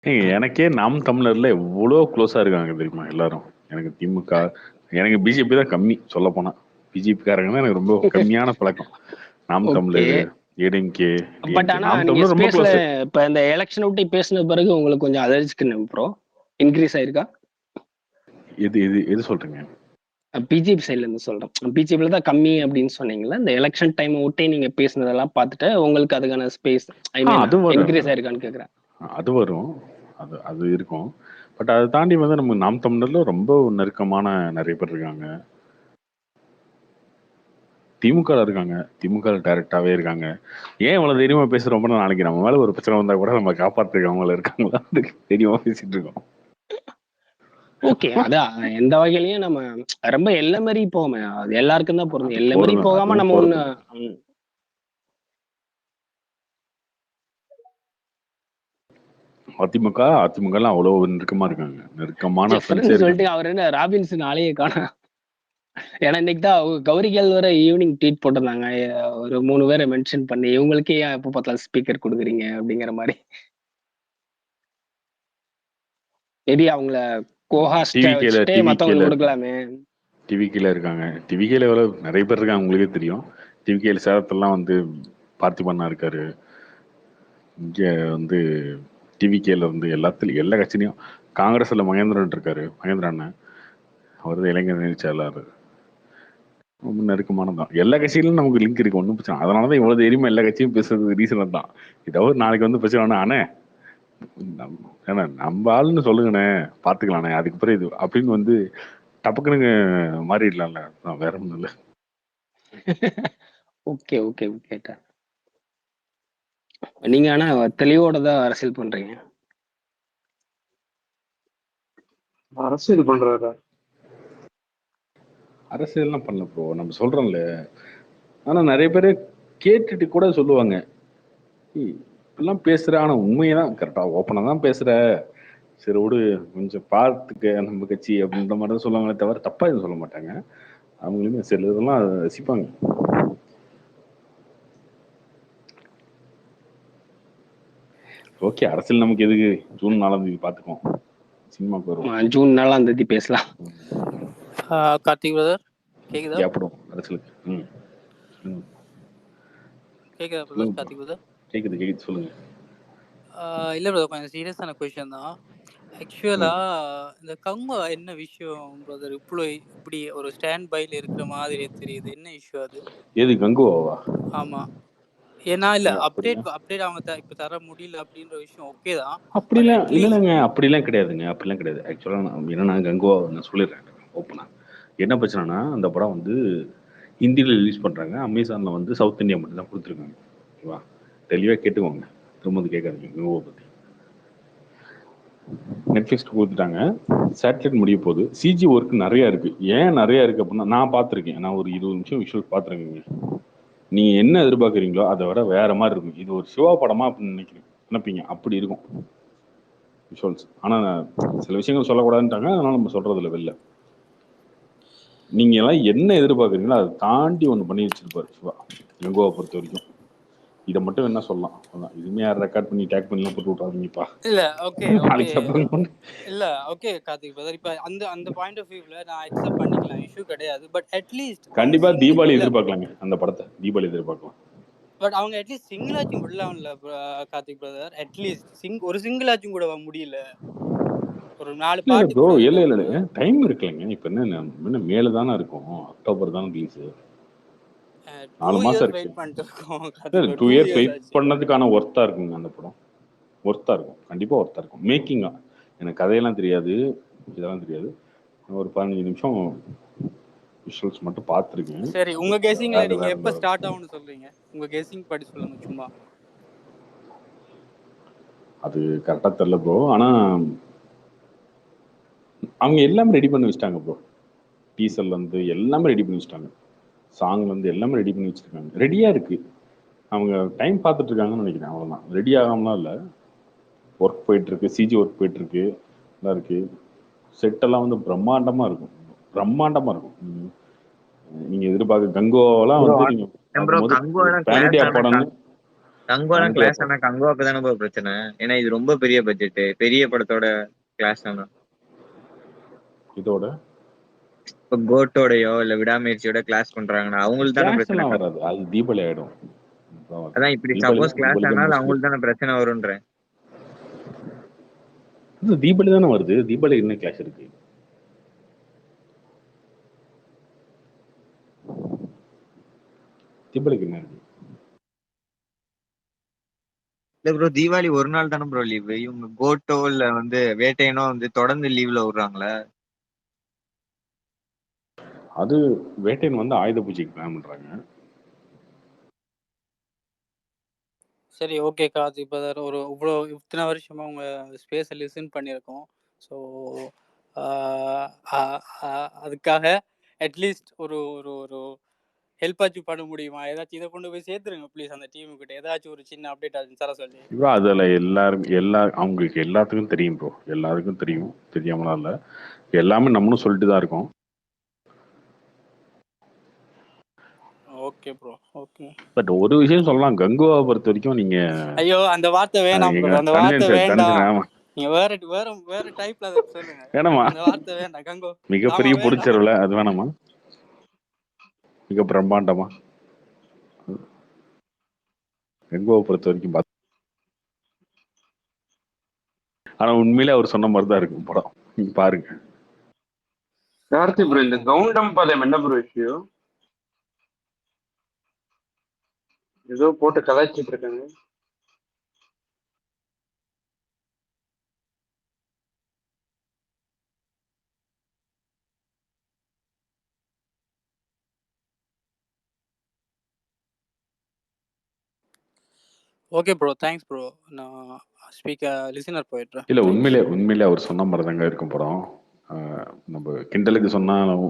எனக்கே நாம் தமிழர்ல எவ்வளோ க்ளோஸா இருக்காங்க தெரியுமா எல்லாரும். எனக்கு திமுக, எனக்கு பிஜேபி தான் கம்மி சொல்ல போனா. பிஜேபி காரங்க தான் எனக்கு ரொம்ப கம்மியான பழக்கம். நாம் ஓகே. தமிழர், ஏடிஎம்கே, பட் டிஎம்கே. ஆனா நாம் நீங்க தமிழர் ரொம்ப ஸ்பேஸ்ல க்ளோஸ். இப்ப இந்த எலெக்ஷன் விட்டு பேசின பிறகு உங்களுக்கு கொஞ்சம் அலர்ஜிக்கு ப்ரோ இன்க்ரீஸ் ஆயிருக்கா? எது எது எது சொல்றீங்க? பிஜேபி சைட்ல இருந்து சொல்றேன். பிஜேபியில தான் கம்மி அப்படின்னு சொன்னீங்கல்ல. இந்த எலெக்ஷன் டைம் விட்டே நீங்க பேசினதெல்லாம் பார்த்துட்டு உங்களுக்கு அதுக்கான ஸ்பேஸ் ஐ மீன் அது வரும். இன்க்ரீஸ் ஆயிருக்கான்னு கேக்குறேன். அது வரும். அது அது இருக்கும். பட் அதை தாண்டி வந்து நம்ம நாம் தமிழர்ல ரொம்ப நெருக்கமான நிறைய பேர் இருக்காங்க. திமுக இருக்காங்க. திமுக டைரக்டாவே இருக்காங்க. ஏன் இவ்வளவு தைரியமா பேசுறோம்னா, நாளைக்கு நம்ம மேல ஒரு பிரச்சனை வந்தா கூட நம்ம காப்பாத்துறதுக்கு அவங்கள இருக்காங்களா தைரியமா பேசிட்டு இருக்கோம். ஓகே. அதான் எந்த வகையிலயும் நம்ம ரொம்ப எல்லை மாதிரி போகாம அது எல்லாருக்கும் தான் பொருந்தும். எல்லை மாதிரி போகாம நம்ம ஒண்ணு அதிமுக எல்லாம் அவ்வளவு நெருக்கமா இருக்காங்க. நெருக்கமான சொல்லிட்டு அவர் என்ன ராபின்சன் ஆளையே காணோம். ஏன்னா இன்னைக்கு தான் கௌரிகள் வர ஈவினிங் ட்வீட் போட்டிருந்தாங்க. ஒரு 3 பேரை மென்ஷன் பண்ணி இவங்களுக்கே ஏன் எப்போ பார்த்தாலும் ஸ்பீக்கர் கொடுக்குறீங்க அப்படிங்கிற மாதிரி. மேபி அவங்கள கோஹாஸ்டா வச்சுட்டு மத்தவங்களுக்கு கொடுக்கலாமே. டிவிகேல இருக்காங்க. டிவிகேல நிறைய பேர் இருக்காங்க, உங்களுக்கே தெரியும். டிவிகேல சேலத்தெல்லாம் வந்து பார்த்திபண்ணா இருக்காரு. இங்க வந்து டிவிகேல இருந்து எல்லாத்துலயும் எல்லா கட்சியிலையும் காங்கிரஸ்ல மகேந்திரன் இருக்காரு. மகேந்திர அண்ணன் அவர் இளைஞர் நிதி செயலாளர். ரொம்ப நெருக்கமானதான். எல்லா கட்சியிலும் நமக்கு லிங்க் இருக்கு, ஒன்றும் பிரச்சனை. அதனாலதான் இவ்வளவு தைரியமா எல்லா கட்சியும் பேசுறது ரீசன் தான். ஏதாவது நாளைக்கு வந்து பிரச்சனை அண்ணே ஏன்னா நம்ம ஆளுன்னு சொல்லுங்கண்ணே பாத்துக்கலாண்ணே, அதுக்கு பிறகு இது அப்படின்னு வந்து டப்புக்குனுங்க மாறிடலாம்ல. வேற ஒண்ணும் இல்ல. ஓகே ஓகே கேட்டா நீங்க ஆனா தெளிவோட தான் அரசியல் பண்றீங்க. அரசியல் பண்றாரா? அரசியல்லாம் பண்ணல ப்ரோ, நம்ம சொல்றோம்ல. ஆனா நிறைய பேர் கேட்டுட்டு கூட சொல்லுவாங்க, இப்பெல்லாம் பேசுற, ஆனா உண்மையதான் கரெக்டா ஓப்பனா தான் பேசுற, சரி விடு கொஞ்சம் பார்த்துக்க நம்ம கட்சி அப்படின்ற மாதிரி தான் சொல்லுவாங்களே தவிர தப்பா எதுவும் சொல்ல மாட்டாங்க. அவங்களுமே சில இதெல்லாம் ரசிப்பாங்க. ஓகே, அரசியல் நமக்கு எதுக்கு? ஜூன் 4ஆம் தேதி பாத்துக்கோம், சினிமாக்கு வருவோம். ஜூன் 4ஆம் தேதி பேசலாம். கார்த்திக் பிரதர் கேக்குதா? கேப்படும் அரசியலுக்கு. கேக்குதா பிரதர்? கார்த்திக் பிரதர் கேக்குது சொல்லுங்க. இல்ல பிரதர், கொஞ்சம் சீரியஸான கொஸ்டின் தான். ஆக்சுவலா இந்த கங்கோ என்ன விஷயம் பிரதர்? இப்படி ஒரு ஸ்டாண்ட் பைல இருக்கிற மாதிரி தெரியுது. என்ன இஷ்யூ அது? எது கங்குவாவா? ஆமா. ஏன்னா இல்ல அப்டேட் அவங்க இப்ப தர முடியல அப்படின்ற விஷயம் ஓகே தான். அப்படிலாம் இல்லைங்க, அப்படிலாம் கிடையாதுங்க. அப்படிலாம் கிடையாது. ஆக்சுவலா என்னன்னா கங்குவா நான் சொல்லிடுறேன் ஓப்பனா. என்ன பிரச்சனைனா, அந்த படம் வந்து ஹிந்தியில் ரிலீஸ் பண்றாங்க. அமேசான்ல வந்து சவுத் இந்தியா மட்டும் தான் கொடுத்துருக்காங்க. ஓகேவா? தெளிவா கேட்டுக்கோங்க, திரும்ப கேட்காதீங்க கங்குவா பத்தி. நெட்ஃபிளிக்ஸ் கொடுத்துட்டாங்க. சேட்டலைட் முடிய போகுது. சிஜி ஒர்க் நிறைய இருக்கு. ஏன் நிறைய இருக்கு அப்படின்னா, நான் பார்த்துருக்கேன். நான் ஒரு 20 நிமிஷம் விஷுவல் பார்த்துருக்கேங்க. நீங்க என்ன எதிர்பார்க்குறீங்களோ அதை விட வேற மாதிரி இருக்கும். இது ஒரு சிவா படமா அப்படின்னு நினைப்பீங்க. அப்படி இருக்கும் விஷுவல்ஸ். ஆனா சில விஷயங்கள் சொல்லக்கூடாதுன்ட்டாங்க, அதனால நம்ம சொல்றது இல்லை வெளில. நீங்க எல்லாம் என்ன எதிர்பார்க்குறீங்களோ அதை தாண்டி ஒன்று பண்ணி வச்சிருப்பாரு சிவா கங்குவா பொறுத்த வரைக்கும். இதை மட்டும் என்ன சொல்லலாம், அதான். இதுவுமே யார் ரெக்கார்ட் பண்ணி டேக் பண்ணி போட்டு விட்டாதீங்கப்பா. இல்ல ஓகே இல்ல ஓகே கார்த்திக் பிரதர், இப்ப அந்த பாயிண்ட் ஆஃப் வியூல நான் அக்செப்ட் பண்ணிக்கலாம், இஷ்யூ கிடையாது. பட் அட்லீஸ்ட் கண்டிப்பா தீபாவளி எதிர்பார்க்கலாங்க, அந்த படத்தை தீபாவளி எதிர்பார்க்கலாம். பட் அவங்க அட்லீஸ்ட் சிங்கிளாச்சும் விடலாம்ல கார்த்திக் பிரதர்? அட்லீஸ்ட் ஒரு சிங்கிளாச்சும் கூட முடியல. ஒரு 4 பாட்டு ப்ரோ. இல்ல டைம் இருக்குல்லங்க. இப்ப என்ன மேல தானே இருக்கும், அக்டோபர் தானே ரிலீஸ். 4 மாசம் இருக்கு. 2 இயர்ஸ் வெயிட் பண்ணதுக்கான ஒர்த்தா இருக்குங்க அந்த படம். ஒர்த்தா இருக்கும், கண்டிப்பா ஒர்த்தா இருக்கும். மேக்கிங்கா எனக்கு கதையெல்லாம் தெரியாது, இதெல்லாம் தெரியாது. ஒரு 15 நிமிஷம் விஷுவல்ஸ் மட்டும் பார்த்துருக்கேன். சரி, உங்க கெஸிங்ல நீங்க எப்ப ஸ்டார்ட் ஆகும்னு சொல்றீங்க? உங்க கெஸிங் படி சொல்லுங்க சும்மா. அது கரெக்டா தெரியல ப்ரோ. ஆனா அவங்க எல்லாமே ரெடி பண்ணி வச்சிட்டாங்க ப்ரோ. டீசர்ல இருந்து எல்லாமே ரெடி பண்ணி வச்சிட்டாங்க. சாங்ல இருந்து எல்லாமே ரெடி பண்ணி வச்சிருக்காங்க. ரெடியா இருக்கு. அவங்க டைம் பார்த்துட்டு இருக்காங்கன்னு நினைக்கிறேன், அவ்வளவுதான். ரெடி ஆகாமலாம் இல்லை. ஒர்க் போயிட்டு இருக்கு, சிஜி ஒர்க் போயிட்டு இருக்கு, நல்லா இருக்கு. செட் எல்லாம் வந்து பிரம்மாண்டமா இருக்கும். நீங்க எதிர்பார்க்க கங்கோவெல்லாம் வந்து நீங்க பேனிடியா படம்னு கங்கோலாம் கங்கோ கிளாஸ் ஆனா கங்கோவுக்கு தானே ப்ரோ பிரச்சனை. ஏன்னா இது ரொம்ப பெரிய பட்ஜெட், பெரிய படத்தோட கிளாஸ் ஆனா. இதோட இப்போ கோட்டோடையோ இல்ல விடாமுயற்சியோட கிளாஸ் பண்றாங்கன்னா அவங்களுக்கு தானே கிளாஸ் பிரச்சனை. எல்லாம் வராது, அது தீபாவளி ஆயிடும். அதான் இப்படி தீபாவளி சப்போஸ் கிளாஸ் தீபாவளிக்கு ஆனால் மோஸ்ட்லி அவங்களுக்கு தானே பிரச்சனை வரும்ன்றேன். தீபாவளி தானே வருது, தீபாவளி என்ன கிளாஸ் இருக்கு? தீபாவளிக்கு என்ன இருக்கு? இல்ல ப்ரோ தீபாவளி ஒரு நாள் தானே ப்ரோ லீவு. இவங்க கோட்டோ இல்ல வந்து வேட்டையனோ வந்து தொடர்ந்து லீவ்ல விடுறாங்களே. அது வேட்டையன் வந்து ஆயுத பூஜைக்கு பிளான் பண்றாங்க. சரி, ஓகே கார்த்திக் பிரதர். ஒரு இவ்வளோ இத்தனை வருஷமா உங்க ஸ்பேஸை லிசன் பண்ணியிருக்கோம். ஸோ அதுக்காக அட்லீஸ்ட் ஒரு ஒரு ஒரு ஹெல்ப்பாச்சும் பண்ண முடியுமா? ஏதாச்சும் இதை கொண்டு போய் சேர்த்துருங்க ப்ளீஸ் அந்த டீமுக்கிட்ட. ஏதாச்சும் ஒரு சின்ன அப்டேட் ஆச்சு தர சொல்லி. ப்ரோ அதில் அவங்களுக்கு எல்லாத்துக்கும் தெரியும் ப்ரோ, எல்லாருக்கும் தெரியும், தெரியாமலாம் இல்லை. எல்லாமே நம்மளும் சொல்லிட்டு தான் இருக்கோம். Okay bro, okay. பட் ஒரு விஷயம் சொல்லலாம், கங்குவாவை பொறுத்த வரைக்கும் நீங்க ஐயோ அந்த வார்த்தை வேணாம் எங்க ப்ரோ, அந்த வார்த்தை வேண்டாம். ஆமா நீங்க வேற வேற வேற டைப்ல அதை சொல்லுங்க. வேணாமா? அந்த வார்த்தை வேண்டாம் கங்கோ. மிகப்பெரிய ஆமா, பொறிச்சரவுல அது வேணாமா? மிக பிரம்மாண்டமா கங்குவாவை பொறுத்த வரைக்கும் ஆனா உண்மையிலே அவர் சொன்ன மாதிரி தான் இருக்கும் படம், நீங்க பாருங்க. கார்த்தி ப்ரோ, இந்த கவுண்டம் பாளையம் என்ன ப்ரோ விஷயம்? ஏதோ போட்டு கலாய்ச்சிட்டு இருக்காங்க. Okay bro, thanks bro. நான் லிசனர் போயிடுறேன். இல்ல உண்மையிலே அவர் சொன்ன மாதிரி தாங்க இருக்கும் படம். நம்ம கிண்டலுக்கு சொன்னாலும்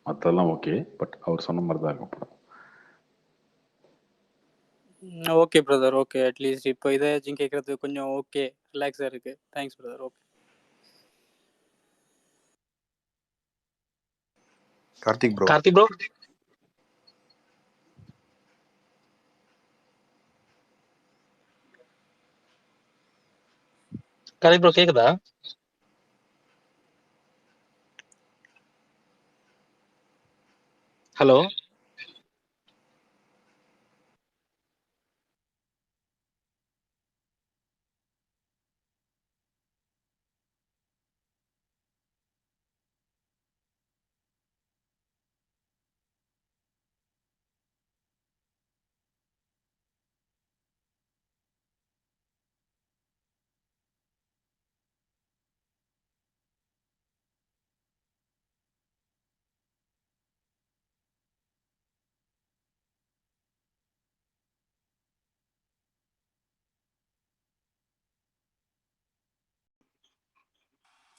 மற்றெல்லாம் ஓகே, பட் அவர் சொன்ன மாதிரி தான் இருக்கும் படம். Okay brother, okay. அட்லீஸ்ட் இப்போ இதாச்சும் கேட்கறது கொஞ்சம் ஓகே, ரிலாக்ஸாக இருக்கு. Thanks brother. Okay Karthik bro, Karthik bro, Karthik bro கேக்குதா? ஹலோ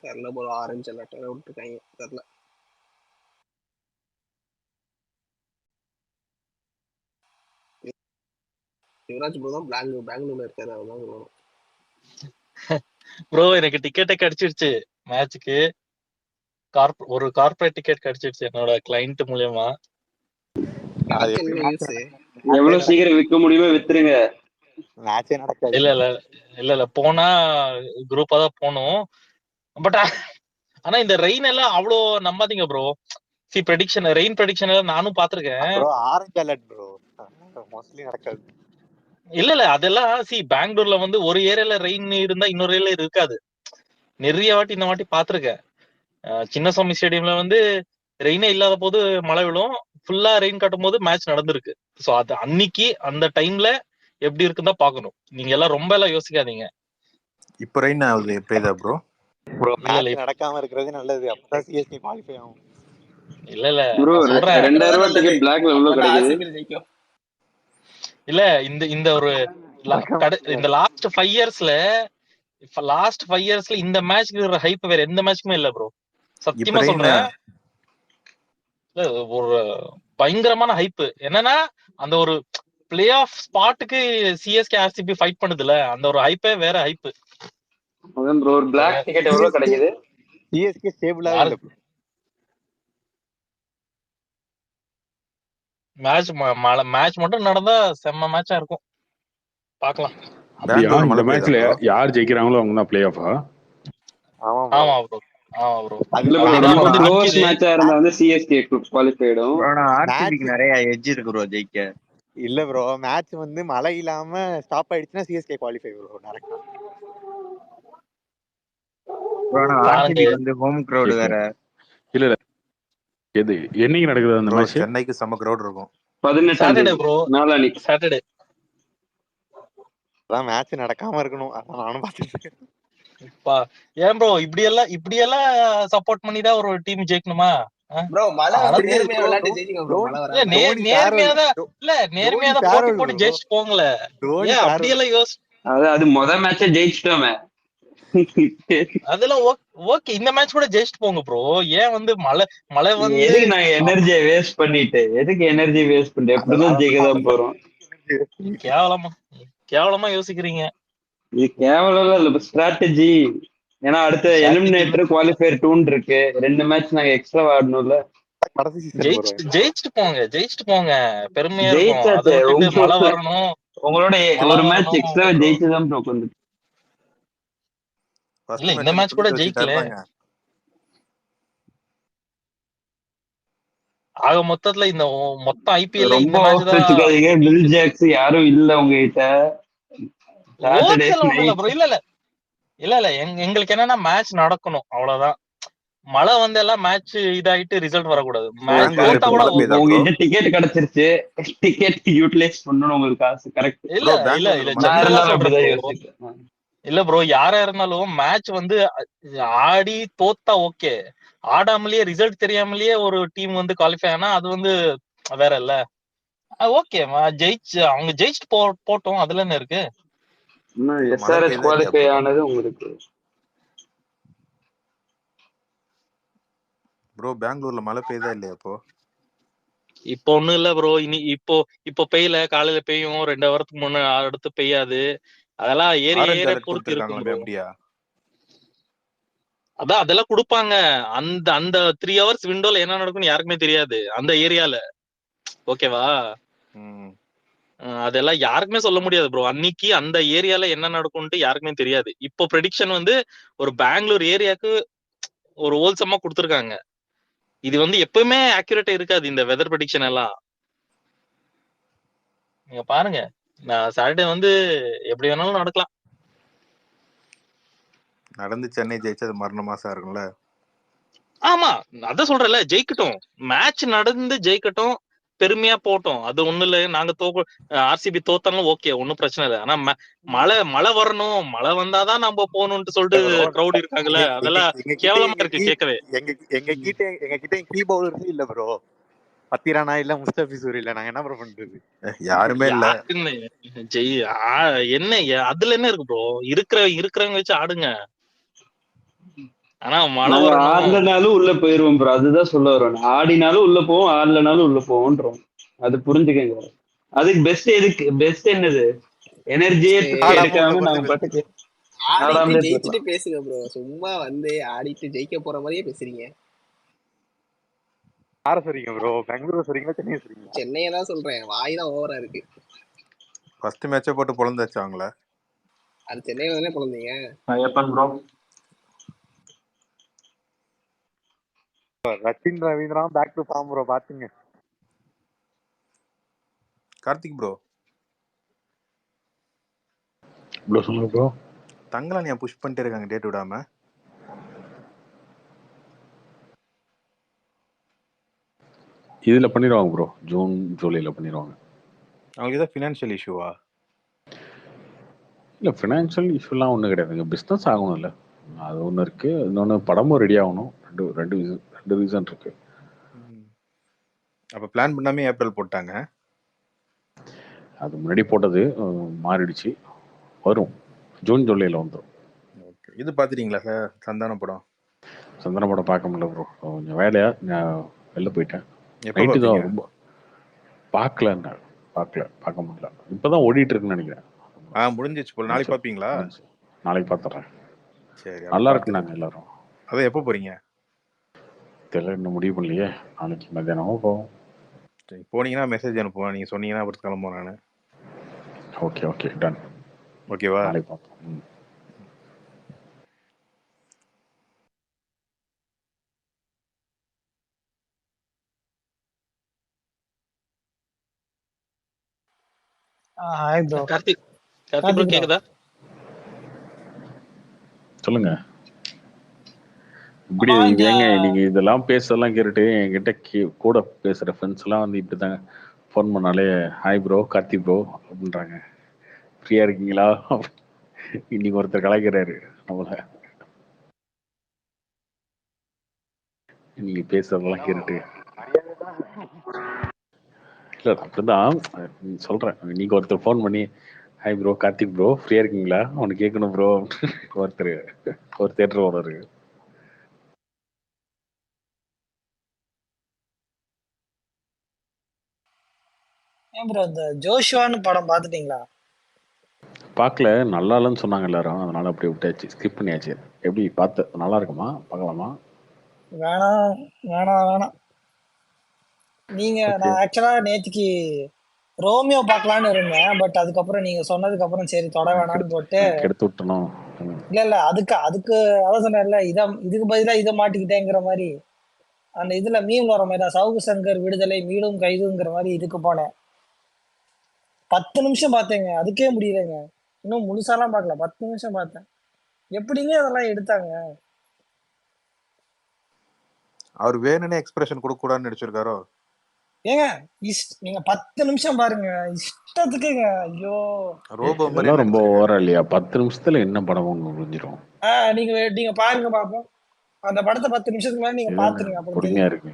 தெரியல ப்ரோ, ஆரஞ்சு அலர்ட் விட்டுருக்காங்க, தெரியல. யுவராஜ் ப்ரோ தான் பெங்களூர்ல இருக்காரு, அதான் ப்ரோ. ப்ரோ எனக்கு டிக்கெட்டே கிடைச்சிருச்சு மேட்சுக்கு. ஒரு கார்பரேட் டிக்கெட் கிடைச்சிருச்சு என்னோட கிளைண்ட் மூலியமா. அது எனக்கு எப்படி என்ன யூஸ்? எவ்வளவு சீக்கிரம் விற்க முடியுமோ வித்துருங்க. மேட்சே நடக்காது. இல்ல போனா குரூப்பா தான் போகணும். பட் ஆனா இந்த ரெயின் எல்லாம் அவ்வளோ நம்பாதீங்க ப்ரோ. ரெயின் ப்ரெடிக்ஷன் எல்லாம் நானும் பாத்திருக்கேன். Bro orange alert bro, mostly நடக்காது. இல்ல அதெல்லாம் பெங்களூர்ல வந்து ஒரு ஏரியால ரெயின் இருந்தா இன்னொரு ஏரியால இருக்காது. நிறைய வாட்டி இந்த வாட்டி பாத்திருக்கேன். சின்னசாமி ஸ்டேடியம்ல வந்து ரெயினே இல்லாத போது மழை விழும், ஃபுல்லா ரெயின் காட்டும் போது மேட்ச் நடந்திருக்கு. சோ அது அன்னைக்கு அந்த டைம்ல எப்படி இருக்குன்னு தான் பாக்கணும். நீங்க எல்லாம் ரொம்ப எல்லாம் யோசிக்காதீங்க. இப்போ ரெயின் ஆகுது பெய்தா ப்ரோ? ப்ரோ மேட்ச் நடக்காம இருக்கிறது நல்லது, அப்பதான் சிஎஸ்கே குவாலிஃபை ஆகும். இல்ல ப்ரோ, நான் சொல்றேன் 2000 ரூபாய் டிக்கெட் பிளாக்ல எவ்வளவு கிடைக்குது? இல்ல இந்த ஒரு இந்த லாஸ்ட் 5 இயர்ஸ்ல இந்த மேட்ச்க்கு இருக்கிற ஹைப் வேற எந்த மேட்ச்க்குமே இல்ல ப்ரோ, சத்தியமா சொல்றேன். ஒரு பயங்கரமான ஹைப் என்னன்னா அந்த ஒரு பிளே ஆஃப் ஸ்பாட்டுக்கு சிஎஸ்கே ஆர்சிபி ஃபைட் பண்ணுதுல, அந்த ஒரு ஹைப்பே வேற ஹைப். அதான் ப்ரோ, ஒரு பிளாக் டிக்கெட் எவ்வளவு கிடைக்குது? சிஎஸ்கே ஸ்டேபிளாவே இல்ல. மேட்ச் மட்டும் நடந்தா செம்ம மேட்சா இருக்கும், பாக்கலாம். அப்படியா? பெங்களூர் இந்த மழை பெய்யுதா மேட்ச்ல ப்ரோ? யார் ஜெயிக்கிறாங்களோ அவங்க தான் பிளே ஆஃபா? ஆமா ப்ரோ. ஆமா ப்ரோ, ஆமா ப்ரோ. இல்ல ப்ரோ, அதுதான் ரொம்ப வந்து க்ளோஸ் நிக்குது. மேட்சா இருந்தா வந்து சிஎஸ்கே குவாலிஃபைடும். ப்ரோ நான் ஆர்சிபிக்கு மேட்ச் நிறைய எட்ஜ் இருக்கு ப்ரோ ஜெயிக்க. இல்ல ப்ரோ, மேட்ச் வந்து மழை இல்லாம ஸ்டாப் ஆயிடுச்சுன்னா சிஎஸ்கே குவாலிஃபை ப்ரோ டேரக்டா. ப்ரோ நான் பாருங்க ஆர்சிபிக்கு வந்து ஹோம் கிரௌடு கேட்கல. வேற. இல்ல இல்ல, எது என்னைக்கு நடக்குது அந்த ப்ரோ மேட்ச்? சென்னைக்கு செம்ம கிரௌட் இருக்கும். 18ஆம் சாட்டர்டே தேதி ப்ரோ, நாளானிக்கு. சாட்டர்டே. அதான் மேட்ச் நடக்காம இருக்கணும், அதான் நானும் பார்த்துட்டு. ஏன் ப்ரோ இப்படியெல்லாம் சப்போர்ட் பண்ணி தான் ஒரு டீம் ஜெயிக்கணுமா? ப்ரோ மழை வந்து அதாவது நேர்மையா ப்ரோ விளையாட்டு ஜெயிச்சுங்க ப்ரோ. தோனி மழை இல்ல வராம தோனி நேர்மையா ஃபேர்வெல் தான் தோனி போட்டி ஃபேர்வெல் போட்டு ப்ரோ. ஜெயிச்சு போங்கள. தோனி ஏன் ஃபேர்வெல் அப்படியெல்லாம் அது முத மேட்சே ஜெயிச்சிட்டோமே. அதெல்லாம் ஓகே. இந்த மேட்ச் கூட ஜெயிச்சுட்டு போங்க ப்ரோ. ஏன் வந்து மழை வந்து எதுக்கு நாங்க எனர்ஜியை வேஸ்ட் பண்ணிட்டு, எனர்ஜி வேஸ்ட் பண்ணிட்டு எப்படிதான் ஜெயிக்கதான் போறோம். கேவலமா யோசிக்கிறீங்க. இது கேவலம் இல்ல, ஸ்ட்ராட்டஜி. ஏன்னா அடுத்த எலிமினேட்டர் குவாலிஃபயர் 2 இருக்கு. 2 மேட்ச் நாங்க எக்ஸ்ட்ரா ஆடணும்ல. கடைசி சீசன் ப்ரோ. ஜெயிச்சுட்டு போங்க, பெருமையா இருக்கும். அதை ஜெயிச்சாச்சு. விட்டுட்டு மழை வரணும், உங்களோட மழை ஒரு மேட்ச் வரணும் எக்ஸ்ட்ரா bro. ஜெயிச்சுதான் ப்ரோ கொஞ்சம். இல்ல இந்த மேட்ச் கூட ஜெயிக்கல. ஆக மொத்தத்துல இந்த மொத்த ஐபிஎல் ரொம்ப இந்த மேட்ச் தான். வச்சுக்காதீங்க. பில் ஜாக்ஸ் யாரும் இல்ல உங்ககிட்ட. ப்ரோ. இல்ல எங்களுக்கு என்னன்னா மேட்ச் நடக்கணும், அவ்வளவுதான். மழை வந்து எல்லாம் மேட்ச் இதாயிட்டு ரிசல்ட் வரக்கூடாது. மேட்ச் தோத்தா கூட உங்ககிட்ட டிக்கெட் கிடைச்சிருச்சு, டிக்கெட் யூட்டிலைஸ் பண்ணணும். உங்களுக்கு காசு கரெக்ட். இல்ல ப்ரோ, யாரா இருந்தாலும் மேட்ச் வந்து ஆடி தோத்தா ஓகே. ஆடாமலேயே ரிசல்ட் தெரியாமலேயே ஒரு டீம் வந்து குவாலிஃபை ஆனா அது வந்து வேற இல்ல. ஓகே, அவங்க ஜெயிச்சுட்டு போட்டோம், அதுல என்ன இருக்கு? எஸ்ஆர்எச் குவாலிஃபை ஆனது உங்களுக்கு. ப்ரோ பெங்களூர்ல மழை பெய்யுதா இல்லையா இப்போ ஒண்ணும் இல்ல ப்ரோ. இப்போ பெய்யல, காலையில பெய்யும், 2 வாரத்துக்கு முன்ன அடுத்து பெய்யாது. அதெல்லாம் ஏரியா பொறுத்து இருக்கும் ப்ரோ. அதான் அதெல்லாம் கொடுப்பாங்க. அந்த 3 hours விண்டோல என்ன நடக்கும்னு யாருக்குமே தெரியாது அந்த ஏரியால. ஓகேவா? அதெல்லாம் யாருக்குமே சொல்ல முடியாது ப்ரோ. அன்னைக்கு அந்த ஏரியால என்ன நடக்கும்னு யாருக்குமே தெரியாது. இப்போ ப்ரெடிக்ஷன் வந்து ஒரு பெங்களூர் ஏரியாக்கு ஒரு ஹோல்சமா கொடுத்துருக்காங்க. இது வந்து எப்பவுமே அக்யூரேட்டா இருக்காது இந்த வெதர் ப்ரெடிக்ஷன் எல்லாம். நீங்க பாருங்க, சாட்டர்டே வந்து எப்படி வேணாலும் நடக்கலாம். நடந்து சென்னை ஜெயிச்சது மரண மாசம் இருக்கும்ல. ஆமா, அதான் சொல்றேன்ல, ஜெயிக்கட்டும். மேட்ச் நடந்து ஜெயிக்கட்டும், பெருமையா போட்டோம். அது ஒண்ணு இல்ல. நாங்க ஆர்சிபி தோத்தாலும் ஓகே, ஒன்னும் பிரச்சனை இல்லை. ஆனா மழை வரணும், மழை வந்தாதான் நம்ம போகணும்னு சொல்லிட்டு கிரௌட் இருக்காங்கல்ல, அதெல்லாம் கேவலமா இருக்கு கேட்கவே. எங்க கிட்ட கீ பவுலர்ஸ் இல்ல ப்ரோ. பத்திரானா இல்ல, முஸ்தபிசூர் இல்ல. நாங்க என்ன ப்ரோ பண்றது? யாருமே இல்ல. என்ன அதுல என்ன இருக்கு ப்ரோ? இருக்கிறவங்க வச்சு ஆடுங்க. ஆனா மழை ஆடலனாலும் உள்ள போயிருவோம் ப்ரோ. அதுதான் சொல்ல வரோம். ஆடினாலும் உள்ள போவோம், ஆடலனாலும் உள்ள போவோன்றோம். அது புரிஞ்சுக்கங்க. அதுக்கு பெஸ்ட் என்னது? எனர்ஜியே எடுக்காம நாங்க பாட்டுக்கு ஆடிட்டு ஜெயிச்சுட்டு பேசுங்க ப்ரோ. சும்மா வந்து ஆடிட்டு ஜெயிக்க போற மாதிரியே பேசுறீங்க. யார சொல்றீங்க ப்ரோ? பெங்களூர் சொல்றீங்களா சென்னை சொல்றீங்களா? சென்னையை தான் சொல்றேன். வாய் தான் ஓவரா இருக்கு. ஃபர்ஸ்ட் மேட்சே போட்டு பொழந்தாச்சு அவங்கள. அது சென்னையில தானே பொழந்தீங்க. எப்பன் bro? Rachin Ravindra back to form bro. பாத்துங்க. கார்த்திக் ப்ரோ சொல்லுங்க ப்ரோ. தங்கலானியா புஷ் பண்ணிட்டே இருக்காங்க டேட் விடாம. இதுல பண்ணிடுவாங்க ப்ரோ, ஜூன் ஜூலைல பண்ணிடுவாங்க. அவங்களுக்கு ஏதாவது ஃபினான்ஷியல் இஷ்யூவா? இல்லை, ஃபினான்ஷியல் இஷ்யூலாம் ஒன்றும் கிடையாதுங்க. பிஸ்னஸ் ஆகணும் இல்லை, அது ஒன்று இருக்கு. இன்னொன்று படமும் ரெடி ஆகணும். ரெண்டு ரீசன் இருக்கு. அப்போ பிளான் பண்ணாமே ஏப்ரல் போட்டாங்க. அது முன்னாடி போட்டது மாறிடுச்சு. வரும், ஜூன் ஜூலைல வந்துடும். இது பார்த்துட்டீங்களா சார் சந்தான படம்? சந்தான படம் பார்க்க முடியல ப்ரோ, கொஞ்சம் வேலையா நான் வெளில போயிட்டேன். நைட்டு தான் ரொம்ப பார்க்க முடியல. இப்போதான் ஓடிட்டு இருக்குன்னு நினைக்கிறேன். முடிஞ்சிச்சு போல. நாளைக்கு பார்ப்பீங்களா? நாளைக்கு பார்த்துறேன். சரி, நல்லா இருக்குன்னாங்க எல்லாரும். அதான் எப்போ போறீங்க? தெரியல, இன்னும் முடிவு பண்ணலையே. நாளைக்கு மத்தியானமும் போவோம். போனீங்கன்னா மெசேஜ் அனுப்புவேன். நீங்க சொன்னீங்கன்னா அப்புறம் கிளம்புவோம் நான். Okay done. ஓகேவா? நாளைக்கு பார்ப்போம். Hi bro. கார்த்திக் ப்ரோ கேக்குதா? சொல்லுங்க. இப்படி ஏங்க நீங்க இதெல்லாம் பேசலாம் கேட்டுட்டு என்கிட்ட கூட பேசுற ஃப்ரெண்ட்ஸ் எல்லாம் வந்து இப்படிதாங்க ஃபோன் பண்ணாலே ஹாய் ப்ரோ கார்த்திக் ப்ரோ அப்படின்றாங்க. ஃப்ரீயா இருக்கீங்களா? இன்னைக்கு ஒருத்தர் கலாய்க்கிறாரு நம்மள. நீங்க பேசுறதெல்லாம் கேட்டுட்டு இல்ல அப்படிதான் சொல்றேன். இன்னைக்கு ஒருத்தர் ஃபோன் பண்ணி ஹாய் ப்ரோ கார்த்திக் ப்ரோ ஃப்ரீயா இருக்கீங்களா அவனு கேட்கணும் ப்ரோ ஒருத்தர் ஒரு தியேட்டர் ஓனரு. ஏன் ப்ரோ இந்த ஜோஷுவான்னு படம் பாத்துட்டீங்களா? பார்க்கல, நல்லா இல்லைன்னு சொன்னாங்க எல்லாரும், அதனால அப்படியே விட்டாச்சு, ஸ்கிப் பண்ணியாச்சு. எப்படி பார்த்து நல்லா இருக்குமா? பார்க்கலாமா? வேணாம் வேணாம் வேணாம். நீங்க நான் ஆக்சுவலா நேத்திக்கு ரோமியோ பார்க்கலான்னு இருந்தேன். பட் அதுக்கப்புறம் நீங்க சொன்னதுக்கு அப்புறம் சரி தொட வேணாம்னு போட்டு எடுத்து விட்டணும். இல்ல அதுக்கு அதான் சொன்னேன்ல இதுக்கு பதிலா இதை மாட்டிக்கிட்டேங்கிற மாதிரி அந்த இதுல மீன் வர மாதிரி தான் சவுகு சங்கர் விடுதலை மீளும் கைதுங்கிற மாதிரி இதுக்கு போனேன். 10 நிமிஷம் பார்த்தேங்க, அதுக்கே முடியலைங்க. இன்னும் முழுசாலாம் பார்க்கல, 10 நிமிஷம் பார்த்தேன். எப்படிங்க அதெல்லாம் எடுத்தாங்க? அவர் வேணும்னே எக்ஸ்பிரஷன் கொடுக்க கூடாதுன்னு நடிச்சிருக்காரோ? ஏங்க நீங்க 10 நிமிஷம் பாருங்க, இஷ்டத்துக்குங்க. ஐயோ இதெல்லாம் ரொம்ப ஓவரா இல்லையா? 10 நிமிஷத்துல என்ன படம் முடிஞ்சிடும்? நீங்க பாருங்க பாப்போம். அந்த படத்தை 10 நிமிஷத்துக்கு மேல நீங்க பாத்துருங்க, அப்புறம் பொறுமையா இருக்கு.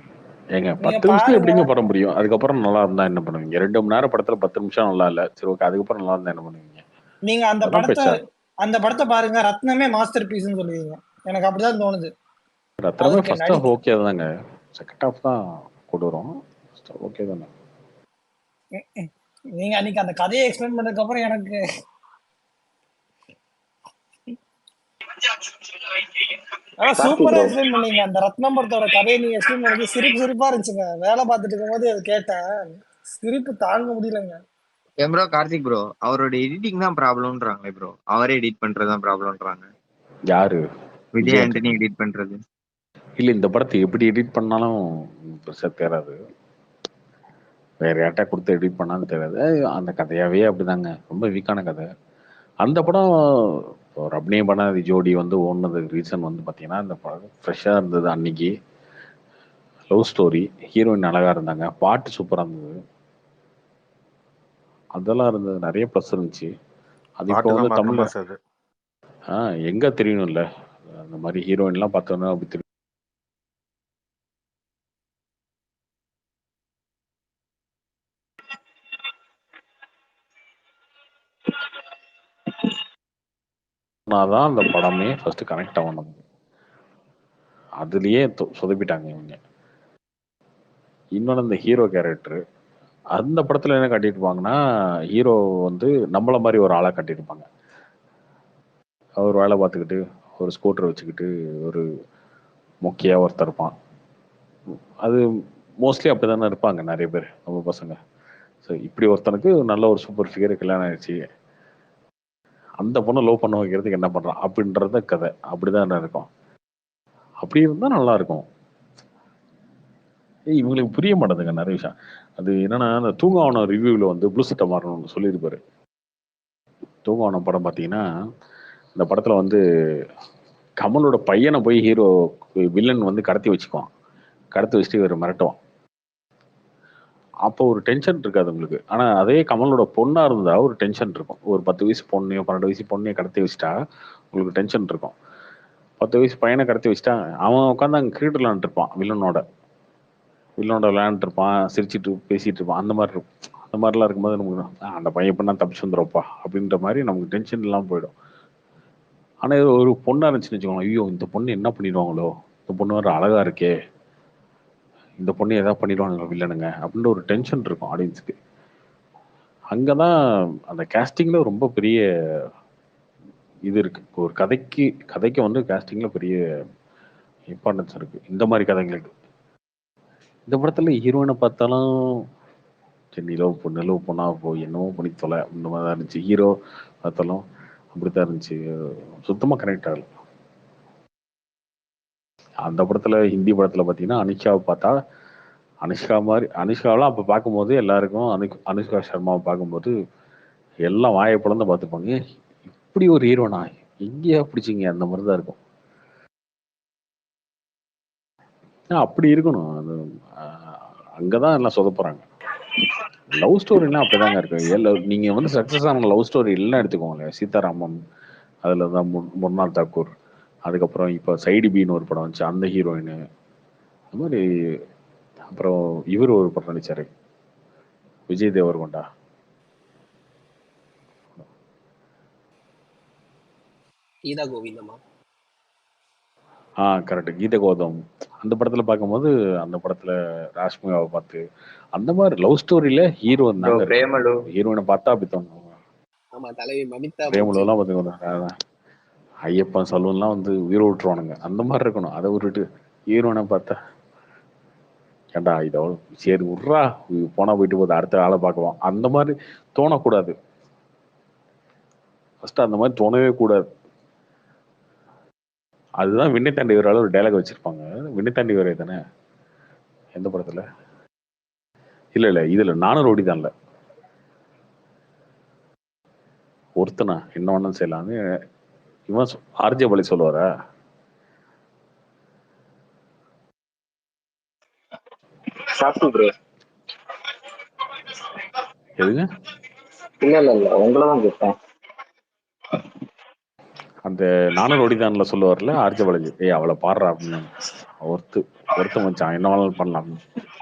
ஏங்க நீங்க 10 நிமிஷத்துல பாருங்க. எப்படிங்க படம் முடியும்? அதுக்கப்புறம் நல்லா இருந்தா என்ன பண்ணுவீங்க? 2 மணி நேரம் படத்துல 10 நிமிஷம் நல்லா இல்ல, சரி ஓகே, அதுக்கப்புறம் நல்லா இருந்தா என்ன பண்ணுவீங்க? நீங்க அந்த படத்தை பாருங்க, ரத்னமே மாஸ்டர் பீஸ்னு சொல்லுவீங்க. எனக்கு அப்படிதான் தோணுது. ரத்னமே ஃபர்ஸ்ட் ஹாஃப் ஓகே தாங்க, செகண்ட் ஹாஃப் தான் கொடூரம். ஓகே தானே. நீங்க அன்னைக்கு அந்த கதையை எக்ஸ்பிளைன் பண்ணதுக்கு அப்புறம் எனக்கு சூப்பரா எக்ஸ்பிளைன் பண்ணீங்க. அந்த ரத்னம் படத்தோட கதையை நீங்க எக்ஸ்பிளைன் பண்ணது சிரிப்பா இருந்துச்சுங்க. வேலை பார்த்துட்டு இருக்கும் போது அது கேட்டேன், சிரிப்பு தாங்க முடியலங்க. ப்ரோ கார்த்திக் ப்ரோ அவரோட எடிட்டிங் தான் ப்ராப்ளம்ன்றாங்களே ப்ரோ. அவரே எடிட் பண்றதுதான் ப்ராப்ளம்ன்றாங்க. யாரு? விஜய் ஆண்டனி எடிட் பண்றது. இல்ல, இந்த படத்தை எப்படி எடிட் பண்ணாலும் பெருசா தேராது. வேற யார்ட்டா கொடுத்து எடிட் பண்ணாலும் தெரியாது. அந்த கதையாவே அப்படிதாங்க, ரொம்ப வீக்கான கதை. அந்த படம் ஒரு அப்னே பண்ணாத ஜோடி வந்து ஓடுனதுக்கு ரீசன் வந்து பார்த்தீங்கன்னா, அந்த படம் ஃப்ரெஷ்ஷாக இருந்தது. அன்னைக்கு லவ் ஸ்டோரி, ஹீரோயின் அழகா இருந்தாங்க, பாட்டு சூப்பராக இருந்தது, அதெல்லாம் இருந்தது, நிறைய ப்ளஸ் இருந்துச்சு. அது இப்போ வந்து தமிழ்ல எங்க தெரியணும்ல, அந்த மாதிரி ஹீரோயின்லாம் பார்த்தோன்னா அப்படி தெரியும். தான் அந்த படமே ஃபர்ஸ்ட் கனெக்ட் ஆகணும். அதுலயே சொதப்பிட்டாங்க இவங்க. இன்னொன்று இந்த ஹீரோ கேரக்டர், அந்த படத்துல என்ன காட்டியிருப்பாங்கன்னா, ஹீரோ வந்து நம்மள மாதிரி ஒரு ஆளா காட்டியிருப்பாங்க. அவர் வேலை பார்த்துக்கிட்டு ஒரு ஸ்கூட்டர் வச்சுக்கிட்டு ஒரு மொக்கையா ஒருத்தர் இருப்பான். அது மோஸ்ட்லி அப்படிதானே இருப்பாங்க நிறைய பேர் நம்ம பசங்க. ஸோ இப்படி ஒருத்தனுக்கு நல்ல ஒரு சூப்பர் ஃபிகர் கல்யாணம் ஆயிடுச்சு, அந்த பொண்ணை லவ் பண்ண வைக்கிறதுக்கு என்ன பண்றான் அப்படின்றத கதை அப்படிதான் இருக்கும். அப்படி இருந்தா நல்லா இருக்கும். இவங்களுக்கு புரிய மாட்டேதுங்க நிறைய விஷயம். அது என்னன்னா, அந்த தூங்காவனம் ரிவ்யூவில் வந்து ப்ளூ சட்டை மாறணும்னு சொல்லியிருப்பாரு. தூங்காவனம் படம் பார்த்தீங்கன்னா, இந்த படத்துல வந்து கமலோட பையனை போய் ஹீரோ வில்லன் வந்து கடத்தி வச்சுக்குவான். கடத்தி வச்சுட்டு இவர் மிரட்டுவான். அப்போ ஒரு டென்ஷன் இருக்காது உங்களுக்கு. ஆனா அதே கமலோட பொண்ணா இருந்தா ஒரு டென்ஷன் இருக்கும். ஒரு 10 வயசு பொண்ணையோ 12 வயசு பொண்ணையோ கடத்தி வச்சுட்டா உங்களுக்கு டென்ஷன் இருக்கும். 10 வயசு பையனை கடத்தி வச்சுட்டா அவன் உட்காந்து அங்கே கிரிக்கெட் விளையாண்டுருப்பான், வில்லனோட விளையாண்டுருப்பான், சிரிச்சிட்டு பேசிட்டு இருப்பான். அந்த மாதிரி இருக்கும். அந்த மாதிரிலாம் இருக்கும்போது நமக்கு அந்த பையன் பண்ணா தப்பிச்சு வந்துடும்ப்பா அப்படின்ற மாதிரி நமக்கு டென்ஷன் எல்லாம் போயிடும். ஆனா இது ஒரு பொண்ணா இருந்துச்சுன்னு வச்சுக்கோங்க, ஐயோ இந்த பொண்ணு என்ன பண்ணிடுவாங்களோ, இந்த பொண்ணு வேற அழகா இருக்கே, இந்த பொண்ணு ஏதாவது பண்ணிடுவாங்க வில்லனுங்க அப்படின்ற ஒரு டென்ஷன் இருக்கும் ஆடியன்ஸுக்கு. அங்கதான் அந்த கேஸ்டிங்ல ரொம்ப பெரிய இது இருக்கு. ஒரு கதைக்கு வந்து கேஸ்டிங்ல பெரிய இம்பார்ட்டன்ஸ் இருக்கு இந்த மாதிரி கதைங்களுக்கு. இந்த படத்துல ஹீரோயினை பார்த்தாலும் சரி, நிலவு பொண்ணா போய் என்னவோ பண்ணி தொலை இந்த மாதிரி தான் இருந்துச்சு. ஹீரோ பார்த்தாலும் அப்படித்தான் இருந்துச்சு. சுத்தமா கனெக்ட் ஆகல. அந்த படத்துல ஹிந்தி படத்துல பாத்தீங்கன்னா அனுஷ்காவை பார்த்தா அனுஷ்காவெல்லாம் அப்ப பார்க்கும்போது எல்லாருக்கும் அனுஷ்கா சர்மாவை பார்க்கும்போது எல்லாம் வாயை பிளந்து பார்த்துப்பாங்க. இப்படி ஒரு ஹீரோனா எங்கேயா பிடிச்சிங்க அந்த மாதிரி தான் இருக்கும். அப்படி இருக்கணும். அது அங்கதான் எல்லாம் சொதப்புறாங்க. லவ் ஸ்டோரிலாம் அப்படிதாங்க இருக்கு. நீங்க வந்து சக்சஸ் ஆன லவ் ஸ்டோரி எல்லாம் எடுத்துக்கோங்க. சீதாராமம், அதுல தான் முன்னாள் தாக்கூர், அதுக்கப்புறம் இப்ப சைடு பின்னு ஒரு படம் வந்துச்சு, அந்த ஹீரோயின், அந்த மாதிரி. அப்புறம் இவர் ஒரு படம் நடிச்சாரு, விஜய் தேவர்கொண்டா. கீதா கோவிந்தமா? கரெக்ட், கீத கோதம். அந்த படத்துல பார்க்கும்போது அந்த படத்துல ராஷ்மிகாவை பார்த்து அந்த மாதிரி லவ் ஸ்டோரியில ஹீரோ இருந்தாங்க. பிரேமலு ஹீரோயினை பார்த்தா அப்படி தோணும். ஆமா, தலைவி மமிதா பச்சன். பிரேமலுலாம் பார்த்துக்கோங்க, ஐயப்பன் சலூன்லாம் வந்து உயிரை விட்டுருவானுங்க. அந்த மாதிரி இருக்கணும். அதை விட்டுட்டு ஹீரோனை பார்த்தா ஏண்டா இதோ சரி விட்றா, போனா போயிட்டு போகுது, அடுத்த ஆளை பார்க்கலாம், அந்த மாதிரி தோணக்கூடாது. ஃபர்ஸ்ட் அந்த மாதிரி தோணவே கூடாது. அதுதான் விண்ணை தாண்டி வர ஒரு டைலாக் வச்சிருப்பாங்க. விண்ணை தாண்டி வர தானே எந்த படத்துல? இல்ல இதுல நானும் ரோடி தான்ல, ஒருத்தனா என்ன வேணாலும் செய்யலாம்னு இவன் ஆர்ஜே பலி சொல்லுவாரா? எதுங்க? இல்ல உங்களதான் கேட்டேன். அந்த நானும் ரோடிதான்ல சொல்லுவார்ல ஆர்ஜே பாலாஜி, ஏய் அவளை பாடுறா அப்படின்னு. ஒருத்த மச்சான் என்ன வேணாலும் பண்ணலாம்.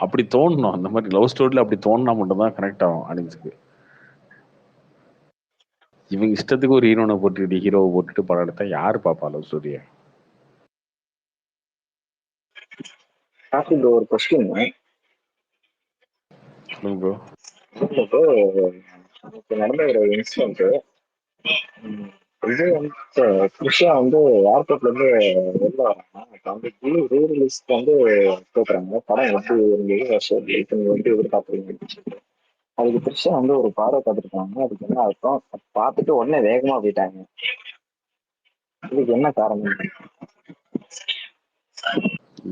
அப்படி தோணணும். அந்த மாதிரி லவ் ஸ்டோரியில அப்படி தோணுனா மட்டும்தான் கனெக்ட் ஆகும் ஆடியன்ஸுக்கு. இவங்க இஷ்டத்துக்கு ஒரு ஹீரோனை போட்டுக்கிட்டு ஹீரோவை போட்டுட்டு படம் எடுத்தா யாரு பாப்பா லவ் ஸ்டோரிய? ஒரு கொஸ்டின் சொல்லுங்க ப்ரோ. நடந்த ஒரு இன்சிடென்ட், விஜய் வந்து த்ரிஷா வந்து ஏர்போர்ட்ல இருந்து வெளில வராங்க. வந்து ரீ ரிலீஸ்க்கு வந்து கேட்குறாங்க, படம் எப்படி இருந்தது, இப்போ வந்து எதிர்பார்க்குறீங்க. அதுக்கு த்ரிஷா வந்து ஒரு பார்வை பார்த்துருக்காங்க. அதுக்கு என்ன அர்த்தம்? பார்த்துட்டு உடனே வேகமா போயிட்டாங்க. இதுக்கு என்ன காரணம்?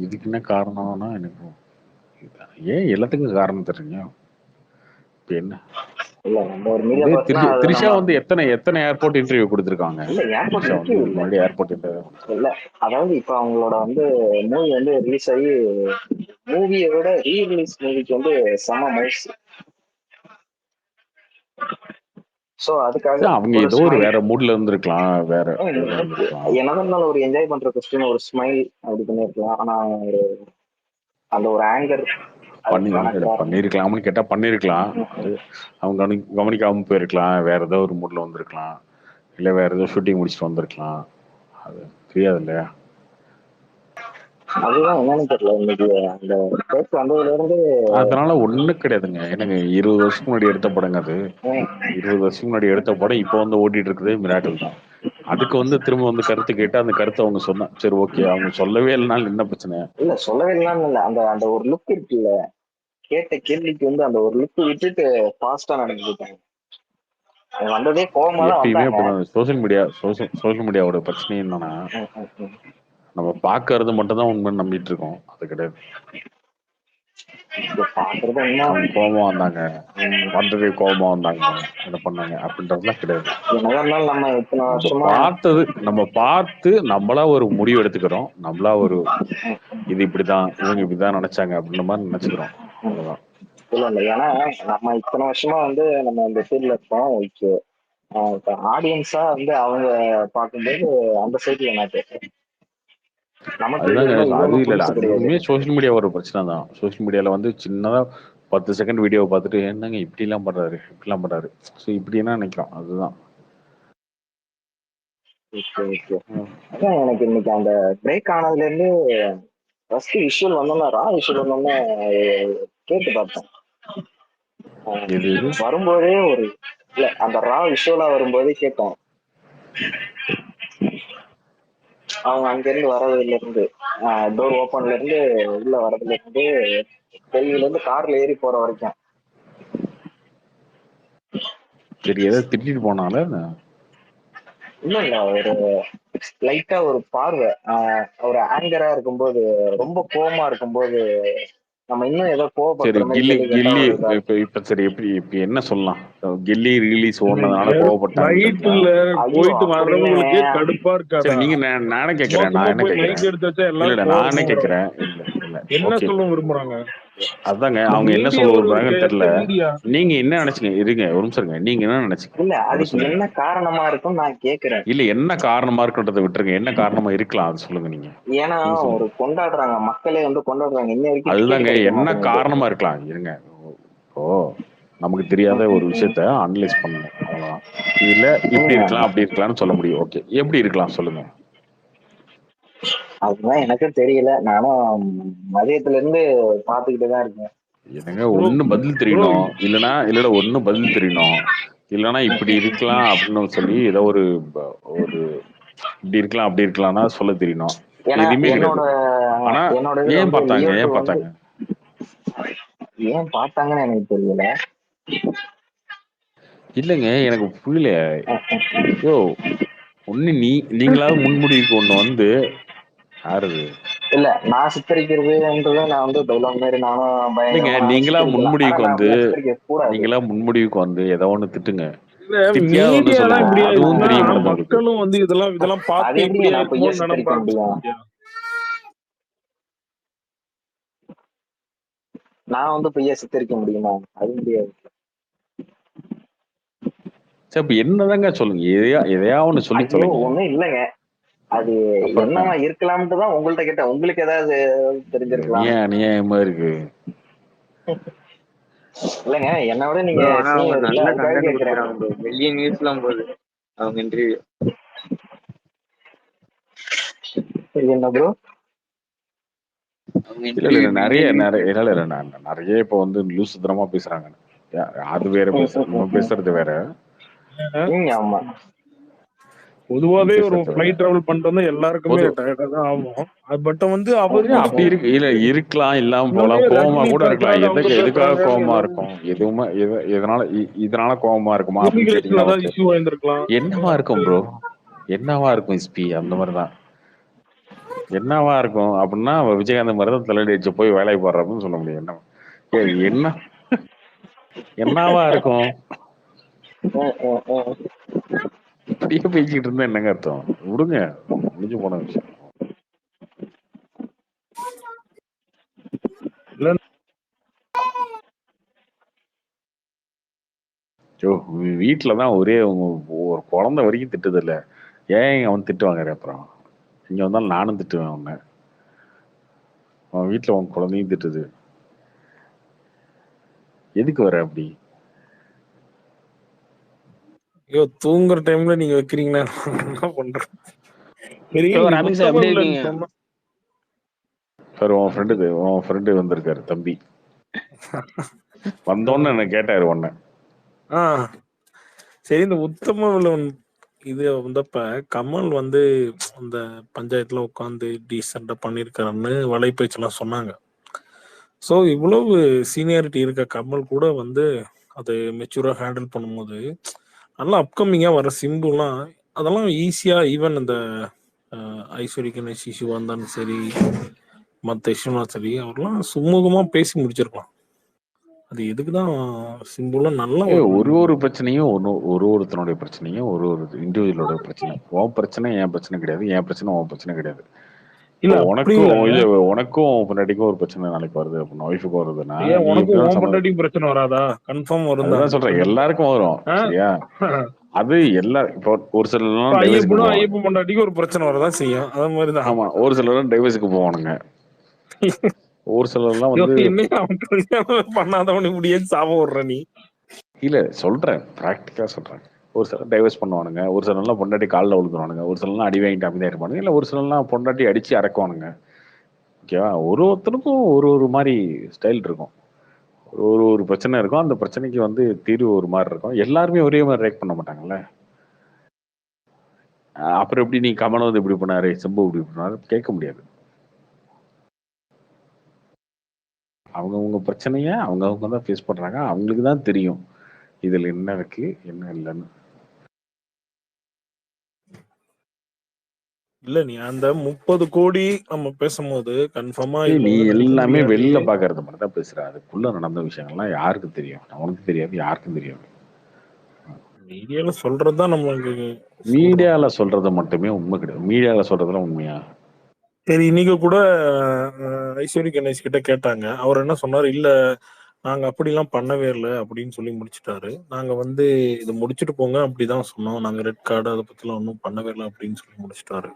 இதுக்கு என்ன காரணம்னா எனக்கு ஏன் எல்லாத்துக்கும் காரணம் தெரியுங்க. இப்ப என்ன த்ரிஷா வந்து எத்தனை ஏர்போர்ட் இன்டர்வியூ கொடுத்திருக்காங்க. முன்னாடி ஏர்போர்ட் இன்டர்வியூ இல்ல, அதாவது இப்ப அவங்களோட வந்து மூவி வந்து ரிலீஸ் ஆகி மூவியை விட ரீ ரிலீஸ் மூவிக்கு வந்து செம மவுஸ். சோ அதுக்காக அவங்க ஏதோ ஒரு வேற மூட்ல இருந்திருக்கலாம், வேற என்னதான் ஒரு என்ஜாய் பண்ற கொஸ்டின், ஒரு ஸ்மைல் அப்படி பண்ணிருக்கலாம். ஆனா ஒரு அந்த ஒரு ஆங்கர் பண்ணிருக்கலாம்னு கேட்டா பண்ணிருக்கலாம். அது அவங்க கவனிக்காம போயிருக்கலாம், வேற ஏதோ ஒரு மூட்ல வந்திருக்கலாம், இல்ல வேற ஏதோ ஷூட்டிங் முடிச்சுட்டு வந்திருக்கலாம். அது தெரியாது இல்லையா? அதுதான் என்னன்னு தெரியல. இன்னைக்கு அந்த பேச்சு வந்ததுல இருந்து அதனால ஒண்ணு கிடையாதுங்க. எனக்கு 20 வருஷத்துக்கு முன்னாடி எடுத்த படங்க அது. 20 வருஷத்துக்கு முன்னாடி எடுத்த படம் இப்போ வந்து ஓட்டிட்டு இருக்குது மிராக்கிள் தான். அதுக்கு வந்து திரும்ப வந்து கருத்து கேட்டு அந்த கருத்தை அவங்க சொன்னா சரி ஓகே. அவங்க சொல்லவே இல்லைனாலும் என்ன பிரச்சனை? இல்ல சொல்லவே இல்லைன்னு இல்ல, அந்த அந்த ஒரு லுக் இருக்குல்ல, கேட்ட கேள்விக்கு வந்து அந்த ஒரு லுக் விட்டுட்டு ஃபாஸ்டா நடந்துட்டாங்க. வந்ததே கோவமா தான் வந்தாங்க. சோசியல் மீடியாவோட பிரச்சனை என்னன்னா, நம்ம பாக்குறது மட்டும் தான் உண்மை நம்பிட்டு இருக்கோம். அது கிடையாது. கோபமா வந்தாங்க, வந்ததே கோபமா வந்தாங்க, என்ன பண்ணாங்க அப்படின்றதுலாம் கிடையாது. நம்ம பார்த்து நம்மளா ஒரு முடிவு எடுத்துக்கிறோம். நம்மளா ஒரு இது இப்படிதான், இவங்க இப்படிதான் நினைச்சாங்க அப்படின்ற மாதிரி நினைச்சுக்கிறோம். அவ்வளவுதான். இல்ல ஏன்னா நம்ம இத்தனை வருஷமா வந்து நம்ம இந்த ஃபீல்ட்ல இருக்கோம். ஆடியன்ஸா வந்து அவங்க பார்க்கும்போது அந்த சைட்ல என்ன பேசுறேன். அது இல்ல, அதுவுமே சோசியல் மீடியா ஒரு பிரச்சனை தான். சோசியல் மீடியால வந்து சின்னதா 10 செகண்ட் வீடியோவை பார்த்துட்டு என்னங்க இப்படி எல்லாம் பண்றாரு, ஸோ இப்படி என்ன நினைக்கலாம். அதுதான் எனக்கு இன்னைக்கு அந்த பிரேக் ஆனதுல இருந்து ஃபர்ஸ்ட் விஷுவல் வந்தோம்னா ரா விஷுவல் வந்தோம்னா கேட்டு பார்த்தேன். வரும்போதே ஒரு இல்ல அந்த ரா விஷுவலா வரும்போதே கேட்டோம். அவங்க அங்க இருந்து வரதுல இருந்து டோர் ஓபன்ல இருந்து உள்ள வரதுல இருந்து வெளியில இருந்து கார்ல ஏறி போற வரைக்கும் சரி. ஏதாவது திட்டிட்டு போனால இல்ல இல்ல ஒரு லைட்டா ஒரு பார்வை ஒரு ஆங்கரா இருக்கும்போது, ரொம்ப கோவமா இருக்கும்போது நம்ம இன்னும் ஏதோ சரி கோவப்படுத்துற மாதிரி கில்லி கேள்வி கேட்டா கில்லி ஒரு இதா இப்ப இருக்கும். இப்ப சரி இப்ப என்ன சொல்லலாம்? கில்லி ரிலீஸ் ஓடுனதுனால இல்லைங்க கோவப்பட்டாங்கன்றீங்களா? ஃபிளைட்ல ஐயோ போயிட்டு அப்படி இல்லைங்க. வர்றவங்களுக்கே கடுப்பா சரி இருக்காதா? நீங்க நானே சும்மா கேட்கிறேன் சும்மா நான் என்ன போய் கேட்கிறேன் மைக் எடுத்து வச்சா இல்ல எல்லாரும் நானே கோவமா வரும். கேட்கிறேன் இல்ல என்ன ஓகே சொல்ல விரும்புறாங்க? அதாங்க இந்த அவங்க என்ன மீடியா சொல்ல ஒரு விரும்புறாங்கன்னு தெரியல. எந்த மீடியா? நீங்க என்ன நினைச்சீங்க? இருங்க ஒரு நிமிஷம் இருங்க. நீங்க என்ன நினைச்சீங்க இல்ல அதை அதுக்கு சொல்லுங்க. என்ன காரணமா இருக்கும்னு நான் கேக்குறேன். இல்ல என்ன காரணமா இருக்குன்றதை விட்டுருங்க. என்ன காரணமா இருக்கலாம் அது சொல்லுங்க. நீங்க ஏன்னா நீங்க ஒரு சொல்லுங்க. கொண்டாடுறாங்க, மக்களே வந்து கொண்டாடுறாங்க, இன்ன வரைக்கும் டிக்கெட் அதுதாங்க கிடைக்க என்ன மாட்டேங்குது. காரணமா இருக்கலாம். இருங்க இப்போ நமக்கு தெரியாத ஒரு விஷயத்த அனலைஸ் பண்ணணும் அவ்வளவுதான். இதுல இப்படி இருக்கலாம் அப்படி இருக்கலாம்னு சொல்ல முடியும். ஓகே எப்படி இருக்கலாம் சொல்லுங்க. அதுதான் எனக்கும் தெரியல. நானும் மதியத்துல இருந்து பாத்துக்கிட்டு தான் இருக்கேன். என்னங்க ப்ரோ ஒண்ணு பதில் ப்ரோ தெரியணும். இல்லைன்னா ஒண்ணு பதில் தெரியணும். இல்லைன்னா இப்படி இருக்கலாம் அப்படின்னு சொல்லி ஏதோ ஒரு ஒரு இப்படி இருக்கலாம் அப்படி இருக்கலாம்னா சொல்ல தெரியணும். ஏன்னா எதுவுமே கிடையாது. ஆனா என்னோட இதுல ஏன் வந்து பார்த்தாங்க லியோ 2 ஏன் வந்து பார்த்தாங்க ஏன் பார்த்தாங்கன்னு எனக்கு தெரியல. இல்லைங்க எனக்கு புரியல. யோ ஒண்ணு நீங்களாவது முன்முடிவுக்கு ஒண்ணு வந்து யாரு இது? இல்ல நான் சித்தரிக்கிறதுன்றது நான் வந்து டைலாக் மாதிரி நானும் இல்லைங்க பயங்கரமா நீங்களா சித்தரிக்கலாம். ஆனா முன்முடிவுக்கு நான் வந்து அப்படிலாம் சித்தரிக்க கூடாது. ஏதோ ஒண்ணு திட்டுங்க. இல்ல திட்டியாவது ஒண்ணு மீடியா தான் சொல்லுங்க. இப்படி அதுவும் ஆயிடுச்சுன்னா தெரிய மாட்டேங்குது உங்களுக்கு. மக்களும் வந்து இதெல்லாம் அது பார்த்து எப்படிங்க இப்படி நான் பொய்யா ஆயிருமோன்னு சித்தரிக்க நினைப்பாங்க. முடியும்? நான் வந்து பொய்யா சித்தரிக்க முடியுமா? அது முடியாது. சரி இப்ப என்னதாங்க சொல்லுங்க. எதையா ஒண்ணு சொல்லி ஐயோ சொல்லுங்க. ஒண்ணும் இல்லைங்க. அது அப்புறம் என்னவா இருக்கலாம்னு தான் உங்கள்ட்ட கேட்டேன். உங்களுக்கு ஏதாவது தெரிஞ்சிருக்கலாம். ஏன் அநியாயமா இருக்கு. இல்லைங்க என்னை விட நீங்க ப்ரோ ஆனா அவங்க சீனியர் இல்ல, நல்ல அதுக்காக கண்டென்ட் கேக்குறேன். கொடுக்குறாங்க ப்ரோ. வெளிய நியூஸ் எல்லாம் போகுது அவங்க இன்டர்வியூ. சரி என்ன ப்ரோ? அவங்க இல்ல இன்டர்வியூ நிறைய வெளிய நியூஸ். நிறைய இல்ல நிறைய இப்போ வந்து லூசு தனமா பேசுறாங்க. அது வேற இவன் பேசுறது வேற. ஆமா பொதுவாவே ஒரு பேசுறது வேற. ஃபிளைட் டிராவல் பண்ணிட்டு வந்தா எல்லாருக்குமே பொது டயர்டா தான் ஆகும். பட் வந்து அவரு அப்படி இருக்கு. இல்ல இருக்கலாம் இல்லாம இன்னொன்னு போலாம். கோவமா ரஜினி கூட இருக்கலாம். பேசுறாரு அவங்க எதுக்காக பேசுறாங்க கோவமா இருக்கும்? எதுவுமே இதனால இதனால கோவமா இருக்குமா அப்படின்னு இமிகிரேஷன்ல கேட்டீங்கன்னா ஏதாவது ஓகே. இஷ்யூ ஆயிருந்திருக்கலாம். என்னவா இருக்கும் ப்ரோ? என்னவா இருக்கும் எஸ்பி? அந்த மாதிரிதான் என்னவா இருக்கும் அப்படின்னா விஜயகாந்த் மாதிரி தான் தலையடி அடிச்சு போய் வேலைக்கு போடுறதுன்னு சொல்ல முடியும். என்ன என்னவா இருக்கும்? இப்படியே பேசிக்கிட்டு இருந்தா என்னங்க அர்த்தம்? விடுங்க, முடிஞ்சு போன விஷயம். இல்ல ஐயோ வீட்டுலதான் ஒரே ஒரு குழந்தை வரைக்கும் திட்டுது இல்ல. ஏன் அவன் திட்டுவாங்க? அப்புறம் இங்க வந்தாலும் நானும் திட்டுவேன் அவனை. அவன் வீட்டுல உன் குழந்தையும் திட்டுது. எதுக்கு வர அப்படி? ஐயோ தூங்குற டைம்ல நீங்க வைக்கிறீங்களா? என்ன பண்றது? சரி ப்ரோ நீ ராபின் சார் எப்படி உத்தமன்ல இருக்கீங்க? சொன்ன சார் உன் ஃப்ரெண்டு வந்திருக்காரு தம்பி. வந்தோன்னு என்ன கேட்டாரு உன்ன. சரி இந்த உத்தம வில்லன் இது வந்தப்ப கமல் வந்து அந்த பஞ்சாயத்துல உட்காந்து டீசெண்டா பண்ணிருக்காருன்னு வலைப்பேச்செல்லாம் சொன்னாங்க. ஸோ இவ்வளவு சீனியாரிட்டி இருக்க கமல் கூட வந்து அதை மெச்சூரா ஹேண்டில் பண்ணும்போது நல்லா அப்கமிங்கா வர சிம்புலாம் அதெல்லாம் ஈஸியா ஈவன் இந்த ஐஸ்வர்யா கணேஷ் இஷ்யூ வந்தாலும் சரி மற்ற இஷ்யூனா சரி அவர்லாம் சுமூகமா பேசி முடிச்சிருக்கலாம். அது எதுக்குதான் சிம்புலாம் நல்லா ஒரு பிரச்சனையும் ஒருத்தனுடைய பிரச்சனையும் ஒரு இண்டிவிஜுவலோட பிரச்சனை. உன் பிரச்சனை என் பிரச்சனை கிடையாது, என் பிரச்சனை உன் பிரச்சனை கிடையாது. உனக்கும் பொண்டாட்டிக்கும் ஒரு பிரச்சனை நாளைக்கு வருது அப்படின்னா, ஒய்ஃபுக்கு வருதுன்னா உனக்கும் பிரச்சனை வராதா? கன்ஃபார்ம் வரும். அதுதான் சொல்றேன், எல்லாருக்கும் வரும். சரியா? அது இப்போ ஒரு சிலர் ஐயப்ப பொண்டாட்டிக்கு ஒரு பிரச்சனை வரதான் செய்யும். அது மாதிரிதான். ஆமா, ஒரு சிலர் டைவர்ஸுக்கு போவானுங்க. ஒரு சிலர்லாம் வந்து பண்ணாதவனு இப்படியே சாப விடுற நீ. இல்ல சொல்றேன், பிராக்டிக்கலா சொல்றேன். ஒரு சிலர் டைவர்ஸ் பண்ணுவானுங்க, ஒரு சிலர்லாம் பொண்டாட்டி காலில் விழுந்துருவானுங்க, ஒரு சிலர்லாம் அடி வாங்கிட்டு அமைதியா இருப்பானுங்க, இல்ல ஒரு சிலர்லாம் பொண்டாட்டி அடிச்சு அடக்குவானுங்க. ஓகேவா? ஒருத்தனுக்கும் ஒரு மாதிரி ஸ்டைல் இருக்கும். ஒரு பிரச்சனை இருக்கும். அந்த பிரச்சனைக்கு வந்து தீர்வு ஒரு மாதிரி இருக்கும். எல்லாருமே ஒரே மாதிரி ரியாக்ட் பண்ண மாட்டாங்கல்ல. அப்புறம் எப்படி நீ கமல் வந்து இப்படி பண்ணாரு, சிம்பு இப்படி பண்ணாரு கேட்க முடியாது. அவங்கவுங்க பிரச்சனைய அவங்கவுங்க தான் ஃபேஸ் பண்றாங்க. அவங்களுக்கு தான் தெரியும் இதுல என்ன இருக்கு என்ன இல்லைன்னு. இல்ல நீ அந்த 30 கோடி நம்ம பேசும்போது கன்ஃபார்மா நீ இவ்வளவு நடிக்க எல்லாமே முடியாது. வெளில பாக்குறது மட்டும் தான் பேசுற. அதுக்குள்ள நடந்த விஷயங்கள்லாம் யாருக்கு தெரியும்? அவனுக்கு தெரியாது, யாருக்கும் தெரியாது. மீடியால சொல்றதுதான் நம்மளுக்கு சொல்றோம். மீடியால சொல்றது மட்டுமே உண்மை கிடையாது. மீடியால சொல்றதுலாம் உண்மையா? சரி, இன்னைக்கு கூட ஐஸ்வரி கணேஷ் கிட்ட கேட்டாங்க. அவர் என்ன சொன்னாரு, இல்ல நாங்க அப்படிலாம் பண்ணவே இல்லை அப்படின்னு சொல்லி முடிச்சிட்டாரு. நாங்க வந்து இதை முடிச்சுட்டு போங்க அப்படிதான் சொன்னோம். நாங்க ரெட் கார்டு அதை பத்திலாம் ஒன்றும் பண்ணவே இல்லை அப்படின்னு சொல்லி முடிச்சிட்டாரு.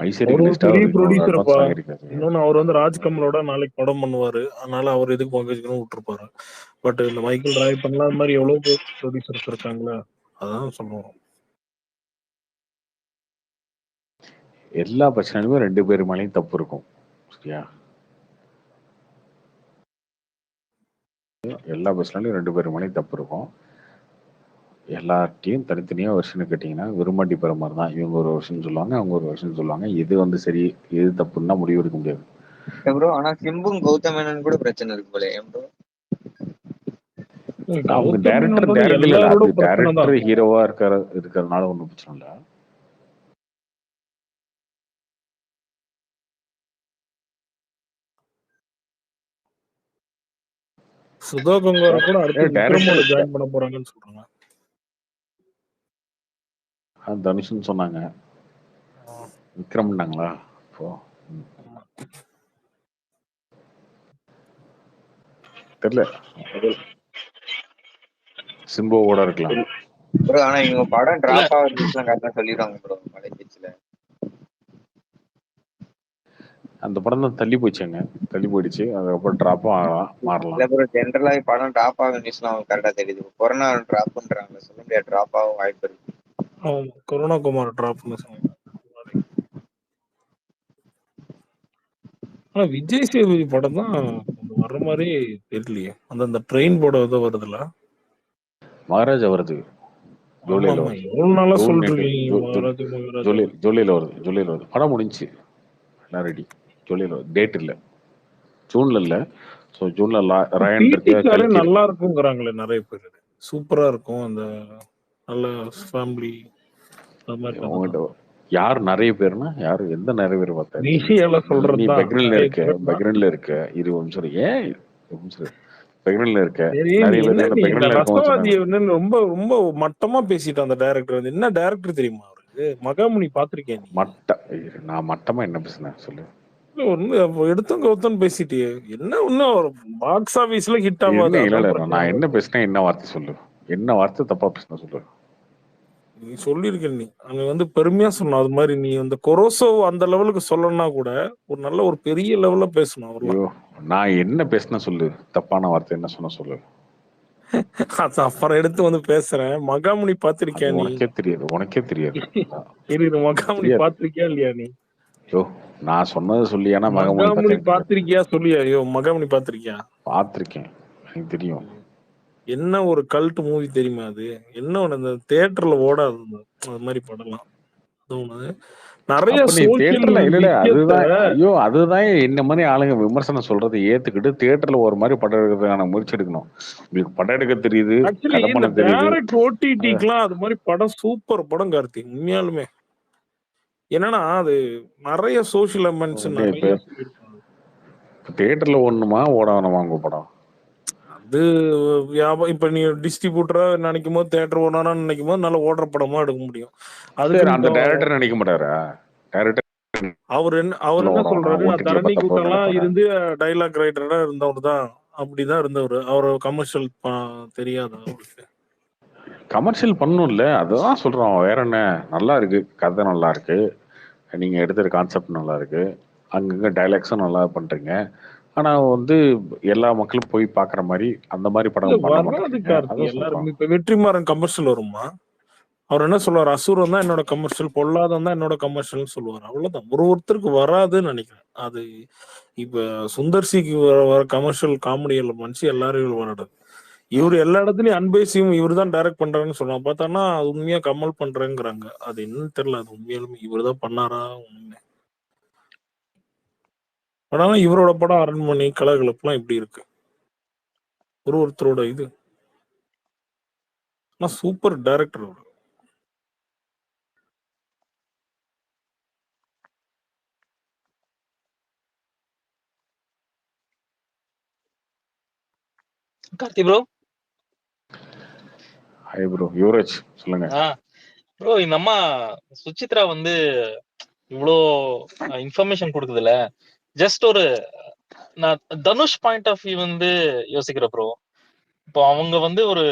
ஐஸ்வரி அவர் ஒரு கணேஷ்டா பெரிய அவர் இன்னொரு ப்ரொடியூசர்ப்பா. அட்வான்ஸ் வாங்கியிருக்காரு. இன்னொன்னு அவர் வந்து ராஜ்கமலோட நாளைக்கு படம் பண்ணுவாரு. அதனால அவர் எதுக்கு பங்கேற்கணும் விட்டுருப்பாரு. பட் இந்த மைக்கேல் ராய் பண்ணலாம், அது மாதிரி எவ்வளவு ப்ரொடியூசர்ஸ் இருக்காங்களா, அதான் சொல்லுவோம். எல்லா பிரச்சனையுமே 2 பேர் மேலேயும் தப்பு இருக்கும். சரியா? எல்லா பிரச்சனையிலும் 2 பேர் மேலேயும் தப்பு இருக்கும். எல்லார்ட்டையும் தனித்தனியா வருஷன் கேட்டீங்கன்னா விரும்பாண்டி பெற மாதிரி தான். இவங்க ஒரு வருஷம் சொல்லுவாங்க, அவங்க ஒரு வருஷம் சொல்லுவாங்க. எது வந்து சரி எது தப்புன்னா முடிவு எடுக்க முடியாது. ப்ரோ ஆனா சிம்பும் கௌதம் மேனன் கூட பிரச்சனை இருக்கு போல. ஏன் ப்ரோ? அவங்க கௌதம் டைரக்டர் மேனன் டைரக்டர் இல்ல, எல்லாரோட அது பிரச்சனை டைரக்டர் தான். ஹீரோவா இருக்கிறதுனால ஒன்றும் பிரச்சனை இல்லை. சுதா கங்கார கூட அடுத்து விக்ரமோட டைரக்டர் ஜாயின் பண்ண போறாங்கன்னு சொல்றாங்க. தனுஷ்னு சொன்னாங்க. விக்ரம்னாங்களா? இப்போ தெரியல, சிம்புவோட இருக்கலாம். ப்ரோ ஆனா இவங்க படம் டிராப் ஆகுறதுலாம் கரெக்டா சொல்லிடுவாங்க ப்ரோ மலை பீச்ல. அந்த படம் தான் தள்ளி போச்சுங்க, தள்ளி போயிடுச்சு. அதுக்கப்புறம் டிராப்பும் ஆகலாம், மாறலாம். இல்ல ப்ரோ ஜென்ரலாவே படம் டிராப் ஆகும் நியூஸ்லாம் கரெக்டா தெரியுது. கொரோனா டிராப் பண்றாங்க, சொல்ல முடியாது, டிராப் ஆகும் வாய்ப்பு இருக்கு. கொரோனா குமார் டிராப்னு சொன்னாங்க. ஆனா விஜய் சேதுபதி படம் தான் வர்ற மாதிரி தெரியலையே. அந்த ட்ரெயின் போட ஏதோ வருதுல்ல, மகாராஜா வருது ஜூலைல வருது. எவ்வளவு நாளா சொல்றீங்க மகாராஜா மகாராஜா. ஜூலைல வருது. படம் முடிஞ்சு எல்லாம் ரெடி. ஜூலைல வருது. டேட் இல்ல, ஜூன்ல இல்ல. ஸோ ஜூன்ல ராயன் இருக்கு, கல்கி நல்லா இருக்குங்கிறாங்களே நிறைய பேர். சூப்பரா இருக்கும், அந்த நல்ல ஃபேமிலி அந்த மாதிரி கதை தான். யார் நிறைய பேர்னா யாரு, எந்த நிறைய பேர் பார்த்தா? நீ பெக்ரன்ல இருக்க இரு நிமிஷம். ஏன் பெக்ரன்ல இருக்க நிறைய பேர் பெக்ரன்ல இருக்க ரொம்ப ரொம்ப மட்டமா பேசிட்டு அந்த டைரக்டர் வந்து என்ன டைரக்டர் தெரியுமா அவருக்கு? மகாமுனி பாத்திருக்கேன் நீ? நான் மட்டமா என்ன பேசுனேன் சொல்லு. எடுத்தும் கௌத்தம் பேசிட்டு என்ன ஒன்னும் பாக்ஸ் ஆபீஸ்ல ஹிட் ஆகாது. நான் என்ன பேசினேன், என்ன வார்த்தை சொல்லு, என்ன வார்த்தை தப்பா பேசின சொல்லு. நீ சொல்லிருக்க, நீ அங்க வந்து பெருமையா சொன்ன. அது மாதிரி நீ அந்த கொரோசோ அந்த லெவலுக்கு சொல்லணும்னா கூட ஒரு நல்ல ஒரு பெரிய லெவல்ல பேசணும். ஐயோ நான் என்ன பேசின சொல்லு, தப்பான வார்த்தை என்ன சொன்ன சொல்லு. அது அப்புறம் எடுத்து வந்து பேசுறேன். மகாமுனி பாத்திருக்கியா நீ? உனக்கே தெரியாது. மகாமுனி பாத்திருக்கியா இல்லையா நீ? ஐயோ நான் சொன்னது சொல்லி, ஏன்னா மகாமுனி பாத்திருக்கியா சொல்லியா? ஐயோ மகாமுனி பாத்திருக்கியா? பாத்திருக்கேன், எனக்கு தெரியும். என்ன ஒரு கல்ட் மூவி தெரியுமா அது? என்ன ஒண்ணு அந்த தியேட்டர்ல ஓடாது அது மாதிரி படம்லாம். நிறைய அதுதான் என்ன மாதிரி ஆளுங்க விமர்சனம் சொல்றது ஏத்துக்கிட்டு தியேட்டர்ல ஒரு மாதிரி படம் எடுக்கிறதுக்கான முயற்சி எடுக்கணும். உங்களுக்கு படம் எடுக்க தெரியுது, கதை பண்ண தெரியுது. ஓடிடிக்குலாம் அது மாதிரி படம் சூப்பர் படம் கார்த்தி, உண்மையாலுமே. என்னன்னா அது நிறைய சோசியல் எமென்ட்ஸ் நிறைய தியேட்டர்ல ஓடணுமா ஓடணுமா உங்க படம்? அது வியாபாரம். இப்ப நீ டிஸ்ட்ரிபியூட்டரா நினைக்கும் போது தியேட்டர் ஓடணும்னு நினைக்கும் போது நல்லா ஓடுற படமா எடுக்க முடியும். அதுக்கு அந்த டைரக்டர் நினைக்க மாட்டாரா? டைரக்டர் அவர் என்ன சொல்றாரு, நான் தரணி கூட்டம்லாம் இருந்து டைலாக் ரைட்டரா இருந்தவர் தான், அப்படிதான் இருந்தவர். அவர் கமர்ஷியல் தெரியாதா அவருக்கு? கமர்ஷியல் பண்ணும்ல, அதுதான் சொல்றோம். வேற என்ன, நல்லா இருக்கு, கதை நல்லா இருக்கு, நீங்க எடுத்துற கான்செப்ட் நல்லா இருக்கு, அங்கங்க டைலாக்ஸும் நல்லா பண்றீங்க. ஆனா வந்து எல்லா மக்களும் போய் பாக்குற மாதிரி அந்த மாதிரி படம் பண்ண மாட்டேங்க. எல்லாரும் இப்ப வெற்றிமாறன் கமர்ஷியல் வருமா? அவர் என்ன சொல்லுவார், அசுரம் தான் என்னோட கமர்ஷியல், பொல்லாதம் தான் என்னோட கமர்ஷியல் சொல்லுவார். அவ்வளவுதான். ஒருத்தருக்கு வராதுன்னு நினைக்கிறேன். அது இப்ப சுந்தர்சிக்கு வர கமர்ஷியல் காமெடியில் மனுஷன் எல்லாரும் வராது. இவர் எல்லா இடத்துலயும் அன்பேசியும் இவர் தான் டைரக்ட் பண்றாருன்னு சொன்னா பார்த்தானா அது உண்மையா கமல் பண்றேங்கிறாங்க. அது என்னன்னு தெரியல. அது உண்மையாலுமே இவர் தான் பண்ணாரா உண்மை? ஆனாலும் இவரோட படம் அரண்மனை, கலகலப்புலாம் இப்படி இருக்கு. ஒருத்தரோட இது சூப்பர் டைரக்டர் அவர். Karthi bro. Hi bro, Yuvaraj சொல்லுங்க. ப்ரோ இந்த அம்மா சுசித்ரா வந்து இவ்வளோ இன்ஃபர்மேஷன் கொடுக்குதுல, ஜஸ்ட் ஒரு நான் தனுஷ் பாயிண்ட் ஆஃப் வியூ வந்து யோசிக்கிறேன் ப்ரோ. இப்போ அவங்க வந்து ஒரு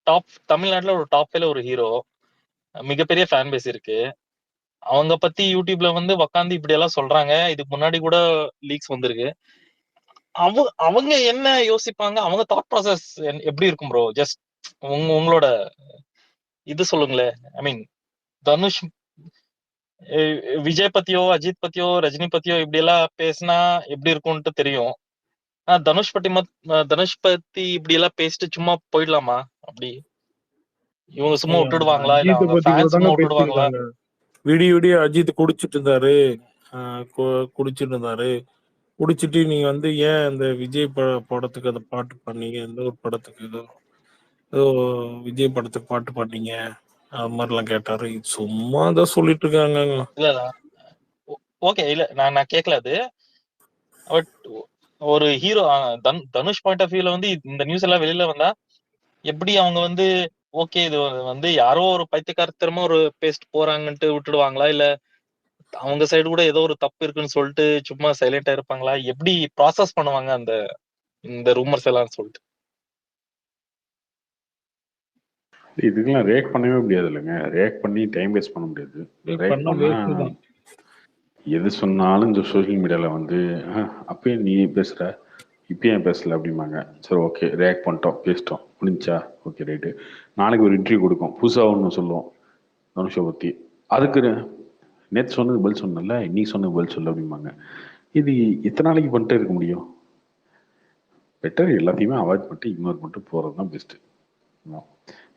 டாப் தமிழ்நாட்டுல ஒரு டாப் 5ல ஒரு ஹீரோ, மிகப்பெரிய ஃபேன் பேஸ் இருக்கு. அவங்க பத்தி யூடியூப்ல வந்து உக்காந்து இப்படி எல்லாம் சொல்றாங்க. இதுக்கு முன்னாடி கூட லீக்ஸ் வந்திருக்கு. அவங்க என்ன யோசிப்பாங்க, அவங்க தாட் ப்ராசஸ் எப்படி இருக்கும் ப்ரோ? ஜஸ்ட் உங்களோட இது சொல்லுங்களேன். ஐ மீன் தனுஷ் விஜய் பத்தியோ அஜித் பத்தியோ ரஜினி பத்தியோ இப்படி எல்லாம் பேசினா எப்படி இருக்கும்ட்டு தெரியும். தனுஷ் பத்தி இப்படி எல்லாம் பேசிட்டு சும்மா போயிடலாமா? அப்படி இவங்க சும்மா விட்டுடுவாங்களா, இல்ல அஜித்தை அவங்க பத்தி கூட ஃபேன்ஸ் தானே சும்மா விட்டுடுவாங்களா? பேசியிருக்காங்க. விடிய அஜித் குடிச்சிட்டு இருந்தாரு, குடிச்சிட்டு இருந்தாரு. குடிச்சிட்டு நீங்க வந்து ஏன் இந்த விஜய் படத்துக்கு அந்த பாட்டு பண்ணீங்க, எந்த ஒரு படத்துக்கு ஏதோ விஜய் படத்துக்கு பாட்டு பாட்டீங்க, அது மாதிரிலாம் கேட்டாரு. சும்மா தான் சொல்லிட்டு இருக்காங்க. இல்ல ஓகே, இல்ல நான் கேட்கல அது. பட் ஒரு ஹீரோ தனுஷ் பாயிண்ட் ஆஃப் வியூல வந்து இந்த நியூஸ் எல்லாம் வெளியில வந்தா எப்படி அவங்க வந்து ஓகே இது வந்து யாரோ ஒரு பைத்தியக்காரத்தனமா ஒரு பேஸ்ட் போறாங்கன்ட்டு விட்டுடுவாங்களா, இல்ல அவங்க சைடு கூட ஏதோ ஒரு தப்பு இருக்குன்னு சொல்லிட்டு சும்மா சைலண்டா இருப்பாங்களா? எப்படி ப்ராசஸ் பண்ணுவாங்க அந்த இந்த ரூமர்ஸ் எல்லாம் சொல்லிட்டு? இதுக்கெல்லாம் ரியாக்ட் பண்ணவே முடியாது இல்லைங்க. ரியாக்ட் பண்ணி டைம் வேஸ்ட் பண்ண முடியாது. ரியாக்ட் பண்ணா எது சொன்னாலும் இந்த சோஷியல் மீடியால வந்து அப்பயே நீ பேசுற, இப்பயும் பேசல அப்படிம்பாங்க. சரி ஓகே, ரியாக்ட் பண்ணிட்டோம், பேசிட்டோம், முடிஞ்சா ஓகே ரைட்டு. நாளைக்கு ஒரு இன்டர்வியூ கொடுக்கும், புதுசாக ஒன்று சொல்லுவோம் தனுஷை பற்றி. அதுக்கு நேற்று சொன்னது பதில் சொன்னல, இன்னைக்கு சொன்னது பதில் சொல்லு அப்படிம்பாங்க. இது எத்தனை நாளைக்கு பண்ணிட்டே இருக்க முடியும்? பெட்டர் எல்லாத்தையுமே அவாய்ட் பண்ணிட்டு இக்னோர் பண்ணிட்டு போகிறது தான் பெஸ்ட்டு.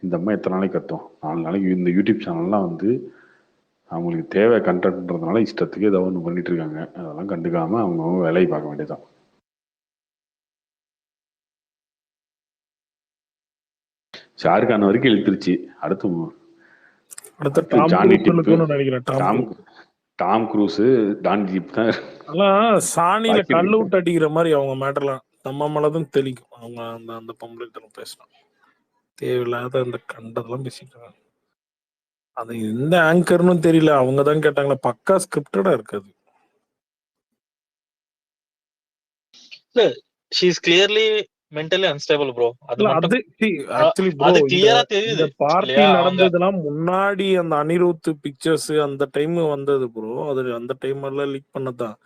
இந்த அம்மா எத்தனை நாளைக்கு கத்தும்? 4 நாளைக்கு இந்த யூடியூப் சேனல்லாம் வந்து அவங்களுக்கு தேவை கண்டென்ட்ன்றதுனால இஷ்டத்துக்கு ஏதோ ஒன்று பண்ணிட்டு இருக்காங்க. அதெல்லாம் கண்டுக்காம அவங்க வேலையை பார்க்க வேண்டியதான். ஷாருக்கான வரைக்கும் இழுத்துருச்சு. அடுத்து ஜானி டிப்பு, டாம் க்ரூஸ், டான் ஜீப் தான். சாணியில கல்லு விட்டு அடிக்கிற மாதிரி அவங்க மேட்டர்லாம் நம்ம மேலதான் தெளிக்கும். அவங்க அந்த பொம்பளை பேசலாம், தேவையில்லாத அந்த கண்டதெல்லாம் பேசிட்டு அது எந்த ஆங்கர்னு தெரியல. அவங்க தான் கேட்டாங்களா, பக்கா ஸ்கிரிப்டடா இருக்காது. she is clearly mentally unstable bro. அது ஆக்சுவலி ப்ரோ, கிளியரா தெரியுது. இந்த பார்ட்டி நடந்ததெல்லாம் முன்னாடி அந்த அனிருத் பிக்சர்ஸ் அந்த டைம் வந்தது ப்ரோ. அது அந்த டைம் எல்லாம் லீக் பண்ணதான்.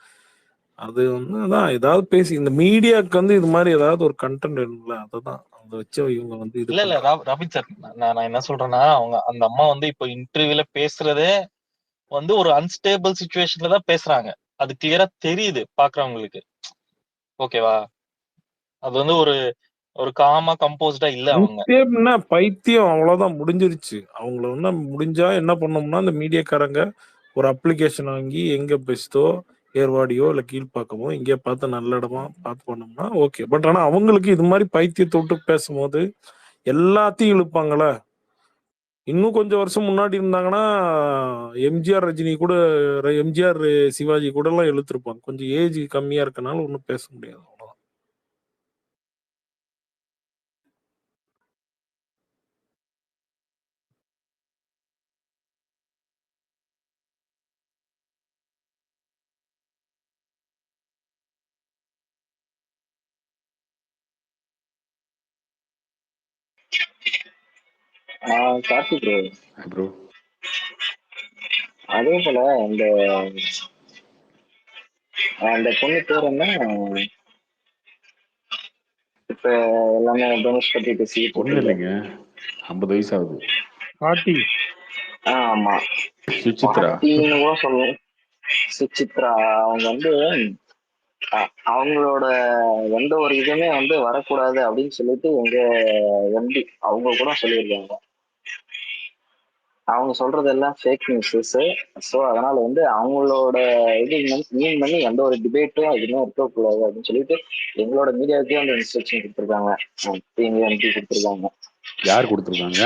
அது வந்து அதான் ஏதாவது பேசி இந்த மீடியாக்கு வந்து இது மாதிரி ஏதாவது ஒரு கண்டென்ட் இருக்குல்ல, அததான் அதை வச்சு இவங்க வந்து இது இல்ல ராபின் சார், நான் என்ன சொல்றேன்னா, அவங்க அந்த அம்மா வந்து இப்போ இன்டர்வியூல பேசுறதே வந்து ஒரு அன்ஸ்டேபிள் சிச்சுவேஷன்ல தான் பேசுறாங்க. அது கிளியரா தெரியுது பாக்குறவங்களுக்கு. ஓகேவா? அது வந்து ஒரு காமா கம்போஸ்டா இல்ல. அவங்க பைத்தியம், அவ்வளவுதான், முடிஞ்சிருச்சு. அவங்கள வந்து முடிஞ்சா என்ன பண்ணோம்னா, இந்த மீடியாக்காரங்க ஒரு அப்ளிகேஷன் வாங்கி எங்க பெஸ்டோ ஏர்வாடியோ இல்ல கீழ்பாக்கமோ இங்கே பார்த்து நல்ல இடமா பார்த்து பண்ணோம்னா ஓகே. பட் ஆனா அவங்களுக்கு இது மாதிரி பைத்தியத்தை விட்டு பேசும்போது எல்லாத்தையும் இழுப்பாங்கள. இன்னும் கொஞ்சம் வருஷம் முன்னாடி இருந்தாங்கன்னா எம்ஜிஆர் ரஜினி கூட, எம்ஜிஆர் சிவாஜி கூட எல்லாம் இழுத்துருப்பாங்க. கொஞ்சம் ஏஜ் கம்மியா இருக்கனால ஒன்றும் பேச முடியாது. கார்த்தி ப்ரோ, அதே போல அந்த பொண்ணு பேர் என்ன, இப்ப எல்லாமே தனுஷ் பத்தி பேசி ஒண்ணு இல்லைங்க, 50 வயசு ஆகுது. பாட்டி. ஆமா, பாட்டின்னு கூட சொல்லுவோம். சுசித்ரா அவங்க வந்து அவங்களோட எந்த ஒரு இதுவுமே வந்து வரக்கூடாது அப்படின்னு சொல்லிட்டு எங்க எம்பி அவங்க கூட சொல்லியிருக்காங்க. அவங்க சொல்றது எல்லாம் ஃபேக் நியூஸஸ். ஸோ அதனால வந்து அவங்களோட இது மீன் பண்ணி எந்த ஒரு டிபேட்டும் எதுவுமே இருக்கக்கூடாது அப்படின்னு சொல்லிட்டு எங்களோட மீடியாவுக்கே அந்த இன்ஸ்ட்ரக்ஷன் கொடுத்துருக்காங்க, எம்பி கொடுத்துருக்காங்க. யார் கொடுத்துருக்காங்க?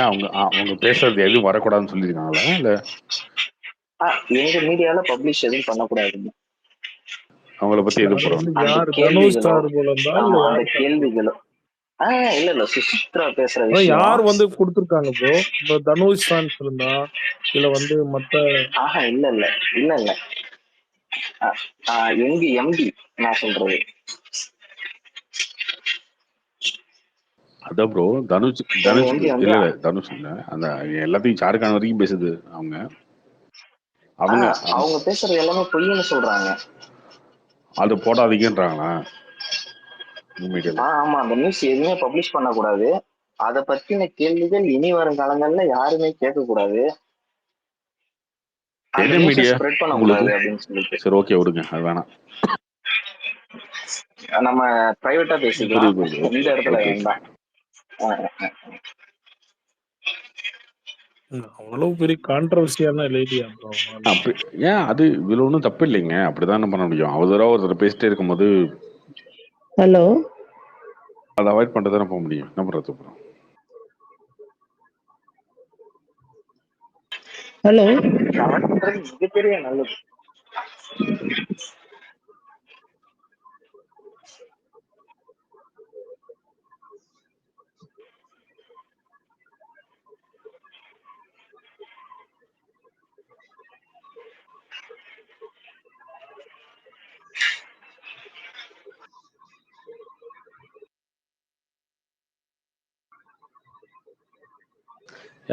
அவங்க பேசுறது எதுவும் வரக்கூடாதுன்னு சொல்லியிருக்காங்களா? இல்ல எங்க மீடியால பப்ளிஷ் எதுவும் பண்ணக்கூடாதுங்க. அவங்கள பத்தி எதுவும் அந்த கேள்விகளோ இல்ல இல்ல சுசித்ரா பேசுற அதான் விஷயம் யார் வந்து கொடுத்துருக்காங்க ப்ரோ? இப்போ தனுஷ் ஃபேன்ஸ் இருந்தா இல்ல வந்து மத்த இல்ல இல்ல இல்ல இல்ல எங்க எம்டி நான் சொல்றது அதான் ப்ரோ தனுஷ் எங்க தனுஷ் எம்டி வந்து இல்ல இல்ல தனுஷ் இல்ல அந்த எல்லாத்தையும் ஷாருக்கான் வரைக்கும் பேசுது அவங்க அவங்க அவங்க பேசுறது எல்லாமே பொய்ன்னு சொல்றாங்க. அது போடாதீங்கன்றாங்களா மீடியால? ஆமா அந்த நியூஸ் எதுவுமே பப்ளிஷ் பண்ணக்கூடாது. அதை பத்தின கேள்விகள் இனி வரும் காலங்கள்ல யாருமே கேட்க கூடாது. அந்த என்ன நியூஸை மீடியா ஸ்ப்ரெட் பண்ணக்கூடாது உங்களுக்கு? அப்படின்னு சொல்லிட்டு சரி ஓகே விடுங்க, அது வேணாம். நம்ம பிரைவேட்டா பேசிக்கலாம். புரியுது புரியுது. ஓகே இந்த இடத்துல ஓகே வேண்டாம். அவ்வளவு பெரிய கான்ட்ரவர்சியான லேடியா ப்ரோ? அப்படி ஏன் அது இதுல ஒன்றும் தப்பு இல்லைங்க, அப்படிதான் பண்ண முடியும். அவதூறா ஒருத்தர் பேசிட்டே இருக்கும்போது ஹலோ அதை அவாய்ட் பண்ணிட்டு தானே போக முடியும். என்ன பண்றது அப்புறம்? ஹலோ மிகப்பெரிய நல்லது.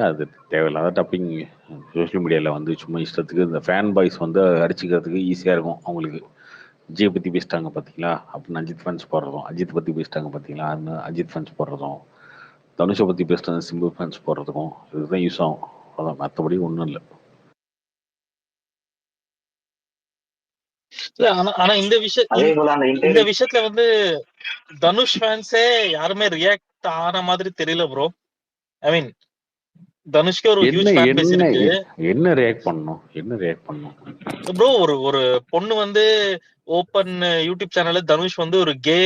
அது தேவையில்லாத டாப்பிங். சோஷியல் மீடியாவில் வந்து சும்மா இஷ்டத்துக்கு இந்த ஃபேன் பாய்ஸ் வந்து அடிச்சுக்கிறதுக்கு ஈஸியாக இருக்கும் அவங்களுக்கு. விஜயை பற்றி பேசிட்டாங்க பார்த்தீங்களா அப்படின்னு அஜித் ஃபேன்ஸ் போடுறதும், அஜித் பற்றி பேசிட்டாங்க பார்த்தீங்களா அப்படின்னு அஜித் ஃபேன்ஸ் போடுறதும், தனுஷை பற்றி பேசிட்டு சிம்பு ஃபேன்ஸ் போடுறதுக்கும் இதுதான் யூஸ் ஆகும். அதான், மற்றபடி ஒன்றும் இல்லை. ஆனா இந்த விஷயத்துல வந்து தனுஷ் ஃபேன்ஸே யாருமே ரியாக்ட் ஆன மாதிரி தெரியல ப்ரோ. ஐ மீன் தனுஷ்க்கு ஒரு ஹியூஜ் ஃபேன் பேஸ் இருக்கு. என்ன ரியாக்ட் பண்ணனும்? என்ன ரியாக்ட் பண்ணனும் ப்ரோ? ஒரு பொண்ணு வந்து ஓபன் யூடியூப் சேனல்ல தனுஷ் வந்து ஒரு கே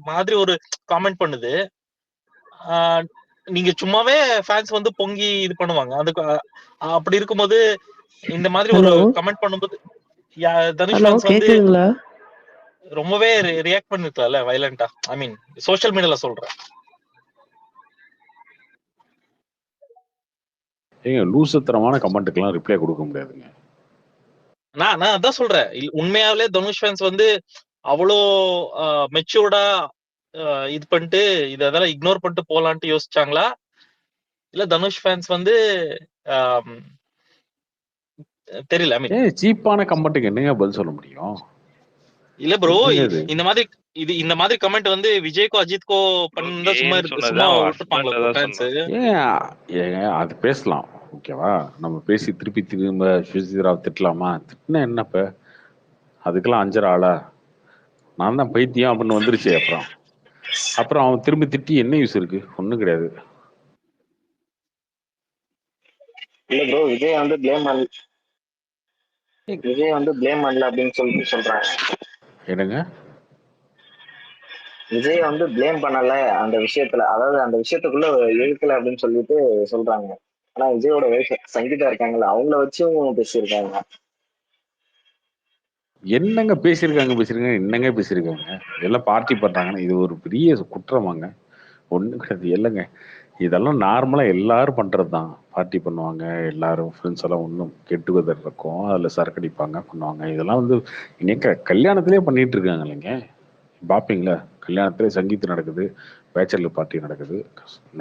மாதிரி ஒரு காமெண்ட் பண்ணுது. நீங்க சும்மாவே ஃபேன்ஸ் வந்து பொங்கி இது பண்ணுவாங்க. அதுக்கு அப்படி இருக்கும்போது இந்த மாதிரி ஒரு கமெண்ட் பண்ணும்போது தனுஷ் ஃபேன்ஸ் வந்து ரொம்பவே ரியாக்ட் பண்ணிருக்கலாம்ல வயலண்டா. ஐ மீன் சோஷியல் மீடியால சொல்றேன். ஏங்க லூசுத்தனமான கமெண்ட்டுக்கெல்லாம் ரிப்ளை கொடுக்க முடியாதுங்க. நான் அதான் சொல்றேன். உண்மையாவே தனுஷ் ஃபேன்ஸ் வந்து அவ்வளோ மெச்சூர்டா இது பண்ணிட்டு இதெல்லாம் இக்னோர் பண்ணிட்டு போலான்ட்டு யோசிச்சாங்களா, இல்ல தனுஷ் ஃபேன்ஸ் வந்து தெரியல. ஐ மீன் சீப்பான கமெண்ட்டுக்கு என்னங்க பதில் சொல்ல முடியும்? இல்ல ப்ரோ, இந்த மாதிரி கமெண்ட் வந்து விஜய்க்கோ அஜித்கோ பண்ணா சும்மா விட்டுப்பாங்களா ஃபேன்ஸ்? ஏங்க அது பேசலாம், ஓகேவா? நம்ம பேசி திரும்ப சுஜித்ராவை திட்டலாமா? திட்டினா என்னப்ப அதுக்கெல்லாம் அஞ்சரை ஆளா? நான் தான் பைத்தியம் அப்படின்னு வந்துருச்சு. அப்புறம் அவன் திரும்பி திட்டி என்ன யூஸ் இருக்கு? ஒண்ணும் கிடையாது. இல்ல ப்ரோ, விஜய் வந்து ப்ளேம் பண்ணல அப்படின்னு சொல்லிட்டு சொல்றாங்க. என்னங்க? விஜய் வந்து ப்ளேம் பண்ணல அந்த விஷயத்துல, அதாவது அந்த விஷயத்துக்குள்ள இழுக்கல அப்படின்னு சொல்லிட்டு சொல்றாங்க. ஆனா விஜயோட வைஃப் சங்கீதா இருக்காங்கல்ல, அவங்கள வச்சும் பேசியிருக்காங்க. என்னங்க பேசியிருக்காங்க? என்னங்க பேசியிருக்காங்க? எல்லாம் பார்ட்டி பண்றாங்கன்னா இது ஒரு பெரிய குற்றமாங்க? ஒண்ணும் கிடையாது. இல்லைங்க, இதெல்லாம் நார்மலா எல்லாரும் பண்றதுதான். பார்ட்டி பண்ணுவாங்க, எல்லாரும் ஃப்ரெண்ட்ஸ் எல்லாம் ஒன்றும் கெட்டுகெதர் இருக்கும், அதுல சரக்கடிப்பாங்க, பண்ணுவாங்க. இதெல்லாம் வந்து இன்னைக்கு கல்யாணத்திலே பண்ணிட்டு இருக்காங்க இல்லைங்க. பார்ப்பீங்களா? கல்யாணத்திலே சங்கீத் நடக்குது, பேச்சலர் பார்ட்டி நடக்குது,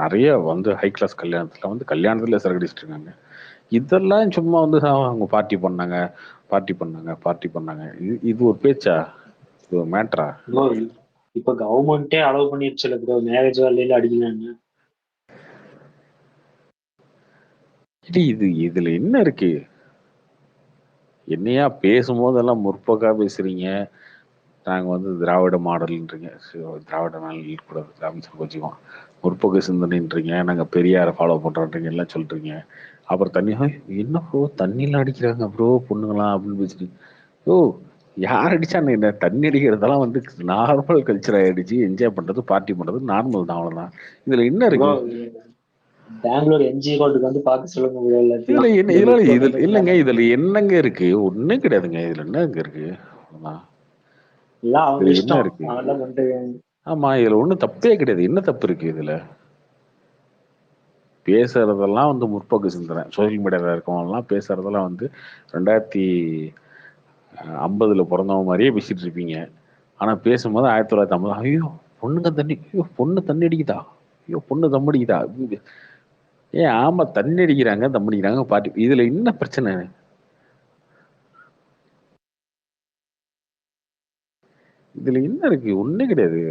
நிறைய வந்து ஹை கிளாஸ் கல்யாணத்துல சரக்கடிச்சிட்டு இருக்காங்க. இதெல்லாம் சும்மா வந்து அவங்க பார்ட்டி பண்ணாங்க. இது ஒரு பேச்சா? இது ஒரு மேட்டரா? இப்ப கவர்மெண்டே அலோவ் பண்ணிருச்சுல ப்ரோ, மேரேஜ் வேலையில அடிக்கலான்னு. இதுல என்ன இருக்கு? என்னையா பேசும்போதெல்லாம் முற்போக்கா பேசுறீங்க. நாங்க வந்து திராவிட மாடல்ன்றீங்க. திராவிட மாடல் இருக்கக்கூடாது, ராமச்சந்திரன் வச்சுக்குவோம். முற்போக்கு சிந்தனைன்றீங்க, நாங்க பெரியாரை ஃபாலோ பண்றோன்றீங்க, எல்லாம் சொல்றீங்க. அப்புறம் என்ன ப்ரோ தண்ணிலாம் அடிக்கிறாங்க ப்ரோ பொண்ணுங்களாம் அப்படின்னு பேசுறீங்க. ஓ, யார் அடிச்சா என்ன? தண்ணி அடிக்கிறதெல்லாம் வந்து நார்மல் கல்ச்சர் ஆயிடுச்சு. என்ஜாய் பண்றது, பார்ட்டி பண்றது நார்மல் தான், அவ்வளவுதான். இதுல என்ன இருக்கு? பெங்களூர் எம்ஜி ரோட்டுக்கு வந்து பார்க்க சொல்லுங்க. இல்லங்க, இதுல என்னங்க இருக்கு? ஒண்ணும் கிடையாதுங்க. இதுல என்னங்க இருக்கு? எல்லாம் அவங்க இஷ்டம், அதெல்லாம் பண்ணிட்டு ஆமா, இதுல ஒண்ணும் தப்பே கிடையாது. என்ன தப்பு இருக்கு இதுல? பேசுறதெல்லாம் வந்து முற்போக்கு சிந்தனை. சோசியல் மீடியால இருக்கவங்கலாம் பேசுறதெல்லாம் வந்து 2050ல பொறந்தவங்க மாரியே பேசிட்டு இருப்பீங்க. ஆனா பேசும்போது 1950 ஐயோ! பொண்ணு தண்ணி அடிக்குதா? ஐயோ! பொண்ணு தம் அடிக்குதா? ஆமா தண்ணி அடிக்கிறாங்க, தம் அடிக்கிறாங்க பாட்டி. இதுல என்ன பிரச்சனை? இதுல என்ன இருக்கு? ஒண்ணும் கிடையாது.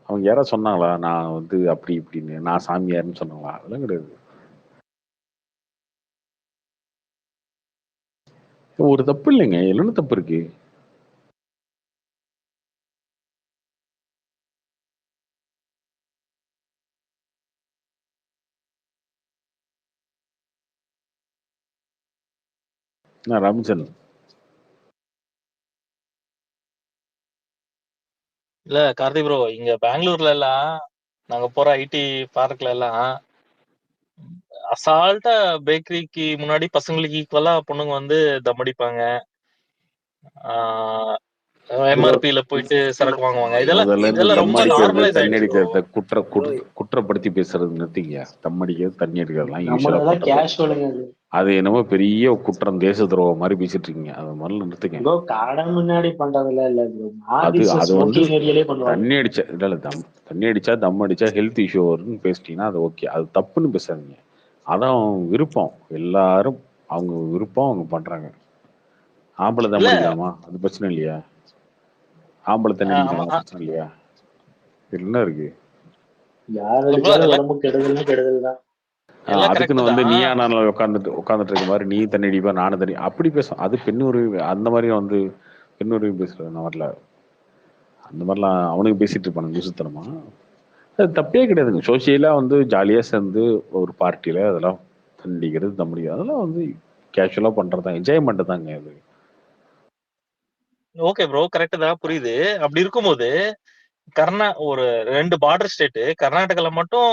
அவங்க யாராவது சொன்னாங்களா? நான் வந்து அப்படி இப்படின்னு. நான் சாமியார்ன்னு சொன்னாங்களா? அதெல்லாம் கிடையாது. ஒரு தப்பு இல்லைங்க. என்ன தப்பு இருக்கு? நான் ராமச்சந்திரன். இல்ல கார்த்தி ப்ரோ, இங்க பெங்களூர்ல எல்லாம் நாங்க போற ஐடி பார்க்ல எல்லாம் அசால்ட்டா பேக்கரிக்கு முன்னாடி பசங்களுக்கு ஈக்குவலா பொண்ணுங்க வந்து தம் அடிப்பாங்க. எம்ஆர்பில போயிட்டு சரக்கு வாங்குவாங்க. இதெல்லாம் முதல்ல இந்த இதெல்லாம் தம் ரொம்ப அடிக்கிறது, நார்மலைஸ் தண்ணி ஆயிடுச்சு ப்ரோ. அடிக்கிறத குற்றப்படுத்தி பேசுறது நிறுத்திங்க. தம் அடிக்கிறது, தண்ணி அடிக்கிறதுலாம் யூஸ்வலா நம்மளதான் பண்றது. கேஷுவலுங்க அது. அது என்னமோ பெரிய குற்றம், தேச துரோகம் மாதிரி பேசிட்டு இருக்கீங்க. அதை முதல்ல நிறுத்துங்க. ப்ரோ கடை முன்னாடி பண்றதுல இல்ல ப்ரோ, அது ஆபீஸ்ல அது வந்து ஸ்மோக்கிங் ஏரியாலே பண்ணுவாங்க. தண்ணி அடிச்சா இல்ல தண்ணி அடிச்சா தம் அடிச்சா ஹெல்த் இஷ்யூ வரும்னு பேசிட்டீங்கன்னா அது ஓகே. அது தப்புன்னு பேசாதீங்க. அதான் விருப்பம். எல்லாரும் அவங்க விருப்பம் அவங்க பண்றாங்க. ஆம்பளை தம் இல்ல அடிக்கலாமா? அது பிரச்சனை இல்லையா? ஆம்பளை தண்ணி ஆமா, அடிக்கலாமா? பிரச்சனை இல்லையா? இதுல என்ன இருக்கு? யார் இல்ல ப்ரோ, அடிச்சாலும் அதெல்லாம் உடம்பு கெடுதல்னா கெடுதல் தான். எல்லாம் அதுக்குன்னு கரெக்ட் வந்து தான். நீயா நான் உட்காந்துட்டு இருக்க மாதிரி நீ தண்ணி அடிப்பா நானும் தண்ணி அப்படி பேசும். அது பெண்ணுரிமை அந்த மாதிரி வந்து பெண்ணுரிமை பேசுறது அந்த மாதிரிலாம் அந்த மாதிரிலாம் அவனுக்கு பேசிட்டு இருப்பானுங்க லூசுத்தனமா. அது தப்பே கிடையாதுங்க. சோசியலா வந்து ஜாலியா சேர்ந்து ஒரு பார்ட்டியில அதெல்லாம் தண்டிக்கிறது தம்பிக்கிறது அதெல்லாம் வந்து கேஷுவலா பண்றதுதான், என்ஜாய்மெண்ட் தாங்க அது. ஓகே ப்ரோ, கரெக்ட் தான், புரியுது. அப்படி இருக்கும்போது ஒரு 2 பார்டர் ஸ்டேட் கர்நாடகால மட்டும்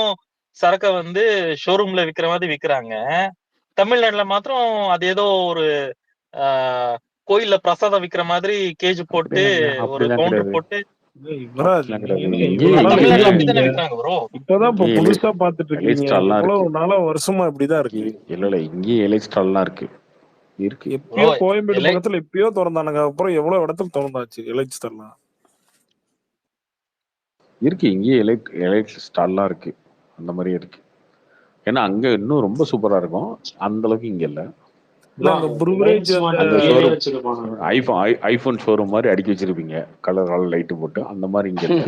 சரக்க வந்து ஷோரூம்ல விக்கிற மாதிரி விக்கிறாங்க. தமிழ்நாட்டுல மாத்திரம் அது ஏதோ ஒரு கோயில்ல பிரசாதம் விக்கிற மாதிரி கேஜ் போட்டு ஒரு அப்படிலாம் கவுண்டர் கிடையாது. போட்டு யுவராஜ், அப்படிலாம் நீங்க கிடையாது. என்ன இங்கேயே இவ்வளவு நாளா தமிழ்நாட்டுல இப்படிதான் அப்படித்தானே இருந்தீங்க? விக்கிறாங்க ப்ரோ. இப்பதான் இப்ப இங்கேயே புதுசா பாத்துட்டு எலைட் இருக்கீங்க. ஸ்டால்லாம் இருக்கு. எவ்வளவு நாளா வருஷமா இப்படிதான் இருக்கு. இல்ல இங்கேயே எலைட் ஸ்டால்லாம் இருக்கு. எப்பயோ ப்ரோ கோயம்பேடு பக்கத்துல எப்பயோ திறந்தானுங்க. அப்புறம் எவ்வளவு இடத்துல திறந்தாச்சு எலைட்ஸ் தரலாம். இருக்கு இங்கேயே எலைட் ஸ்டால்லாம் இருக்கு. அந்த மாதிரியே இருக்கு. ஏன்னா அங்க இன்னும் ரொம்ப சூப்பரா இருக்கும். அந்த அளவுக்கு இங்க இல்ல. இல்ல அங்க புருவரேஜ் அந்த ஷோரூம் ஐபோன் ஷோரூம் மாதிரி அடுக்கி வச்சிருப்பீங்க, கலர் லைட் போட்டு. அந்த மாதிரி இங்க இல்ல.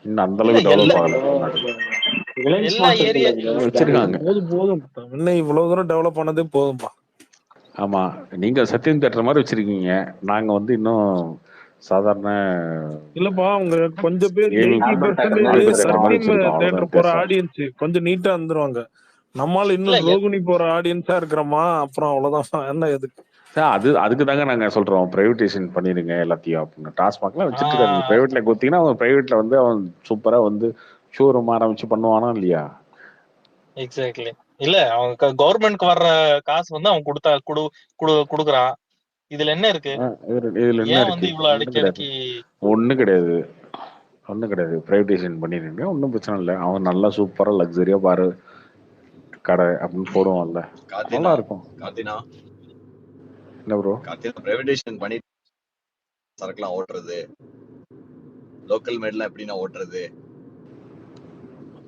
இன்னும் அந்த அளவுக்கு டெவலப் ஆகல தமிழ்நாடு. எல்லா ஏரியா வச்சிருக்காங்க. போதும் இன்னும் இவ்வளவு தூரம் டெவலப் பண்ணதே போதும்பா. ஆமா, நீங்க சத்தியம் தேட்டர் மாதிரி வச்சிருக்கீங்க. நாங்க வந்து இன்னும் சாதாரண இல்லப்பா, அவங்க கொஞ்சம் பேர் 80% சத்தியம் தேட்டர் போற ஆடியன்ஸ் கொஞ்சம் நீட்டா வந்துருவாங்க. நம்மால இன்னும் ரோகிணி போற ஆடியன்ஸா இருக்கிறோமா? அப்புறம் அவ்வளவுதான். என்ன எதுக்கு அதுக்கு தாங்க நாங்க சொல்றோம் பிரைவேடைசேஷன் பண்ணிருங்க எல்லாத்தையும் அப்படின்னு. டாஸ்மாக்லாம் வச்சுட்டு இருக்காங்க. பிரைவேட்ல கொடுத்தீங்கன்னா அவன் பிரைவேட்ல வந்து அவன் சூப்பரா வந்து ஷோரூம் ஆரம்பிச்சு பண்ணுவானா இல்லையா? எக்ஸாக்ட்லி. இல்ல அவங்க கவர்மெண்ட்க்கு வர்ற காசு வந்து அவன் குடுக்குறான். இதுல என்ன இருக்கு? இதுல என்ன ஏன் வந்து இருக்கு? இவ்வளவு அடிக்கடிக்கு ஒண்ணும் கிடையாது. பிரைவேடைசேஷன் பண்ணிருங்க, ஒன்னும் பிரச்சனை இல்லை. அவன் நல்லா சூப்பரா லக்ஸரியா பாரு கடை அப்படின்னு போடுவான்ல, நல்லா இருக்கும். என்ன ப்ரோ பிரைவேடைசேஷன் பண்ணி சரக்குலாம் ஓட்டுறது, லோக்கல் மேட்லாம் எப்படின்னா ஓட்டுறது,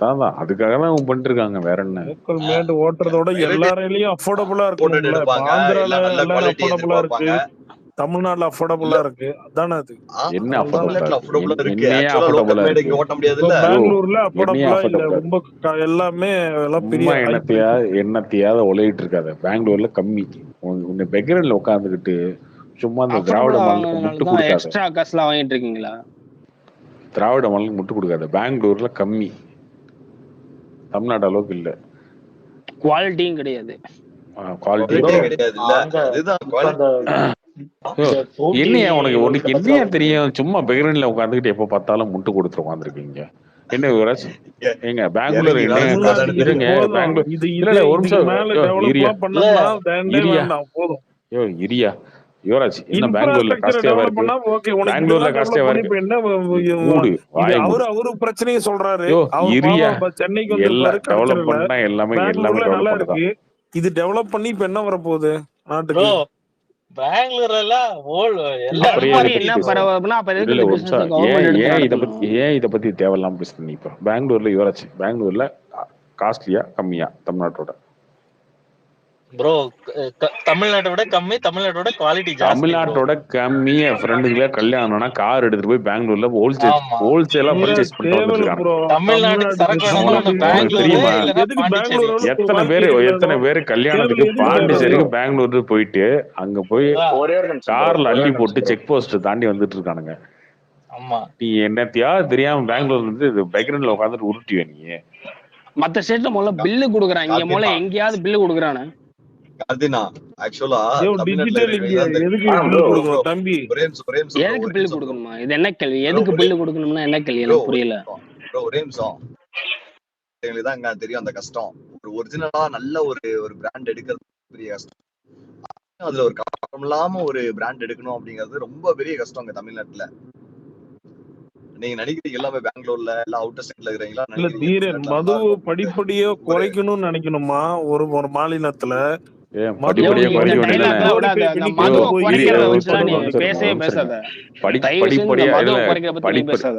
அதான் அதுக்காக தான் அவங்க பண்ணிட்டு இருக்காங்க. வேற என்ன? லோக்கல் மேட் ஓட்டுறதோட எல்லா ரயிலையும் அஃபோர்டபுளா இருக்கும்ல. ஆந்திரால எல்லாரும் அஃபோர்டபுளா இருக்கு, தமிழ்நாட்டுல அஃபோர்டபுளா இருக்கு. அதானே அது? என்ன அஃபோர்டபுளா இருக்கு? ஓட்ட முடியாது இல்ல. பெங்களூர்ல அஃபோர்டபுளா இல்ல, ரொம்ப எல்லாமே பெரிய என்னத்தையாவது ஒலையிட்டு இருக்காது. பெங்களூர்ல கம்மி. உன்னை பெக்ரன்ல உட்காந்துக்கிட்டு சும்மா அந்த திராவிட மாடலுக்கு முட்டு கொடுக்காத. எக்ஸ்ட்ரா காசுலாம் வாங்கிட்டு இருக்கீங்களா? திராவிட மாடலுக்கு முட்டு கொடுக்காத. பெங்களூர்ல கம்மி, தமிழ்நாடு அளவுக்கு இல்ல. குவாலிட்டியும் கிடையாது. என்னையா உனக்கு என்னையா தெரியும்? சும்மா பெக்ரன்ல உட்காந்துக்கிட்டு எப்ப பார்த்தாலும் முட்டு கொடுத்துட்டு உட்காந்துருக்கீங்க. என்ன யுவராஜ்? எங்க பெங்களூர் இருங்க, பெங்களூர் இல்ல ஒரு நிமிஷம் இரியா. யுவராஜ் என்ன பெங்களூர்ல இன்ஃப்ராஸ்ட்ரக்சரை காஸ்ட்லியாவா டெவலப் இருக்கு? பண்ணா ஓகே, உனக்கு பெங்களூர்ல இப்படிலாம் டெவலப் காஸ்ட்லியாவா பண்ணி இருக்கு? இப்ப என்ன மூடு இது வாய மூடு. அவரு பிரச்சனையை சொல்றாரு. யோ அவர் இரியா பாவம் சென்னைக்கு எல்லாம் வந்திருப்பாரு, டெவலப் கிடைச்சிடல. பண்ணா எல்லாமே பெங்களூர்ல டெவலப் நல்லா பண்ணதான். இருக்கு. இது டெவலப் பண்ணி இப்ப என்ன வரப்போகுது நாட்டுக்கு? ப்ரோ பெங்களூர் எல்லாம் எல்லாம் அப்புறம் டெவலப் ஏன் இதை பண்ணி பத்தி என்ன பேசுற? பரவாயில்ல, அப்ப எதுக்கு இல்ல இந்த ஒரு பிசினஸ் நிமிஷம். கவர்மெண்ட் எடுத்து ஏன் இதை நடத்தணும்? பத்தி தேவையில்லாம பேசுற நீ? இப்போ பெங்களூர்ல யுவராஜ், பெங்களூர்ல காஸ்ட்லியா கம்மியா தமிழ்நாட்டோட? ப்ரோ தமிழ்நாட்டை விட கம்மி, தமிழ்நாட்டோட குவாலிட்டி ஜாஸ்தி. தமிழ்நாட்டோட கம்மி. என் ஃப்ரெண்டுகள கல்யாணம்னா கார் எடுத்துட்டு போய் பெங்களூர்ல ஆமா ஹோல்சேலா பர்ச்சேஸ் பண்ணிட்டு தேவையில்ல வந்துருக்காங்க. ப்ரோ. தமிழ்நாட்டுக்கு சரக்கு வேணும்னா ஒண்ணு உனக்கு பெங்களூரு தெரியுமா இல்லைன்னா எதுக்கு பாண்டிச்சேரி. பெங்களூர் எத்தனை பேர் கல்யாணத்துக்கு தேவையில்ல, எதுக்கு பாண்டிச்சேரிக்கு தேவையில்ல? பெங்களூருக்கு போயிட்டு அங்க போய் ஒரே ஒரு நிமிஷம் bro, கார்ல ஒரே அள்ளி ஒரு போட்டு நிமிஷம் bro. செக் போஸ்ட் தாண்டி வந்துட்டு இருக்கானுங்க. ஆமா நீ என்னத்தையா தெரியாம பெங்களூர்ல இருந்து பேக்ரவுண்ட்ல உட்காந்துட்டு உருட்டிய நீ? மத்த ஸ்டேட்ல முதல்ல பில்லு கொடுக்குறான், இங்க முதல்ல கார்த்தினா எங்கேயாவது பில்லு கொடுக்குறானு? கார்த்தினா ஆக்சுவலா ஐயோ, தமிழ்நாட்டுல டிஜிட்டல் இங்க இருக்கிற எதுக்கு ப்ரோ பில் ப்ரோ கொடுக்கணும் தம்பி? ஒரே நிமிஷம் ப்ரோ எதுக்கு ஒரே பில்லு நிமிஷம் ப்ரோ கொடுக்கணுமா? இது என்ன கேள்வி? ப்ரோ எதுக்கு ஒரே பில்லு கொடுக்கணும்னா என்ன கேள்வி? ப்ரோ எனக்கு ஒரே புரியல. நிமிஷம் ப்ரோ ஒரே நிமிஷம். எங்களுக்கு தான் இங்க தெரியும் அந்த கஷ்டம். ஒரு ஒரிஜினலா நல்ல ஒரு பிராண்ட் எடுக்கிறது பெரிய கஷ்டம். அதுல ஒரு காரணம் இல்லாம ஒரு பிராண்ட் எடுக்கணும் அப்படிங்கிறது ரொம்ப பெரிய கஷ்டம் இங்க தமிழ்நாட்டுல. நீங்க நினைக்கிறீங்க எல்லாமே பெங்களூர்ல எல்லாம் அவுட்டர் ஸ்டேட்ல இருக்கிறீங்களா? இல்ல நினைக்கிறீங்க தீரன், தமிழ்நாட்டுல நல்லா மது இருக்கும். படிப்படியா குறைக்கணும்னு நினைக்கணுமா ஒரு மாநிலத்துல? ஏன் மது படிப்படியா இந்த குறைக்க வேண்டியதானே? டைலாக்லாம் விடாத. குளோரிஃபை அந்த பண்ணி கொண்டு மதுவை போய் குறைக்கிறத வச்சுலாம் நீ பண்ணணும். பேசவே பேசாத. தயவு செஞ்சு இந்த படிப்படியா மதுவை இல்ல குறைக்கிறத பத்தி நீ பேசாத.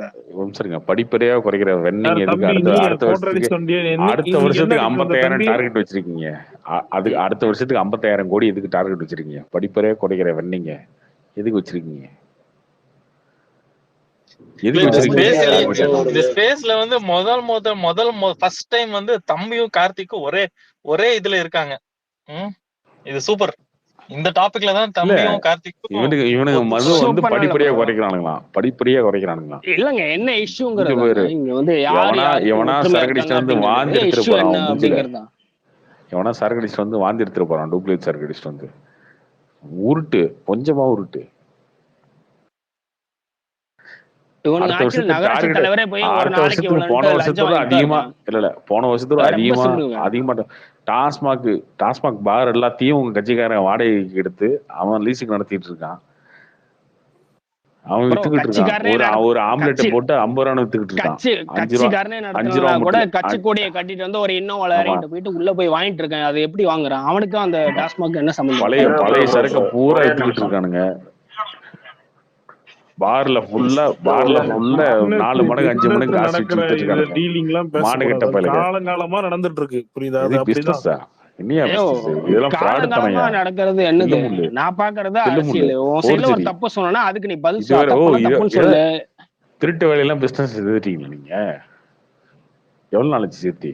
படிப்படியா குறைக்கிற வெண்ணிங்க யார் எதுக்கு? தம்பி, நீ அடுத்த வருஷத்துக்கு கோட்டடிச்சு என்ன அடிக்க வந்த 50,000 தம்பி? டார்கெட் வச்சிருக்கீங்க. அதுக்கு அடுத்த வருஷத்துக்கு 50,000 கோடி எதுக்கு டார்கெட் வச்சிருக்கீங்க? படிப்படியா குறைக்கிற வெண்ணிங்க எதுக்கு வச்சிருக்கீங்க? எதுக்கு வச்சிருக்கீங்க? இந்த ஸ்பேஸ்ல வந்து முதல் ஃபர்ஸ்ட் டைம் வந்து தம்பியும் கார்த்திக்கும் ஒரே இதுல இருக்காங்க. இது சூப்பர். இந்த டாபிக்ல தான் தம்பியும் கார்த்திக்கும் இவனுங்க மது வந்து படிப்படியா குறைக்கிறானுங்களாம். படிப்படியா குறைக்கிறானுங்களாம். இல்லங்க, என்ன இஷ்யூங்கிறது இங்க வந்து எவனா சரக்கடிச்சு வந்து வாந்தி எடுத்துட்டு இஷ்யூ என்ன போறான். அப்படிங்கறதா? எவனா சரக்கடிச்சு வந்து வாந்தி எடுத்துட்டு போறான். டூப்ளிகேட் சரக்கடிச்சு வந்து உருட்டு, கொஞ்சமா உருட்டு. அடுத்த வருஷத்துக்கு போன வருஷத்தோட அதிகமா போன வருஷத்தோட அதிகமா டாஸ்மாக் பார் எல்லாத்தையும் உங்க கட்சிக்காரன் வாடகைக்கு எடுத்து அவன் லீஸுக்கு நடத்திட்டு இருக்கான். அவன் வித்துக்கிட்டு இருக்கான். ஒரு ஆம்லெட் போட்டு 50 ரூபா வித்துக்கிட்டு இருக்கான். 5 ரூபா கூட கட்சி கொடியை கட்டிட்டு வந்து ஒரு இன்னோவால இறங்கிட்டு போயிட்டு உள்ள போய் வாங்கிட்டு இருக்கேன். அது எப்படி வாங்குறான்? அவனுக்கும் அந்த டாஸ்மாக் என்ன சம்பந்தம்? பழைய சரக்கு பூரா வித்துக்கிட்டு இருக்கானுங்க. பார்ல ஃபுல்லா 4 மடங்கு 5 மடங்கு காசு வச்சுட்டு இருக்காங்க. மானகெட்ட பையலுங்க. காலங்காலமா நடந்துட்டு இருக்கு. புரியுதா? இது பிசினஸா? காலங்காலமா நடக்கிறது என்னது? நான் பாக்குறது அரசியல். உன் சைடுல ஒரு தப்பு சொன்னா அதுக்கு நீ பதில் சொல்லு. திருட்டு வேலையெல்லாம் பிசினஸ் எழுதிட்டீங்களா நீங்க? எவ்வளவு நாளைக்கு சேர்த்தி?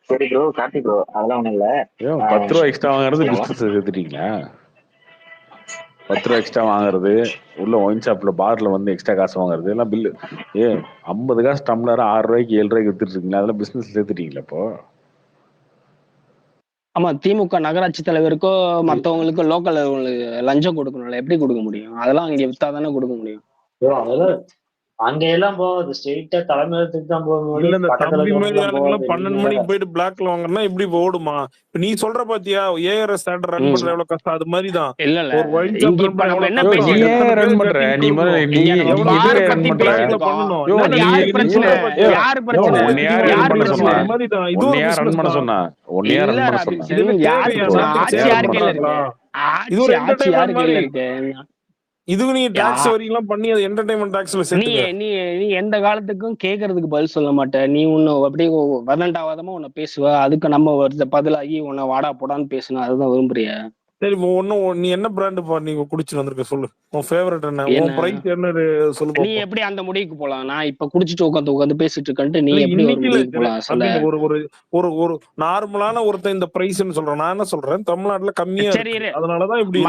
சரி ப்ரோ, கார்த்தி ப்ரோ, அதெல்லாம் ஒண்ணும் இல்ல. 10 ரூபா எக்ஸ்ட்ரா வாங்குறது பிசினஸ் சேர்த்துட்டீங்களா? 10 ரூபா எக்ஸ்ட்ரா வாங்குறது, உள்ள ஒயின் ஷாப்ல பார்ல வந்து எக்ஸ்ட்ரா காசு வாங்குறது எல்லாம் பில்லு. 50 காசு டம்ளர் 6 ரூபாய்க்கு 7 ரூபாய்க்கு வித்துட்டு இருக்கீங்களா? அதெல்லாம் பிசினஸ் சேர்த்துட்டீங்களா இப்போ? ஆமா, திமுக நகராட்சி தலைவருக்கோ மத்தவங்களுக்கோ லோக்கல் லஞ்சம் கொடுக்கணும்ல, எப்படி கொடுக்க முடியும்? அதெல்லாம் அங்க வித்தாதானே கொடுக்க முடியும். அங்க எல்லாம் போகுது, ஸ்ட்ரெயிட்டா தலைமையகத்துக்கு தான் போகுது. இல்ல, இந்த தம்பி மாதிரி ஆளுங்கெல்லாம் 12 மணிக்கு போயிட்டு பிளாக்ல வாங்கினா இப்படி ஓடுமா? இப்ப நீ சொல்ற பாத்தியா, ஏஆர்எஸ் தியேட்டர் ரன் பண்ற எவ்வளவு கஷ்டம், அது மாதிரிதான். ஒரு ஒயின் ஷாப் ரன் பண்ற எவ்வளவு கஷ்டம். ரன் பண்ற நீ இதுக்கு நீ டாக்ஸ் வரிலாம் பண்ணி அது என்டர்டைன்மென்ட் டாக்ஸ்ல சேர்த்துக்க. நீ எந்த காலத்துக்கும் கேக்குறதுக்கு பதில் சொல்ல மாட்ட. நீ உன்னை அப்படியே வதண்டாவாதமா உன்னை பேசுவ. அதுக்கு நம்ம பதிலாகி உன்னை வாடா போடான்னு பேசணும். அதுதான் விரும்புறிய? சரி, நீ என்ன பிராண்ட் நீங்க குடிச்சிட்டு வந்திருக்க சொல்லு. உன் ஃபேவரட் என்ன? உன் பிரைஸ் என்ன சொல்லு. நீ எப்படி அந்த முடிவுக்கு போலாம்? நான் இப்ப குடிச்சிட்டு உட்காந்து பேசிட்டு இருக்கேன். நீ எப்படி ஒரு முடிவுக்கு போலாம் சொல்ல? ஒரு நார்மலான ஒருத்தன் இந்த பிரைஸ்ன்னு சொல்றேன். நான் என்ன சொல்றேன், தமிழ்நாட்டுல கம்மியா இருக்கு, அதனாலதான் இப்படி.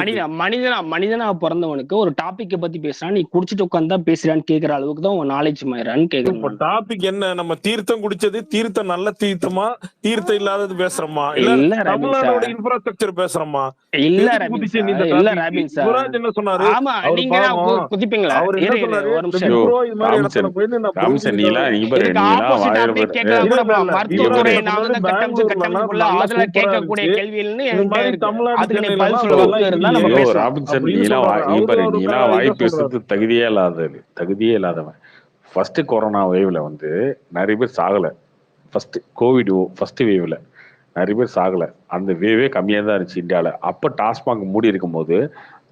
மனிதனா பிறந்தவனுக்கு ஒரு டாபிக் பத்தி பேசுறான், நீ குடிச்சிட்டு உட்காந்து தான் பேசுறான்னு கேக்குற அளவுக்கு தான் உன் நாலேஜ் மாயிரான்னு கேக்குறேன். டாபிக் என்ன? நம்ம தீர்த்தம் குடிச்சது தீர்த்தம் நல்ல தீர்த்தமா, தீர்த்தம் இல்லாதது பேசுறோமா, இல்ல தமிழ்நாடோட இன்ஃப்ராஸ்ட்ரக்சர் பேசுறோமா? இல்ல எதுக்கு ராபின் குதிச்ச நீ சார், இந்த இல்ல டாபிக்? Robin sir. யுவராஜ் என்ன சொன்னாரு? ஆமா அவரு நீங்க தான் பாவம், குதிப்பீங்களா? அவர் என்ன இரு சொன்னாரு? ஒரு இந்த நிமிஷம். பிக் ப்ரோ இது மாதிரி இடத்துல ராம்சன் போயிட்டு நான் ராம்சன் நீலாம் இங்க பாரு, இதுக்கு நீலாம் ஆப்போசிட் வாயில அப்படியே பாரு. கேட்கலாம் இல்ல கூட இல்ல இல்ல மருத்துவத்துறை யுவராஜ் நான் சொன்னது வந்து பெங்களூர்ல கட்டமைப்புல நல்லா அதுல சூப்பரா கேட்கக்கூடிய இருந்துச்சு. கேள்வின்னு இது என்கிட்ட மாதிரி இருக்கு. தமிழ்நாடு அதுக்கு நீ சென்னையில பதில் தான் சொல்ல அதெல்லாம் வக்கு இருந்தா நம்ம இல்லையே ஐயோ பேசலாம். ராபின்சன் அப்படின்னு நீலாம் சொல்றாரு. இங்க அவரு பாரு, ஒரு நீலாம் வாய் இதை சொல்றாரு. பேசுறது தகுதியே இல்லாதது, தகுதியே இல்லாதவன். ஃபர்ஸ்ட் கொரோனா வேவ்ல வந்து நிறைய பேர் சாகல. ஃபர்ஸ்ட் கோவிட் ஃபர்ஸ்ட் வேவ்ல நிறைய பேர் சாகல. அந்த வேவே கம்மியாக தான் இருந்துச்சு இந்தியாவில். அப்போ டாஸ்மாக் மூடி இருக்கும்போது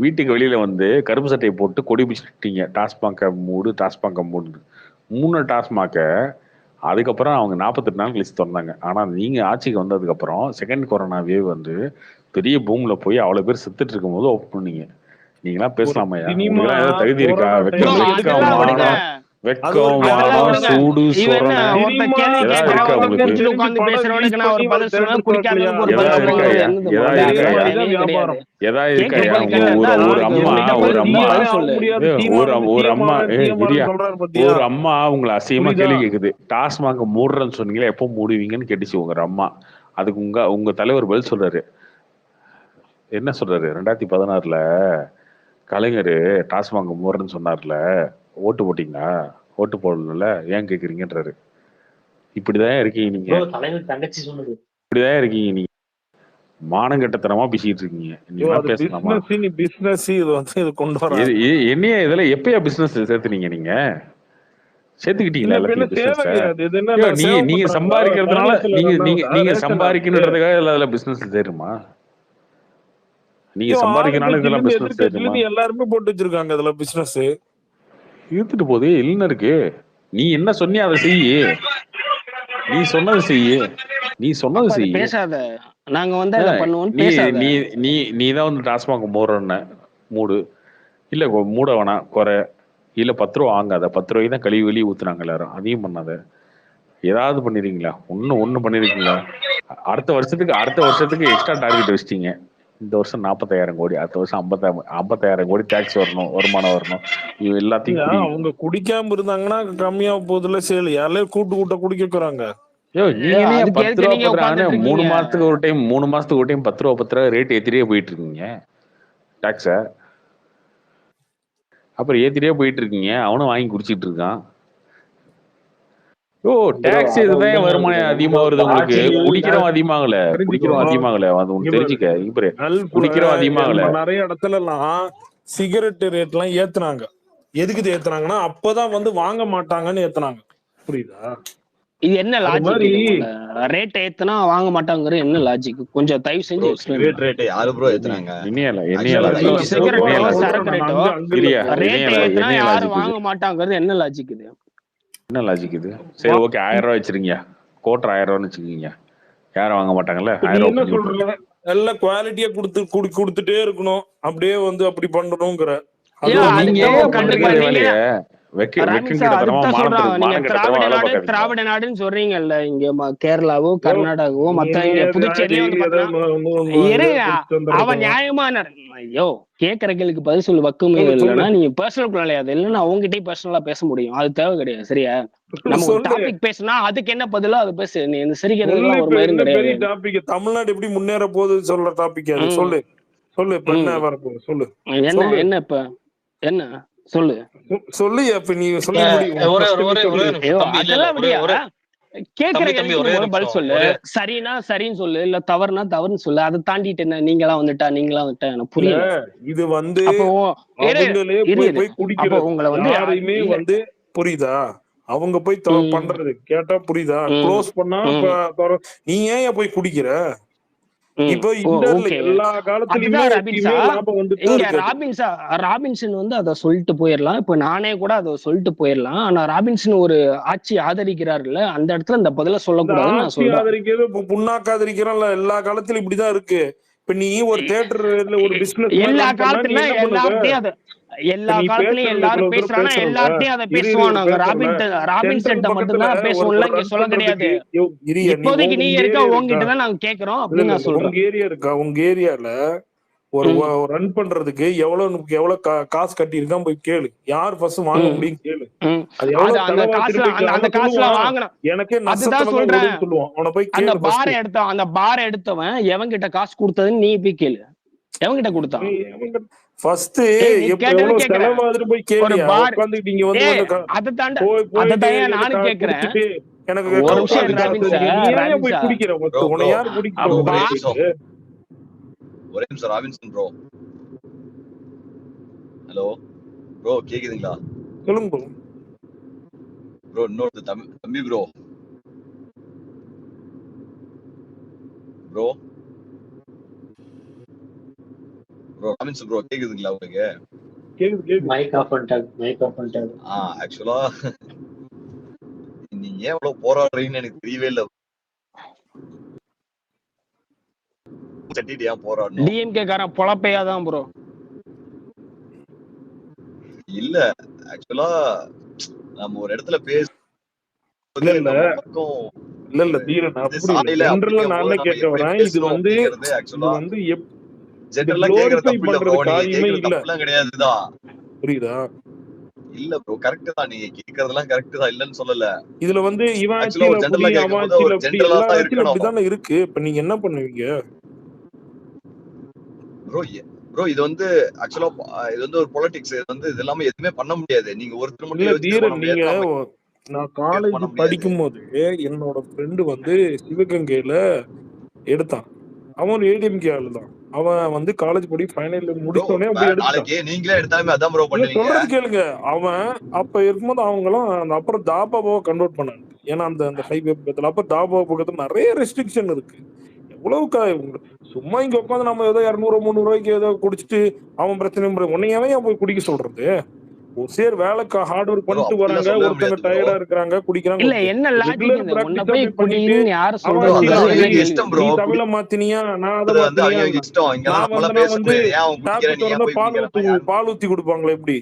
வீட்டுக்கு வெளியில வந்து கருப்பு சட்டையை போட்டு கொடி பிடிச்சிட்டீங்க, டாஸ்மாகை மூடு டாஸ்மாகை மூடு. 3 டாஸ்மாகை அதுக்கப்புறம் அவங்க 48 நாள் கழிச்சு திறந்தாங்க. ஆனால் நீங்கள் ஆட்சிக்கு வந்ததுக்கப்புறம் செகண்ட் கொரோனா வேவ் வந்து பெரிய பூமில் போய் அவ்வளோ பேர் செத்துட்டு இருக்கும்போது ஓப்பன் பண்ணீங்க. நீங்களாம் பேசலாமையா? சினிமா உங்களுக்குலாம் ஏதாவது தகுதி இருக்கா? கொரோனா வெக்கம் டைம்ல வெக்கம் அதெல்லாம் விடுங்க, மானம் அது ஒரு வெக்கம் அதெல்லாம் மானம் விடுங்க. சூடு இவன் என்ன சொரணை ஒருத்தன் சினிமா கேள்வி ஏதாவது கேட்கறான், இருக்கா ஒருத்தன் உங்களுக்கு? குடிச்சிட்டு தெரிஞ்சு உட்காந்து படம் பேசுறவனுக்கு ரிலீஸ் நான் ஒரு பண்ணி பதில் சொல்லுவேன், தேட்டருக்கு குடிக்காதவனுக்கு ஒரு பதில் ஏதாவது வியாபாரம் சொல்லுவேன். இருக்காயா? என்னது ஏதாவது முதல்ல இருக்காயா? தேவையே இதுதான் கிடையாது. வியாபாரம். ஏதாவது கேட்க இருக்காயா? பதில் உங்க கேட்டா ஒரு ஒரு நாளைக்கு அம்மா உங்ககிட்ட ஒரு பதில் அம்மா பதில் சொல்லு. முடியாது. ஏய், சீமான் வந்து ஒரு அம்மா சிஎம் இரியா, சொல்றாரு பாத்தியா? ஒரு அம்மா உங்களை அசியமா புரியுதா? கேள்வி கேக்குது. டாஸ்மாக் மூடுறேன்னு சொன்னீங்களே, எப்போ மூடுவீங்கன்னு கேட்டுச்சு உங்க அம்மா. அதுக்கு உங்க தலைவர் பதில் சொல்றாரு. என்ன சொல்றாரு? 2016ல கலைஞர் டாஸ்மாக் மூடுறேன்னு சொன்னார்ல, ஓட்டு போட்டீங்களா? ஓட்டு போடல, ஏன் கேக்குறீங்கன்றாரு. இப்படிதான் இருக்கீங்க நீங்க, ப்ரோ தலைவர் தங்கச்சி சொன்னது. இப்படிதான் இருக்கீங்க நீங்க. மானங்கெட்டத்தனமா பேசிட்டு இருக்கீங்க. ஐயோ நீங்களாம் அது பேசலாமா? பிசினஸ் இது வந்து இது கொண்டு வராது. என்னையா இதெல்லாம் எப்பயா பிசினஸ் சேர்த்துனீங்க? நீங்க சேர்த்துக்கிட்டீங்களா இல்ல இப்ப என்ன எல்லாத்தையும் தேவை பிசினஸ்? கிடையாது. இது என்ன நீங்க சேவை நீங்க பண்றாங்களா? சம்பாதிக்கிறதுனால தரணியை சொல்ல நீங்க நீங்க ரன்னாவுதா நீங்க ரேஷன் ஆகுது. சம்பாதிக்கணுன்றதுக்காக அதில் பிசினஸ் சேருமா? நீங்க ஐயோ சம்பாதிக்கிறனால ஆளுங்கட்சியில இதெல்லாம் இருந்து பிசினஸ் எதிர்கட்சியில சேருமா? இருந்து எல்லாருமே போட்டு வச்சிருக்காங்க இதுல பிசினஸ். இருந்துட்டு போகுது, இல்லைன்னு இருக்கு. நீ என்ன சொன்னியோ அதை செய்யு. நீ சொன்னது செய்யு. நீ சொன்னது அப்ப அது செய்யு. பேசாத, நாங்க வந்து அதை பண்ணுவோம்னு நீ பேசாத. நீ நீ நீ தான் வந்து டாஸ்மாக் மூடுறன்னு மூடு. இல்ல மூட வேணாம், குறை. இல்ல 10 ரூபா வாங்காத, 10 ரூபாய்க்கு தான் கழுவி வெளியே ஊத்துனாங்க எல்லாரும், அதையும் பண்ணாத. ஏதாவது பண்ணிருக்கீங்களா? ஒண்ணு பண்ணிருக்கீங்களா? அடுத்த வருஷத்துக்கு எக்ஸ்ட்ரா டார்கெட் வச்சிட்டீங்க. இந்த வருஷம் 45,000 கோடி, அடுத்த வருஷம் 55,000 கோடி டேக்ஸ் வரணும், வருமானம் வரணும். இது எல்லாத்தையும் குடி. அவங்க குடிக்காம இருந்தாங்கன்னா கம்மியா போகுதுல சேல். யாரையும் கூட்ட குடிக்க வைக்கிறாங்க. நீங்க என்ன அதுக்கு 10 எதுக்கு ரூபா நீங்க 10 ரூபா உட்கார்ந்துட்டு 3 இருக்கீங்க? மாசத்துக்கு ஒரு டைம் 10 ரூபா ரேட் ஏத்திட்டே போயிட்டு இருக்கீங்க டாக்ஸ. அப்புறம் ஏத்திட்டே போயிட்டு இருக்கீங்க, அவனும் வாங்கி குடிச்சிட்டு இருக்கான். ஓ டாக்ஸ் இதுதான் வருமானம் அதிகமா வருது உங்களுக்கு. குடிக்கிறவன் அதிகமாகல, அது ஒண்ணு தெரிஞ்சுக்க. இப்ப குடிக்கிறவன் அதிகமாகல. நிறைய இடத்துல எல்லாம் சிகரெட் ரேட் எல்லாம் ஏத்துனாங்க. எதுக்கு ஏத்துனாங்கன்னா அப்பதான் வந்து வாங்க மாட்டாங்கன்னு ஏத்துனாங்க. புரியுதா? இது என்ன லாஜிக்? ரேட் ஏத்துனா வாங்க மாட்டாங்கற என்ன லாஜிக்? கொஞ்சம் தயவு செஞ்சு எக்ஸ்பிளைன் சிகரெட் ரேட் யாரு ப்ரோ ஏத்துனாங்க? சிகரெட்டோ சரக்கு ரேட்டோ ரேட் ஏத்துனா யாரும் லாஜிக் வாங்க மாட்டாங்கறது என்ன லாஜிக் இது? என்ன லாஜிக் இது? சரி ஓகே, 1000 ரூபாய் வச்சிருக்கீங்க, கோட்டர் 1000 ரூபான்னு வச்சுக்கீங்க, யாரும் வாங்க மாட்டாங்கல்ல? 1000 என்ன சொல்றீங்க? நல்ல குவாலிட்டியா கொடுத்துட்டே இருக்கணும், அப்படியே வந்து அப்படி பண்ணணும்ங்கற. திராவிட நாடுன்னு சொல்றீங்கல்ல, இங்க கேரளாவோ கர்நாடகாவோ மத்த இங்க புதுச்சேரியில அவன் நியாயமா. ஐயோ கேக்குறவங்களுக்கு பதில் சொல்லு. வக்குமே இல்லைன்னா நீங்க பர்சனல் கிடையாது, இல்லைன்னா அவங்ககிட்டயே பர்சனலா பேச முடியும். அது தேவை கிடையாது. சரியா? நம்ம ஒரு டாபிக் பேசினா அதுக்கு என்ன பதிலோ அது பேசு. நீ இந்த சிரிக்கிறதுலாம் ஒரு மயிரும் கிடையாது. தமிழ்நாடு எப்படி முன்னேற போகுது சொல்ற டாபிக் அது. சொல்லு என்ன வரப்போகுது சொல்லு. என்ன இப்ப என்ன சொல்லு இப்ப நீ சொல்லி கேக்குறதுக்கு பதில் சொல்லு. சரினா சரின்னு சொல்லு, இல்ல தவறுனா தவறுன்னு சொல்லு. அதை தாண்டிட்டு என்ன நீங்களா வந்துட்டா எனக்கு புரியல. இது வந்து போய் குடிக்கிறது உங்களை வந்து யாரையுமே வந்து புரியுதா? அவங்க போய் பண்றது கேட்டா புரியுதா? க்ளோஸ் பண்ணா நீ ஏன் போய் குடிக்கிற? இப்போ எல்லா காலத்துலயுமே ராபின்சன் வந்து அதை சொல்லிட்டு போயிடலாம். இப்ப நானே கூட அதை சொல்லிட்டு போயிடலாம். ஆனா ராபின்சன் ஒரு ஆட்சி ஆதரிக்கிறாருல்ல, அந்த இடத்துல இந்த பதில சொல்லக்கூடாதுன்னு நான் சொல்றேன். ஆதரிக்கிறது புண்ணாக்கு ஆதரிக்கிறோம்ல, எல்லா காலத்திலும் இப்படிதான் இருக்கு. இப்ப நீ ஒரு தியேட்டர்ல ஒரு பிசினஸ் எல்லா காலத்துலயும் எல்லாரும் பேசுறாங்க, எல்லார்ட்டையும் அதை பேசுவாங்க. ராபின்சன் மட்டும்தான் பேசுவோம்ல, இங்க சொல்ல கிடையாது. இப்போதைக்கு நீ இருக்க உங்ககிட்டதான் நாங்க கேக்குறோம் அப்படின்னு நான் சொல்றேன். உங்க ஏரியா இருக்கா? உங்க ஏரியால ஒரு ரன் பண்றதுக்கு எவ்வளவு காசு கட்டி இருக்கான் போய் கேளு. யார் ஃபர்ஸ்ட் வாங்க முடியும் கேளு. அந்த காசுல வாங்கணும். எனக்கே அதுதான் சொல்றேன். சொல்லுவான். அவனை போய் அந்த பார் எடுத்தவன் எவன் கிட்ட காசு கொடுத்ததுன்னு நீ போய் கேளு. எவங்கிட்ட கொடுத்தான்? ஃபர்ஸ்ட் ஏய் நீ எப்ப கேட்டது எவ்வளவு கேக்குறேன். செலவாதுன்னு போய் ஒரு கேளியா? பார் உட்காந்துட்டு இங்க வந்து ஏய் வந்து அதை தாண்ட போயிட்டு அதைத்தான் நானும் கேக்குறேன். குடிச்சிட்டு எனக்கு ஒரு ப்ரோ நிமிஷம் உட்காந்து ராபின் காசு சார், நீ ஏன் ராபின் போய் சார். குடிக்கிற? ப்ரோ உன்னை ப்ரோ யாரு குடிக்க ப்ரோ சொல்றது? ஒரே பா நிமிஷம் ஒரே நிமிஷம் ராபின்சன் ப்ரோ. ஹலோ ப்ரோ கேக்குதுங்களா? சொல்லுங்க ப்ரோ. ப்ரோ இன்னொரு தம்பி bro bro bro Robinson bro கேக்குதுங்களா உங்களுக்கு? கேக்குது. மைக் ஆஃப் பண்ணிட்டாரு. ஆக்சுவலா நீங்க ஏன் இவ்வளவு போராடுறீங்கன்னு எனக்கு தெரியவே இல்லை. சட்டிட்டு ஏன் போராடணும்? டிஎம்கே காரன் பொழப்பையாதான் ப்ரோ. இல்ல ஆக்சுவலா நம்ம ஒரு இடத்துல இல்ல இல்ல நம்ம பக்கம் இல்ல இல்ல தீரன் இது அப்படி இல்ல. சாலையில ஜென்ரலா அப்படிங்கும் நான் போது என்ன நம்ம கேட்க எப்படி வரேன், இது பேசணும் வந்து அப்படிங்கறது இது ஆக்சுவலா வந்து இது ஜென்ரலா கேக்குறது குளோரிஃபை தப்பு இல்ல பண்றது ப்ரோ. நீங்க காரியமே கேக்குறது இல்ல. தப்புலாம் கிடையாதுதான். புரியுதா? இல்ல ப்ரோ கரெக்ட் தான். நீங்க கேக்குறதெல்லாம் கரெக்ட் தான், இல்லன்னு சொல்லல. இதுல வந்து இவன் ஆக்சுவலா ஆட்சியில ஒரு அப்படி ஜென்ரலா அவன் கேட்கும் போது ஆட்சியில ஒரு அப்படி ஜென்ரலா எல்லா தான் ஆட்சியிலும் இருக்கணும் அப்படித்தானே இருக்கு. இப்ப நீங்க என்ன பண்ணுவீங்க ப்ரோ? ப்ரோ இது வந்து ஆக்சுவலா இது வந்து ஒரு பொலிட்டிக்ஸ். இது வந்து இது எல்லாமே எதுவுமே பண்ண முடியாது. நீங்க ஒருத்தர் மட்டும் இல்ல யோசிச்சு பண்ண தீரன்? முடியாது. நீங்க நம்ம நான் பண்ண காலேஜ் முடியாது. படிக்கும் போது என்னோட ஃப்ரெண்டு வந்து சிவகங்கையில எடுத்தான். அவன் ஒரு ஏடிஎம்கே ஆளு தான். அவன் வந்து காலேஜ் படி ஃபைனல் ப்ரோ முடிச்சோடனே அப்படி எடுத்துட்டான். நாளைக்கு நீங்களே எடுத்தாலுமே அதான் ப்ரோ இல்ல பண்ணுவீங்க. சொல்றது கேளுங்க. அவன் அப்ப இருக்கும்போது அவங்கலாம் அப்புறம் தாபாவை கன்வெர்ட் பண்ணாங்க. ஏன்னா அந்த அந்த ஹைவே பக்கத்துல அப்ப தாபா பக்கத்துல நிறைய ரெஸ்ட்ரிக்ஷன் இருக்கு. எவ்வளவு சும்மா இங்க உட்காந்து நம்ம ஏதோ 200 300 ஏதோ குடிச்சிட்டு அவன் பிரச்சனை உன்னையவே ஏன் போய் குடிக்க சொல்றது? ஒரு சேர் வேலைக்கு ஹார்ட் ஒர்க் ப்ரோ பண்ணிட்டு அப்படிலாம் வராங்க, சொல்லவே ஒருத்தங்க முடியாது ப்ரோ. டயர்டா இருக்கிறாங்க, குடிக்கிறாங்க. இல்ல ஓகே, என்ன லாஜிக் ரெகுலர் இந்த உன்னை பிராக்டிஸா போய் போய் பண்ணிட்டு குடின்னு யாரு அவன் ப்ரோ சொல்றது? அதெல்லாம் சரி என்ன அவங்க கேள்வி? இஷ்டம் நீ ப்ரோ. தமிழ மாத்தினியா நான் அதை அது வந்து மாத்தினியா? அவங்க இஷ்டம். இங்கெல்லாம் நான் நம்மளாம் வந்தனா பேச வந்து முடியாது. ஏன் அவன் டாப்பு குடிக்கிற, நீ ஏன் திறந்தா போய் பால் குடிக்கிறேன்னா பால் ஊத்தி கொடுப்பாங்களா எப்படி?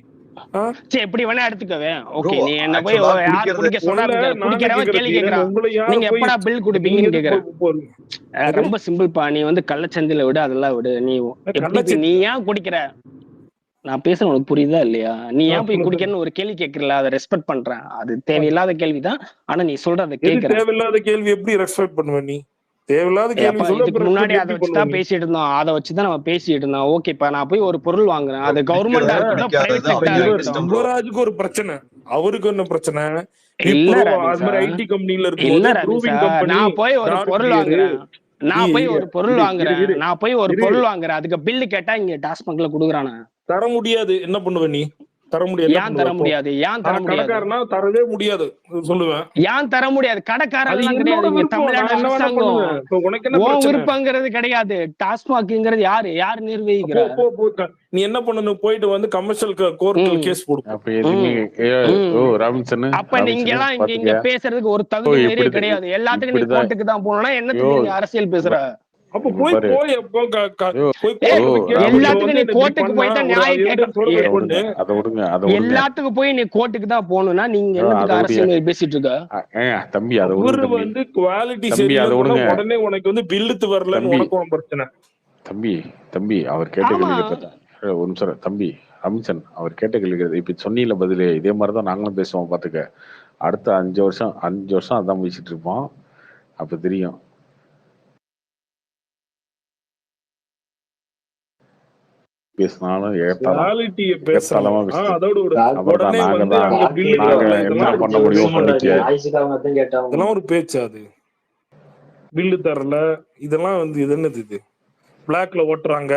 சரி எப்படி வேணா எடுத்துக்கவே. ப்ரோ ஓகே நீ என்ன போய் ஆக்சுவலா யார் குடிக்கிறது குடிக்க சொல்றா? ஒண்ணுல அப்படி நான் என்ன குடிக்கிறவன் கேக்குறேன் கேள்வி தீரன், கேட்கறான். உங்களை யாரு நீங்க போய் எப்படா பில் நீங்க குடிப்பீங்கன்னு எது கேக்குறேன். ரொம்ப சிம்பிள்ப்பா. நீ வந்து கள்ளச்சந்தில விடு, அதெல்லாம் விடு. நீ எப்படி கள்ளச்சி நீ ஏன் குடிக்கிற? நான் பேசுறது உனக்கு புரியுதா இல்லையா? நீ ஏன் போய் குடிக்கிறன்னு ஒரு கேள்வி கேட்கறல, அதை ரெஸ்பெக்ட் பண்றேன். அது தேவையில்லாத கேள்விதான். ஆனா நீ சொல்றத எது கேட்கறேன். தேவையில்லாத கேள்வி எப்படி ரெஸ்பெக்ட் பண்ணுவ நீ? தேவையில்லாத கேள்வி அப்ப சொல்ல இதுக்கு அப்புறம் முன்னாடி ரெஸ்பெக்ட் அதை எப்படி பண்ணுவ வச்சுதான் நீ? பேசிட்டு இருந்தோம். அதை வச்சுதான் நம்ம பேசிட்டு இருந்தோம். ஓகேப்பா நான் போய் ஒரு பொருள் வாங்குறேன். ப்ரோ அது கவர்மெண்டா குடிக்கிறது இருக்கட்டும், பிரைவேட் பிடிக்காதது இப்ப செக்டரா அவங்க இவர் இஷ்டம் இருக்கட்டும். ப்ரோ. யுவராஜுக்கு ஒரு பிரச்சனை, அவருக்கு என்ன பிரச்சனை? இல்ல விப்ரோ ரபின் அது மாதிரி சார், ஐடி கம்பெனில இல்ல இருக்கும்போது ரபின் ப்ரூவிங் சார், கம்பெனி நான் போய் ஒரு டார்க் பொருள் பியரு வாங்குறேன். நான் போய் இரு ஒரு பொருள் இரு வாங்குறேன். இரு நான் போய் ஒரு இரு பொருள் வாங்குறேன். அதுக்கு பில்லு கேட்டா இங்க டாஸ்மாக்ல குடுக்குறானா? தர முடியாது. என்ன பண்ணுவ நீ? தர முடியாது. என்ன ஏன் பண்ணுவ தர இப்போ? முடியாது? ஏன் தர நான் முடியாது? கடைக்காரனா தரவே முடியாது சொல்லுவேன். ஏன் தர முடியாது? கடைக்காரன் அது எல்லாம் என்னோட கிடையாது. இங்க விருப்பம். தமிழ்நாடு நான் என்ன வேணா அரசாங்கம் பண்ணுவேன். இப்போ உனக்கு என்ன உன் பிரச்சனை? விருப்பங்கிறது கிடையாது. டாஸ்மாக்ங்கிறது யாரு போ நிர்வகிக்கிறா? போ போ நீ என்ன பண்ணணும்? போயிட்டு வந்து கமர்ஷியல் கோர்ட்ல ம் கேஸ் போடு. அப்ப எதுவுமே ஓ ம் ராபின்சன் அப்ப நீங்க ராபின்சன் எல்லாம் இங்க பாத்துக்க. பேசுறதுக்கு ஒரு ஓ தகுதி மாதிரியே இப்படிதான் கிடையாது. எல்லாத்துக்கும் நீ இப்படிதான் கோர்ட்டுக்கு தான் போகணும்னா யோ என்னத்துக்கு நீ அரசியல் பேசுற? அப்ப இங்க போய் பாரு. போய் யோ போய் ஓ ஏய் கோர்ட்ல போய் கேஸ் போடு. இவன் ராபின்சன் எல்லாத்துக்கும் வந்து நீ என்ன இப்படி கோர்ட்டுக்கு பண்ணா போய் தான் ஒரு நியாயம் எவிடன்ஸோட கேட்க. போய் அதை பண்ணு. விடுங்க அதை விடுங்க அதை விடுங்க எல்லாத்துக்கும் போய் நீ கோர்ட்டுக்கு தான் போகணும்னா நீங்க என்னத்துக்கு அதை விடுங்க. அரசியல் மாதிரி பேசிட்டு இருக்க? தம்பி அதை விடுங்க அவரு தம்பி. வந்து குவாலிட்டி தம்பி அதை சரியில்லைன்னு சொன்னா விடுங்க உடனே உனக்கு வந்து பில்லுத்து வரலன்னு தம்பி. உனக்கும் பிரச்சனை. தம்பி தம்பி அவர் கேட்ட ஆமா கேள்வி கேட்டா ஒரு நிமிஷம் தம்பி. ராபின்சன் அவர் கேட்ட கேள்வி இப்ப சொன்னீல பதிலே இதே மாதிரிதான் நாங்களும் பேசுவோம். பாத்துக்க அடுத்த 5 வருஷம் அதான் பேசிட்டு இருப்போம். அப்ப தெரியும். பேசினாலும் குவாலிட்டியை பேசணும். பேசுறோம். அதோட ஒரு அப்புறம் உடனே நாங்க வந்து தான் அங்க பில்லு நாங்க தரல. என்ன இதெல்லாம் ஒரு பண்ண முடியும் பேச்சு. சொல்லிக்க. இதெல்லாம் ஒரு பேச்சு. அது பில்லு தரல. இதெல்லாம் வந்து இது என்னது? இது பிளாக்ல ஓட்டுறாங்க.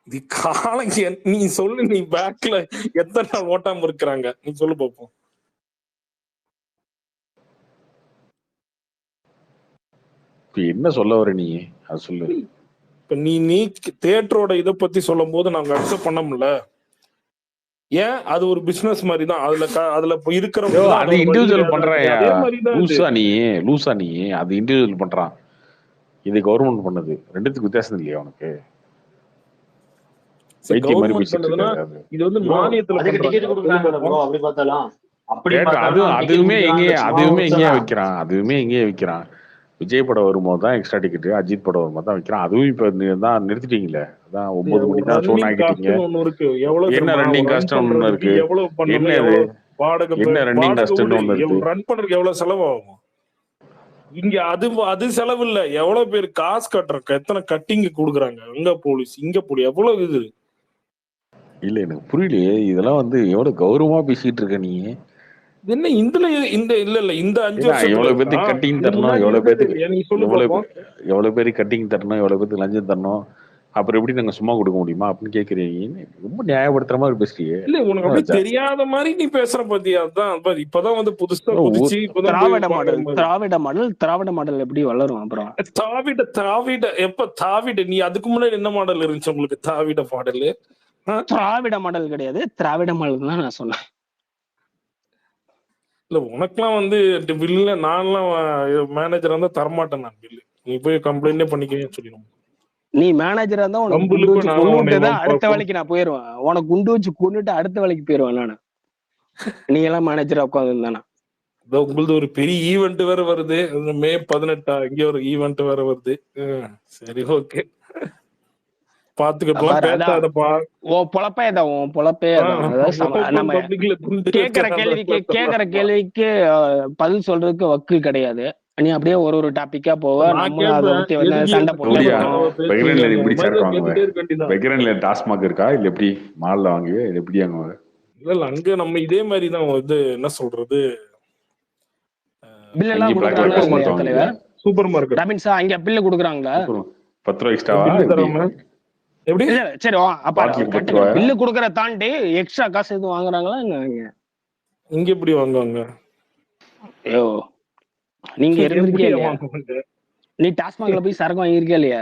இது காலங்க. நீ சொல்லு, நீ பேக்ல எத்தனை நாள் ஓட்டாம இருக்கிறாங்க? நீ சொல்லு பாப்போம். இப்ப என்ன சொல்ல வர நீ? அது சொல்லு. இப்ப நீ தியேட்டரோட இதை பத்தி சொல்லும் போது நாங்க அக்செப்ட் பண்ண முடியல. ஏன்? அது ஒரு பிசினஸ் மாதிரி தான். அதுல இருக்கிறவங்க அது இண்டிவிஜுவல் பண்றேன். அதே மாதிரி தான் லூசா நீ அது இண்டிவிஜுவல் பண்றான். இது கவர்மெண்ட் பண்ணது. ரெண்டுத்துக்கு வித்தியாசம் இல்லையா உனக்கு? இது வந்து மானியத்துல அதுவுமே எங்கேயே வைக்கிறான். விஜய் படம் வரும்போது தான் எக்ஸ்ட்ரா டிக்கெட், அஜித் படம் வரும்போது தான் வைக்கிறான். அதுவும் இப்ப தான் நிறுத்திட்டீங்களே. அதான் 9 மணி தான் ஷோ ஆகிட்டீங்க. என்ன ரன்னிங் காஸ்ட் ஒண்ணு இருக்கு? என்ன ரன்னிங் காஸ்ட் ஒண்ணு இருக்கு? ரன் பண்றதுக்கு எவ்வளவு செலவாகும்? இங்க அது செலவு இல்ல. எவ்வளவு பேர் காசு கட்டுறாங்க, எத்தனை கட்டிங் கொடுக்குறாங்க, அங்க போலீஸ் இங்க போலீஸ் எவ்வளவு இது. இல்ல எனக்கு புரியலையே, இதெல்லாம் வந்து எவ்வளவு கௌரவமா பேசிட்டு இருக்க நீ. என்ன இந்த இல்ல இந்த 5 வருஷத்துல எவ்வளவு பேருக்கு கட்டிங் தரணும், எவ்வளவு பேருக்கு கட்டிங் தரணும், எவ்வளவு பேருக்கு லஞ்சம் தரணும், அப்புறம் எப்படி நாங்க சும்மா கொடுக்க முடியுமா அப்படின்னு கேக்குறீங்க. ரொம்ப நியாயப்படுத்துற மாதிரி பேசுறீங்க. இல்ல உனக்கு அப்படியே தெரியாத மாதிரி நீ பேசுற பத்தியா? அதான் இப்பதான் வந்து புதுசா புதுச்சு திராவிட மாடல் எப்படி வளரும்? அப்புறம் திராவிட எப்ப திராவிட நீ அதுக்கு முன்னாடி என்ன மாடல் இருந்துச்சு உங்களுக்கு? திராவிட மாடல் திராவிட மாடல் கிடையாது, திராவிட மாடல் தான் நான் சொன்னேன். இல்ல உனக்கெல்லாம் வந்து பில்ல நான்லாம் மேனேஜரா இருந்தா தரமாட்டேன் நான் பில்லு. நீ போய் கம்ப்ளைண்டே பண்ணிக்கன்னு சொல்லிடுவோம். நீ மேனேஜரா இருந்தா உனக்கு குண்டு வச்சு கொண்டுட்டு அடுத்த வேலைக்கு நான் போயிருவேன். உனக்கு குண்டு வச்சு கொண்டுட்டு அடுத்த வேலைக்கு போயிருவேன் நானு. நீ எல்லாம் மேனேஜரா உட்காந்து இருந்தானா? உங்களுக்கு ஒரு பெரிய ஈவெண்ட் வேற வருது, மே 18 இங்க ஒரு ஈவெண்ட் வேற வருது. சரி ஓகே பாத்துக்கலாம். கேக்குற கேள்விக்கு பதில் சொல்றதுக்கு வக்கு கிடையாது. நீ அப்படியே ஒரு டாபிக்கா போவ, சண்டை போட்டு டாஸ்மாக் இருக்கா இல்ல எப்படி மால்ல வாங்குவே எப்படி அங்க? இல்ல அங்க நம்ம இதே மாதிரிதான் இது என்ன சொல்றது, சூப்பர் மார்க்கெட் அங்க பில்லு குடுக்குறாங்களா? 10 ரூபாய் எக்ஸ்ட்ராவா? எப்படி? சரி அப்ப பில்லு குடுக்கற தாண்டி எக்ஸ்ட்ரா காசு எதுவும் வாங்குறாங்களா என்ன? இங்க எப்படி வாங்குவாங்க? ஐயோ நீங்க இருந்திருக்கீங்க, நீ டாஸ்மாக்ல போய் சரக்கு வாங்கியிருக்கே இல்லையா?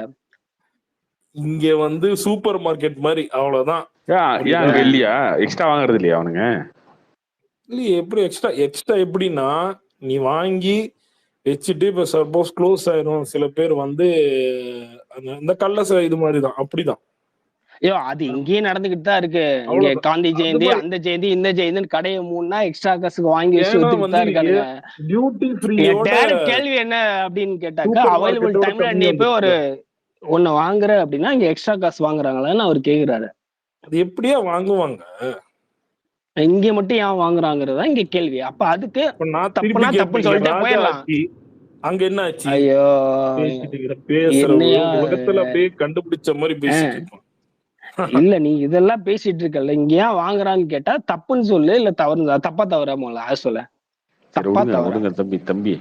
இங்க வந்து சூப்பர் மார்க்கெட் மாதிரி அவ்வளவுதான். ஏன் இல்லையா எக்ஸ்ட்ரா வாங்குறது இல்லையா அவனுங்க? இல்லையே எப்படி எக்ஸ்ட்ரா எப்படின்னா நீ வாங்கி வச்சுட்டு இப்ப சப்போஸ் க்ளோஸ் ஆயிரும், சில பேர் வந்து இந்த கள்ள இது மாதிரிதான் அப்படிதான். ஐயோ அது இங்கேயே நடந்துகிட்டு தான் இருக்கு. இங்க காந்தி ஜெயந்தி அந்த ஜெயந்தி இந்த ஜெயந்தின்னு கடையை மூணுனா எக்ஸ்ட்ரா காசுக்கு வாங்கி இருக்காங்க. கேள்வி என்ன அப்படின்னு கேட்டாக்கா, அவைலபிள் டைம்ல நீ போய் ஒரு ஒண்ணு வாங்குற அப்படின்னா இங்க எக்ஸ்ட்ரா காசு வாங்குறாங்களான்னு அவர் கேக்குறாரு. அது எப்படியா வாங்குவாங்க? இங்க மட்டும் ஏன் வாங்குறாங்கிறதா இங்க கேள்வி. அப்ப அதுக்கு தப்புனா தப்புன்னு சொல்லிட்டு போயிடலாம். அங்க என்ன ஆச்சு? ஐயோ உலகத்துல அப்படியே கண்டுபிடிச்ச மாதிரி பேசிட்டு இல்ல நீ இதெல்லாம் பேசிட்டு இருக்கல, இங்க ஏன் வாங்குறான்னு கேட்டா தப்புன்னு சொல்லு, இல்ல தவறு தப்பா தவறாமல அது சொல்ல. தம்பி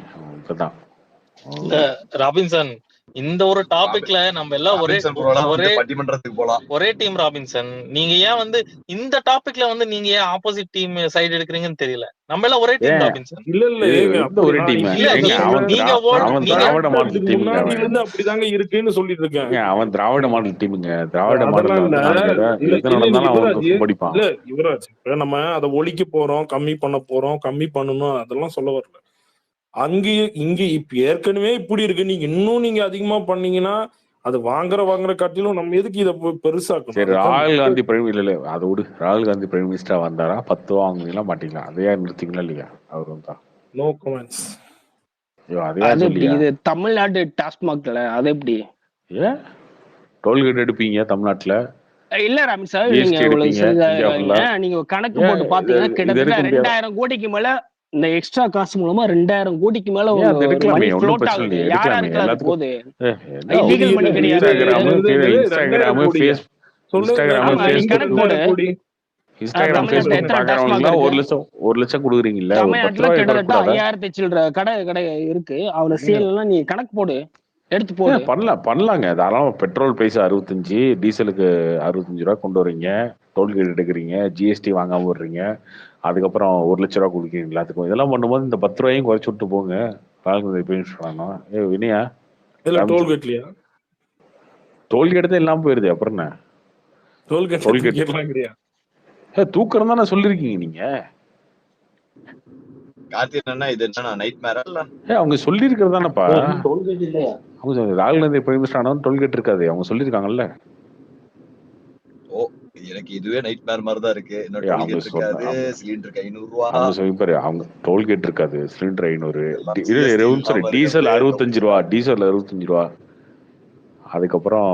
ராபின்சன் இந்த ஒரு டாபிக்ல நம்ம எல்லாம் ஒரே டீம். ராபின்சன் நீங்க ஏன் வந்து இந்த டாபிக்ல வந்து நீங்க ஏன் ஆப்போசிட் டீம் சைடு எடுக்கிறீங்கன்னு தெரியல. நம்ம எல்லாம் ஒரே டீம் ராபின்சன். இல்ல ஒரே டீம். அப்படிதாங்க இருக்குன்னு சொல்லிட்டு இருக்கேன். அவன் திராவிட மாடல் டீமுங்க. திராவிட மாடல் இல்ல யுவராஜ், நம்ம அதை ஒழிக்க போறோம், கம்மி பண்ண போறோம், கம்மி பண்ணணும் அதெல்லாம் சொல்ல வரல. அங்கேயும் இங்க இப்ப ஏற்கனவே இப்படி இருக்கு, நீங்க இன்னும் நீங்க அதிகமா பண்ணீங்கன்னா அது வாங்குற காட்டிலும் நம்ம எதுக்கு இதை பெருசாக்கணும்? சரி ராகுல் காந்தி பிரைம் இல்ல அதை விடு. ராகுல் காந்தி பிரைம் மினிஸ்டரா வந்தாரா 10 ரூபா வாங்குவீங்களா மாட்டீங்களா? அதையா நிறுத்திங்களா இல்லையா? அவர் வந்தா நோ கமெண்ட்ஸ். இது தமிழ்நாடு டாஸ்மாக்ல அது எப்படி டோல்கேட் எடுப்பீங்க தமிழ்நாட்டுல? இல்ல ராமன் சார், நீங்க கணக்கு போட்டு பாத்தீங்கன்னா கிட்டத்தட்ட 2000 கோடிக்கு மேல இந்த எக்ஸ்ட்ரா காசு மூலமா 2000 கோடிக்கு மேல போகுது. ஒரு லட்சம் கொடுக்குறீங்களா? 5000 சில்லற கடை இருக்கு, அவ்வளவு சேல் எல்லாம் நீ கணக்கு போடு, எடுத்து போடு. பண்ணலாங்க தாராளமா. பெட்ரோல் பிரைஸ் 65, டீசலுக்கு 65 ரூபாய் கொண்டு வரீங்க, டோல்கேட் எடுக்கிறீங்க, ஜிஎஸ்டி வாங்காம விடுறீங்க, அதுக்கப்புறம் 1 லட்ச ரூபா கொடுக்கீங்க எல்லாத்துக்கும். இதெல்லாம் பண்ணும்போது இந்த 10 ரூபாயும் குறைச்சு விட்டு போங்க. வினயா டோல்கேட் தான் எல்லாம் போயிருது. அப்புறம் என்ன டோல்கேட் தூக்குறதா நான் சொல்லிருக்கீங்க நீங்க? அவங்க சொல்லி இருக்கிறதானப்பா. ராகுல் காந்தி பிரைம் மினிஸ்டர் ஆனவன் டோல்கேட் இருக்காது, அவங்க சொல்லிருக்காங்கல்ல. எனக்கு இதுவே நைட் மேர் மாதிரி தான் இருக்கு. சிலிண்டருக்கு 500 ரூபாய். அவங்க டோல்கேட் இருக்காது, சிலிண்டர் 500, டீசல் 65 ரூபா, டீசல் 65 ரூபா. அதுக்கப்புறம்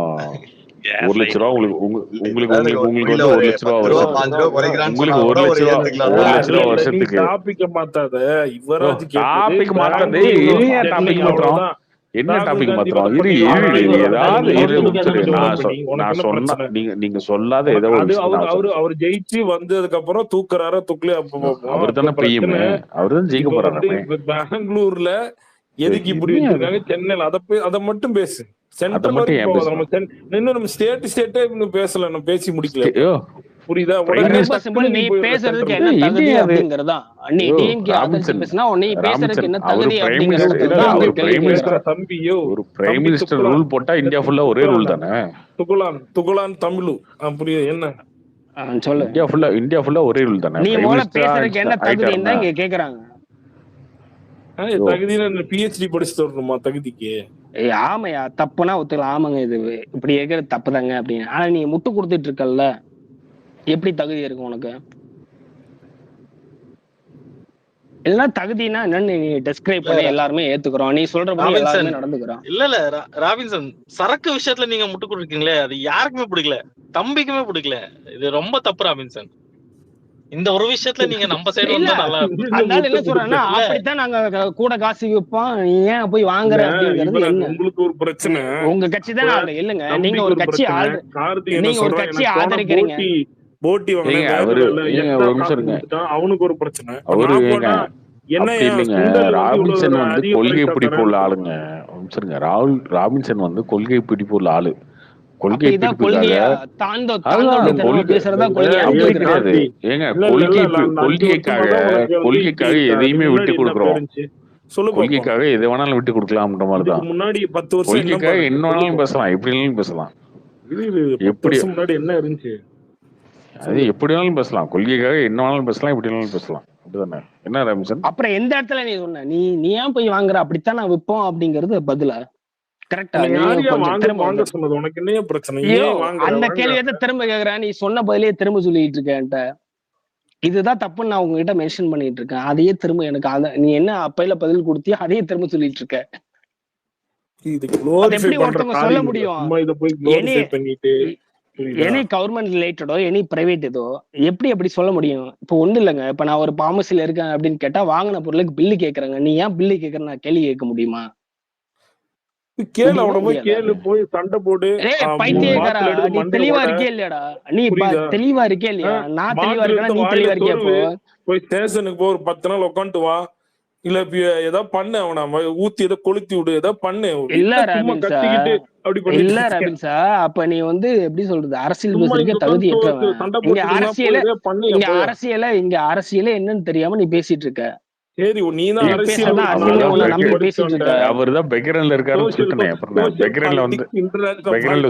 1 லட்ச ரூபா உங்களுக்கு வந்து முடியல 1 ஒரு லட்ச ரூபா 10 ரூபா வருஷத்துக்கு 5 ரூபா குறைக்கிறான்னு சொன்னா உங்களுக்கு 1 கூட ஒரு லட்ச ரூபா ஏத்துக்கலாம் 1 இல்ல லட்ச இல்ல ரூபா இல்ல நீ வருஷத்துக்கு டாபிக்க மாத்தாத. யுவராஜ் கேட்டது டாபிக் மாத்தாது பெங்களூர் என்ன சென்னை டாபிக் மாத்திரம் அவ்வளவுதான். என்ன ராகுல் டாபிக் காந்தி மாத்திரம் வத இரு பண்ணி இரு ராகுல் இரு காந்தி ஏதாவது இரு நீ சரி கொஞ்சம் வத பண்ணி உனக்கு நான் என்ன சொன்னா பிரச்சனை? நீங்க சொல்லாத ஏதோ ஒரு அது விஷயத்த அவர் நான் அவரு சொல்றேன். அவர் ஜெயிச்சு வந்ததுக்கு அப்புறம் தூக்குறாரா துக்குலையா அப்ப பார்ப்போம். அவர் அப்ப தானே பிஎம், பிரச்சனை. அவர் தான் ஜெயிக்க இப்ப வந்து போறாராமே. பெங்களூர்ல எதுக்கு இப்படி என்ன வச்சிருக்காங்க, சென்னையில அதை மட்டும் பேசு. அதை சென்ட்ரல் மட்டும் வரைக்கும் ஏன் போகாத. நம்ம பேசணும்? இன்னும் நம்ம ஸ்டேட்டே இன்னும் பேசல, நம்ம பேசி முடிக்கல. இப்ப புரியுதா? அது உடனே ரொம்ப சிம்பிள். டக்குன்னு நீ நீ போயிடுற பேசுறதுக்கு சென்ட்ரல். என்ன தகுதி என்ன அது அப்படிங்கறதா. நீ டிஎம்கே ஆதரிச்சு ராபின்சன் பேசினா நீ பேசுறதுக்கு என்ன அவரு தகுதி பிரைம் அப்படிங்கிற மினிஸ்டர் இடத்துல தான் அவங்க அவர் கேள்வி பிரைம் பேசுற மினிஸ்டர் கேட்கறாங்க. தம்பியோ ஒரு பிரைம் தம்பி மினிஸ்டர் துக்குலான் ரூல் போட்டா இந்தியா ஃபுல்லா ஒரே ரூல் தானே? துகுலான் தமிழு புரியுது என்ன சொல்லு. இந்தியா ஃபுல்லா ஒரே ரூல் தானே? நீ பிரைம் முதல்ல மினிஸ்டரா பேசுறதுக்கு என்ன தகுதின்னு தான் ஆயிட்டாருன்னா இங்க கேக்குறாங்க. தகுதியில பிஹெச்டி படிச்சுட்டு வரணுமா தகுதிக்கு? ஆமையா தப்புனா ஒத்துக்கலாம். ஆமாங்க இது இப்படி இருக்கிறது தப்புதாங்க அப்படின்னு. ஆனா நீ முட்டு கொடுத்துட்டு இருக்கல்ல, எப்படி தகுதி இருக்கு உனக்கு? இல்ல தகுதினா என்னன்னு நீ டெஸ்கிரைப் பண்ணி எல்லாருமே ஏத்துக்கிறோம். நீ சொல்றபடி எல்லாருமே நடந்துக்கிறோம். இல்ல ராபின்சன் சரக்கு விஷயத்துல நீங்க முட்டு கொடுக்கீங்களே, அது யாருக்குமே பிடிக்கல, தம்பிக்குமே பிடிக்கல. இது ரொம்ப தப்பு ராபின்சன். இந்த ஒரு விஷயத்துல நீங்க நம்ம சைடு வந்தா நல்லா இருக்கும். அதனால என்ன சொல்றேன்னா, அப்படித்தான் நாங்க கூட காசு வைப்போம், நீ ஏன் போய் வாங்குற அப்படிங்கிறது என்ன? உங்களுக்கு ஒரு பிரச்சனை. உங்க கட்சி தான் அது இல்லங்க. நீங்க ஒரு கட்சி நீங்க ஒரு கட்சி ஆதரிக்கிறீங்க. போட்டி அவனுக்கு ஒரு பிரச்சனை. அவரு அப்படி இல்லைங்க. ராபின்சன் வந்து கொள்கை பிடிப்பு உள்ள ஆளுங்க. ராபின்சன் வந்து கொள்கை பிடிப்பு உள்ள ஆளு. கொள்கை பிடிப்புக்காக கொள்கைக்காக எதையுமே விட்டு கொடுக்குறோம். கொள்கைக்காக எதை வேணாலும் விட்டு கொடுக்கலாம்ன்ற மாதிரிதான். முன்னாடி 10 வருஷம் கொள்கைக்காக என்ன வேணாலும் பேசலாம், எப்படி வேணாலும் பேசலாம். எப்படி முன்னாடி என்ன இருந்துச்சு அது எப்படி வேணாலும் பேசலாம். கொள்கைக்காக என்ன வேணாலும் பேசலாம், எப்படி வேணாலும் பேசலாம். அப்படிதானே? என்ன ராபின்சன்? அப்புறம் எந்த இடத்துல நீ சொன்ன நீ ஏன் போய் வாங்குற, அப்படித்தான் நான் விற்போம் அப்படிங்கறது பதிலா? கரெக்டா? உனக்கு என்ன பிரச்சனை? அந்த கேள்வியை திரும்ப கேக்குறேன். நீ சொன்ன பதிலே திரும்ப சொல்லிட்டு இருக்க என்கிட்ட. இதுதான் தப்புன்னு நான் உங்ககிட்ட மென்ஷன் பண்ணிட்டு இருக்கேன். அதையே திரும்ப எனக்கு நீ என்ன அப்பையில பதில் கொடுத்தியோ அதையே திரும்ப சொல்லிட்டு இருக்க. எப்படி ஒருத்தவங்க சொல்ல முடியும்? எனி கவர்மெண்ட் ரிலேட்டடோ எனி பிரைவேட் ஏதோ எப்படி சொல்ல முடியும்? இப்போ ஒண்ணு இல்லைங்க. இப்ப நான் ஒரு பார்மசில இருக்கேன் அப்படின்னு கேட்டா வாங்கின பொருளுக்கு பில்லு கேக்குறாங்க. நீ ஏன் பில்லு கேக்குற நான் கேள்வி கேட்க முடியுமா? போய் சண்டை போடு. பைத்தியக்காரா, நீ தெளிவா இருக்கே இல்லையாடா? நீ தெளிவா இருக்கே இல்லையா? நான் தெளிவா இருக்கேன், நீ தெளிவா இருக்கியா? போய் ஸ்டேஷனுக்கு போ, ஒரு 10 நாள் உட்காந்துட்டு வா. இல்ல ஏதாவது பண்ணு, அவன ஊத்தி ஏதோ கொளுத்தி விடு, ஏதோ பண்ணு. இல்ல ராபின்சா, இல்ல ராபின்சா, அப்ப நீ வந்து எப்படி சொல்றது, அரசியல் பேசுறதுக்கு தகுதி ஏற்றவன். இங்க அரசியல என்னன்னு தெரியாம நீ பேசிட்டு இருக்க. சரி, நீதான் அவர்தான் பெக்ரன்ல இருக்காருன்னு சொல்லிட்டேன். அப்புறம் பெக்ரன்ல வந்து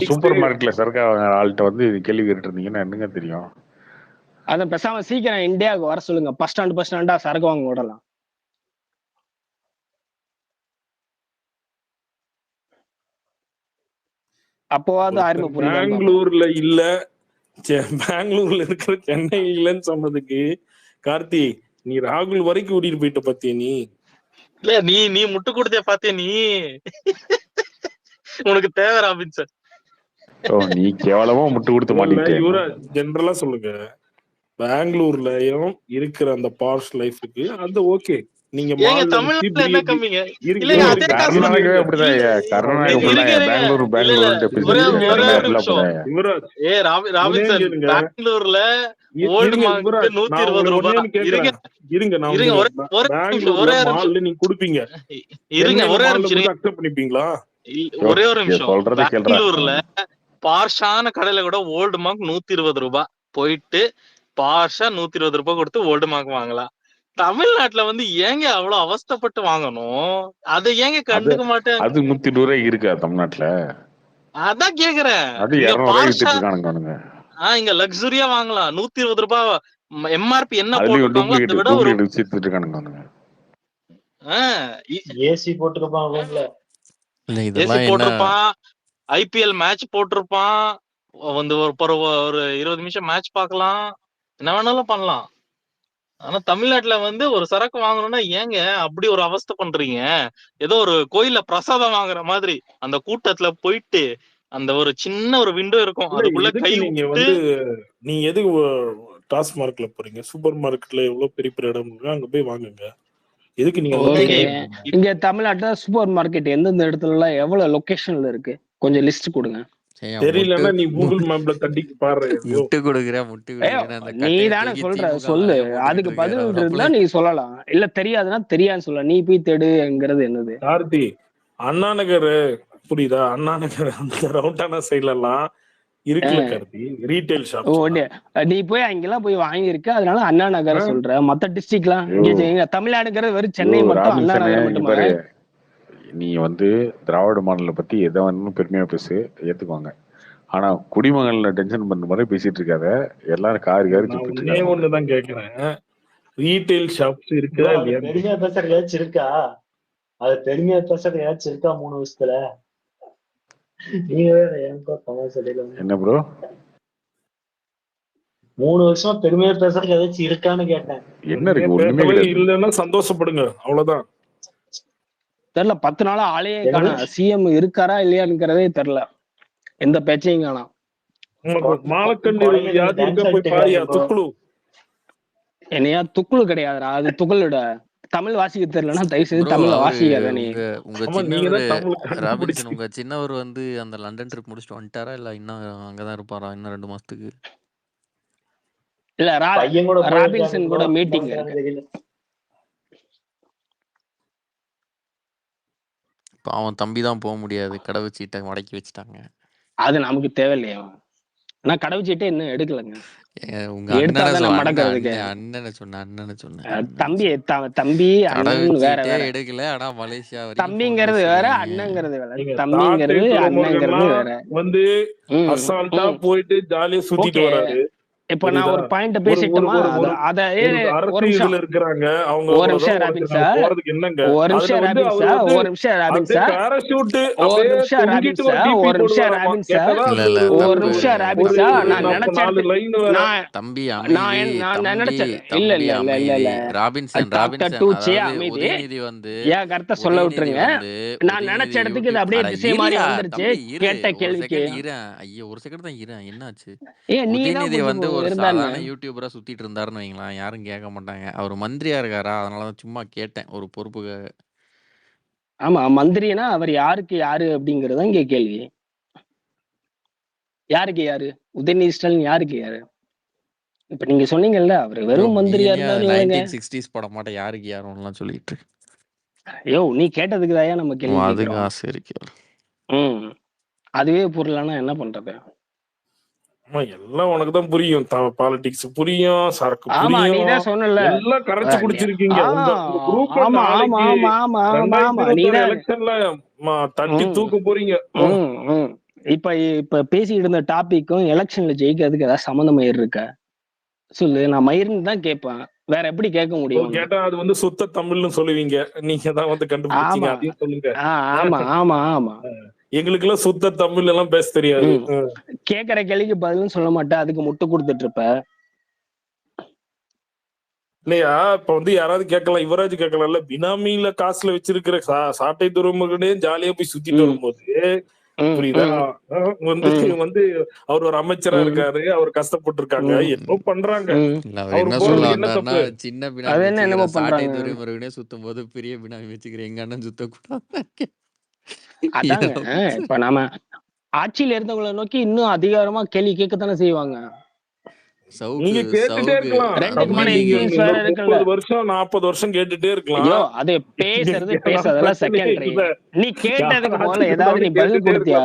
சூப்பர் மார்க்கெட்ல சரக்கா ஆள்கிட்ட வந்து கேள்வி கேட்டு இருந்தீங்கன்னா என்னங்க தெரியும்? அதான் பேசாம சீக்கிரம் இந்தியாவுக்கு வர சொல்லுங்க. பஸ் ஸ்டாண்டா சரக்கு வாங்க விடலாம். அப்போவாது ஆர்ம புரியுது. பெங்களூர்ல இல்ல, பெங்களூர்ல இருக்கிற சென்னை இல்லன்னு சொன்னதுக்கு கார்த்தி, நீ ராகுல் வரைக்கும் கூட்டிட்டு போயிட்ட பாத்தியா? நீ இல்ல நீ முட்டு கொடுத்தே பாத்தியா? நீ உனக்கு தேவை ராபின்சன். நீ கேவலமா முட்டு கொடுத்து மாட்டீங்க. இவர ஜெனரலா சொல்லுங்க. பெங்களூர்லயும் இருக்கிற அந்த பாஷ் லைஃப்க்கு அது ஓகே. நீங்க தமிழ்நாட்டுல என்ன கம்மிங்க? பெங்களூர்ல ஓல்டு மார்க் 120 ரூபாய். நீங்க குடுப்பீங்க. ஒரே ஒரு நிமிஷம். பெங்களூர்ல பார்ஷான கடையில கூட ஓல்டு மார்க் 120 ரூபாய் போயிட்டு பார்ஷா 120 ரூபாய் கொடுத்து ஓல்டு மார்க் வாங்கலாம். தமிழ்நாட்டுல வந்து ஏங்க அவ்வளவு அவஸ்தப்பட்டு வாங்கணும்? அதை ஏங்க கண்டுக்க மாட்டேன்? அது 120 ரூபாய் இருக்கா தமிழ்நாட்டுல? அதான் கேக்குறேன். இங்க லக்ஸுரியா வாங்கலாம். 120 ரூபாய் எம்ஆர்பி என்ன போட்டுருக்காங்களோ அதை விட ஒரு ஏசி போட்டிருப்பான், ஐபிஎல் மேட்ச் போட்டிருப்பான். வந்து ஒரு 20 நிமிஷம் மேட்ச் பாக்கலாம், என்ன வேணாலும் பண்ணலாம். ஆனா தமிழ்நாட்டுல வந்து ஒரு சரக்கு வாங்கணும்னா ஏங்க அப்படி ஒரு அவஸ்தை பண்றீங்க? ஏதோ ஒரு கோயில்ல பிரசாதம் வாங்குற மாதிரி அந்த கூட்டத்துல போயிட்டு அந்த ஒரு சின்ன ஒரு விண்டோ இருக்கும், இல்ல அதுக்குள்ள கை எதுக்கு நீங்க விட்டு வந்து நீங்க எதுக்கு டாஸ்மார்க்ல போறீங்க? சூப்பர் மார்க்கெட்ல எவ்வளவு பெரிய பெரிய இடம் இருக்கு, அங்க போய் வாங்குங்க. எதுக்கு நீங்க அந்த ஓகே, டைம் எடுக்கீங்க? இங்க தமிழ்நாட்டுல சூப்பர் மார்க்கெட் எந்தெந்த இடத்துல எல்லாம் எவ்வளவு லொகேஷன்ல இருக்கு கொஞ்சம் லிஸ்ட் கொடுங்க. ஏன் முட்டு தெரியலன்னா நீ கூகுள் மேப்ல தட்டி பாரு. ஐயோ முட்டு கொடுக்குறேன் முட்டு ஏய், கொடுக்குறேன்னு அந்த நீ கட்டையை தானே தூக்கி சொல்ற, திமுக சொல்லு. மேலேயே போட்டுக்கிட்டு அதுக்கு இருக்காரு. பதில் அவர் இருந்தா அப்பளே நீ சொல்லலாம், இல்ல தெரியாதுன்னா தெரியாதுன்னு சொல்லலாம். நீ போய் தேடுங்கிறது என்னது? கார்த்தி, அண்ணா நகர் புரியுதா? அண்ணா நகர் அந்த ரவுண்டானா சைட்ல எல்லாம் இருக்குல்ல கார்த்தி, ரீட்டைல் ஓ, ஷாப்ஸ். நீ போய் அங்கெல்லாம் போய் வாங்கியிருக்க, அதனால அண்ணா நகரை சொல்ற. மத்த டிஸ்ட்ரிக்ட்லாம் ஐயோ இங்க தமிழ்நாடுங்கிறது வெறும் சென்னை ஐயோ மட்டும், அண்ணா ராபின்சனே, நகர் இங்க மட்டுமா? பாரு, நீ வந்து திராவிட மாடலை பத்தி எதை வேணும் பெருமையா பேசு, ஏத்துக்குவாங்க. ஆனா குடிமகன்ல டென்ஷன் பண்ற மாதிரி பேசிட்டு இருக்காத. எல்லாரும் காரி காரி நான் துப்பிட்டு ஒன்னே இருக்காங்க. ஒண்ணுதான் கேக்குறேன், ரீட்டைல் ஷாப்ஸ் ப்ரோ இருக்குதா அது இல்லையா? பெருமையா பேசுறது ஏதாச்சும் இருக்கா? அது பெருமையா பேசுறது ஏதாச்சும் இருக்கா 3 வருஷத்துல? நீங்க வேற ஏன்ப்பா தமாஷ் சொல்லல. என்ன ப்ரோ? 3 வருஷமா பெருமையா பேசுறதுக்கு ஏதாச்சும் இருக்கான்னு கேட்டேன். என்ன பெருமையா இருக்கு? ஒண்ணுமே பேசவே கிடையாது. இல்லைன்னா சந்தோஷப்படுங்க, அவ்வளவுதான். தெரியல, 10 நாளா ஆளையே என்னது? காணோம். சிஎம் இருக்காரா இல்லையாங்கிறதே தெரியல. எந்த பேச்சையும் காணோம். உனக்கு மாலக்கண்டு குறைங்க கொஞ்சம் வியாதி இருக்கா? டான்ஸ் போய் ஆடிட்டு பாரியா இருக்காங்க ப்ரோ. துக்குளு. என்னையா துக்குளு கிடையாதுடா, அது துக்குளுட. தமிழ் வாசிக்க தெரியலன்னா தயவு செய்து ப்ரோ தமிழ்ல அவரு வாசிக்காத நீ. உங்க உங்க ஆமா, நீங்க சின்னவர் தான் தமிழ் ராபின்சன், கண்டுபிடிச்சு. உங்க சின்னவர் வந்து அந்த லண்டன் ட்ரிப் முடிச்சுட்டு வந்துட்டாரா இல்ல இன்னும் அங்கதான் இருப்பாரா இன்னும் 2 மாசத்துக்கு? இல்ல பையன் கூட போயிருக்காரு ராபின்சன் ப்ரோ, கூட என்ன மீட்டிங் பண்றான்னு இருக்கு. தெரியல. இப்போ அவன் தம்பி தான் போக முடியாது, கடவுச்சீட்டை மடக்கி வச்சுட்டாங்க. அது நமக்கு தேவையில்லையா? ஆனா கடவுச்சீட்டே இன்னும் எடுக்கலங்க. உங்க அண்ணனை எடுத்தாதான் நம்ம மடக்கிறதுக்கு. அண்ணனை சொன்னேன். தம்பி தம்பி அண்ணன் வேற கடவுச்சீட்டே வேற. எடுக்கல, ஆனா மலேசியா வரைக்கும் phone தம்பிங்கிறது வேற, பேசுறீங்க. அண்ணங்கிறது வேற. நீங்க தம்பிங்கிறது தாத்தை அண்ணங்கிறது துறைமுருகன்லாம் வேற. வந்து ம், அசால்ட்டா ம். போயிட்டு ஜாலியா சுத்திட்டு ஓகே, வராரு. இப்ப நான் புரியுதா? ஒரு பாயிண்ட் ஒரு ஒரு பேசிட்டோமா? ஒரு அத ஒரு அத ஒரு அரசு ஒரு நிமிஷம், இதுல இருக்கிறாங்க, அவங்க ஒரு அவ்வளவுதான் நிமிஷம் உனக்கு ராபின்ஸா, நாங்க போறதுக்கு என்னங்க? ஒரு அதுல நிமிஷம் வந்து அவர் ராபின்ஸா, வந்து ஒரு நிமிஷம் அப்படியே ராபின்ஸா, பேராஷூட் ஒரு அப்படியே நிமிஷம் தொங்கிட்டு ஒரு ராபின்ஸா, டிபி ஒரு நிமிஷம் போடுவாராமா. ராபின்ஸா, கேட்டதா இல்ல அது இல்ல ஒரு ஒரு தப்பு நிமிஷம் ஒரு ராபின்ஸா. ஒரு நான் நினைச்ச 4 இடத்துக்கு லைன் வேற. நான் தம்பி நான் அமைதி, நான் தம்பி நினைச்ச இல்ல தம்பி இல்ல இல்ல இல்ல அமைதி. இல்ல ராபின்சன் டாக்டர் டூ சே அதாவது அமைதி. உதயநிதி வந்து என் கருத்தை சொல்ல உதயநிதி விட்டுருங்க. வந்து நான் நினைச்ச உதயநிதி இடத்துக்கு இது யூடியூப் அப்படியே அட திசை மாறி இருயா வந்துருச்சு தம்பி இரு, கேட்ட ஒரு கேள்விக்கு. செகண்ட் இரு. ஐயோ ஒரு செகண்ட் தான் இரு, என்னாச்சு? நீ தான் உதயநிதி கொஞ்சம் வந்து ஒரு இருந்தான்னு. சாதாரண யூடியூபரா சுத்திட்டு இருந்தாருன்னு வைங்களேன், யாரும் கேட்க மாட்டாங்க. அவர் மந்திரியா இருக்காரா, அதனாலதான் சும்மா கேட்டேன் ஒரு பொறுப்புக்காக. ஆமா, மந்திரினா அவர் யாருக்கு யாரு அப்படிங்கறதுதான் இங்க கேள்வி. யாருக்கு யாரு? உதயநிதி ஸ்டாலின் யாருக்கு யாரு? இப்ப நீங்க சொன்னீங்கல்ல, அவர் ப்ரோ வெறும் நீ மந்திரியா என்னையா இருந்தாரு இவங்க. 1960s பட மாட்டேன் யாருக்கு யாரும்லாம் சொல்லிட்டு. ஐயோ, நீ கேட்டதுக்கு தாயா நம்ம கேள்வி அதுக்கு கேட்கிறோம். ஆசை இருக்கு. அதுவே புரியலன்னா என்ன பண்றது? ஆமா, எல்லாம் உனக்கு தான் புரியும். பாலிடிக்ஸ் புரியும், சரக்கு ஆமா, நீ புரியும், தான் சொன்னல. எல்லாம் கரைச்சு குடிச்சிருக்கீங்க. உங்க குரூப்ல ஆமா ஆமா நாளைக்கு ஆமா ஆமா ஆமா ஆமா, 2026 நீதான். எலெக்ஷன்ல தட்டி தூக்க போறீங்க. இப்ப இப்ப பேசிட்டு இருந்த டாபிக்கும் எலெக்ஷன்ல ஜெயிக்கிறதுக்கு ஏதாவது சம்மந்தம் இருக்கா சொல்லு. நான் மயிர்னு தான் கேட்பேன், வேற எப்படி கேட்க முடியும்? கேட்டா அது வந்து சுத்த தமிழ்னு சொல்லுவீங்க, நீங்க தான் வந்து கண்டுபிடிச்சீங்க. ஆமா அதையும் சொல்லுங்க. ஆமா ஆமா ஆமா. எங்களுக்கு எல்லாம் சுத்த தமிழ் எல்லாம் பேச தெரியாது. கேக்குற கேள்விக்கு பதிலும் சொல்ல மாட்டேன், அதுக்கு முட்டு கொடுத்துட்டு இருப்ப இல்லையா? இப்ப வந்து யாராவது கேட்கலாம், யுவராஜ் கேட்கலாம்ல, பினாமில காசுல வச்சிருக்கிற சாட்டை துறைமுகனே ஜாலியா போய் சுத்திட்டு வரும்போது புரியுதா? வந்து வந்து அவர் ஒரு அமைச்சரா இருக்காரு, அவர் கஷ்டப்பட்டு இருக்காங்க, என்னமோ பண்றாங்க. அவர் என்ன சொல்ல வந்தாருன்னா, சின்ன பினாமி என்னமோ சாட்டை பண்றாங்க. துறைமுருகனே சுத்தும் போது பெரிய பினாமி வச்சுக்கிறேன், எங்க அண்ணன் சுத்தக்கூடாது. அதாங்க, இப்ப நாம ஆட்சியில இருந்தவங்களை நோக்கி இன்னும் அதிகாரமா கேள்வி கேட்கத்தானே செய்வாங்க. நீங்க கேட்டுட்டே இருக்கலாம். 30 வருஷம் 40 வருஷம் கேட்டுட்டே இருக்கலாம். அது பேசுறது பேசுறதெல்லாம் செகண்டரி. நீ கேட்டதுக்கு முதல்ல ஏதாவது நீ பதில் கொடுத்தியா?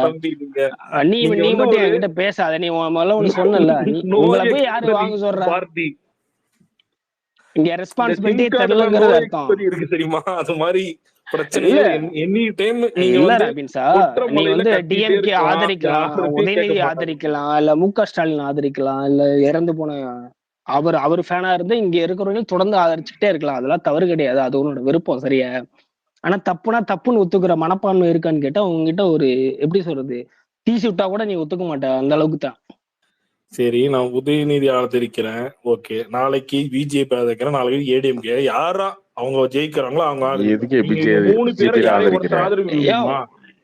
நீ மட்டும் என்கிட்ட பேசாத. நீ முதல்ல ஒண்ணு சொன்னல, உங்களை போய் யாரு வாங்க சொல்ற? இங்க ரெஸ்பான்சிபிலிட்டி தெரியலங்கிறது அர்த்தம் இருக்கு தெரியுமா? அது மாதிரி பிரச்சனை எனி டைம் நீங்க இல்ல ராபின்ஸா, நீ வந்து டிஎம்கே ஆதரிக்கலாம், உதயநிதி ஆதரிக்கலாம், இல்ல முக ஸ்டாலின் ஆதரிக்கலாம், இல்ல இறந்து போன அவர் ஃபேனா இருந்து இங்க இருக்கிறவங்க தொடர்ந்து ஆதரிச்சுக்கிட்டே இருக்கலாம். அதெல்லாம் தவறு கிடையாது, அது உன்னோட விருப்பம், சரியா? ஆனா தப்புனா தப்புன்னு ஒத்துக்கிற மனப்பான்மை இருக்கான்னு கேட்டா உங்ககிட்ட ஒரு எப்படி சொல்றது, தீசி விட்டா கூட நீ ஒத்துக்க மாட்ட, அந்த அளவுக்கு தான். சரி, நான் உதயநிதி ஆதரிக்கிறேன், ஓகே. நாளைக்கு பிஜேபி ஆதரிக்கிறேன், நாளைக்கு ஏடிஎம்கே. யாரா அவங்க ஜெயிக்கிறாங்களோ அவங்க 3 பேரை யாரையும் ஒருத்தர் ஆதரிக்க முடியுமா?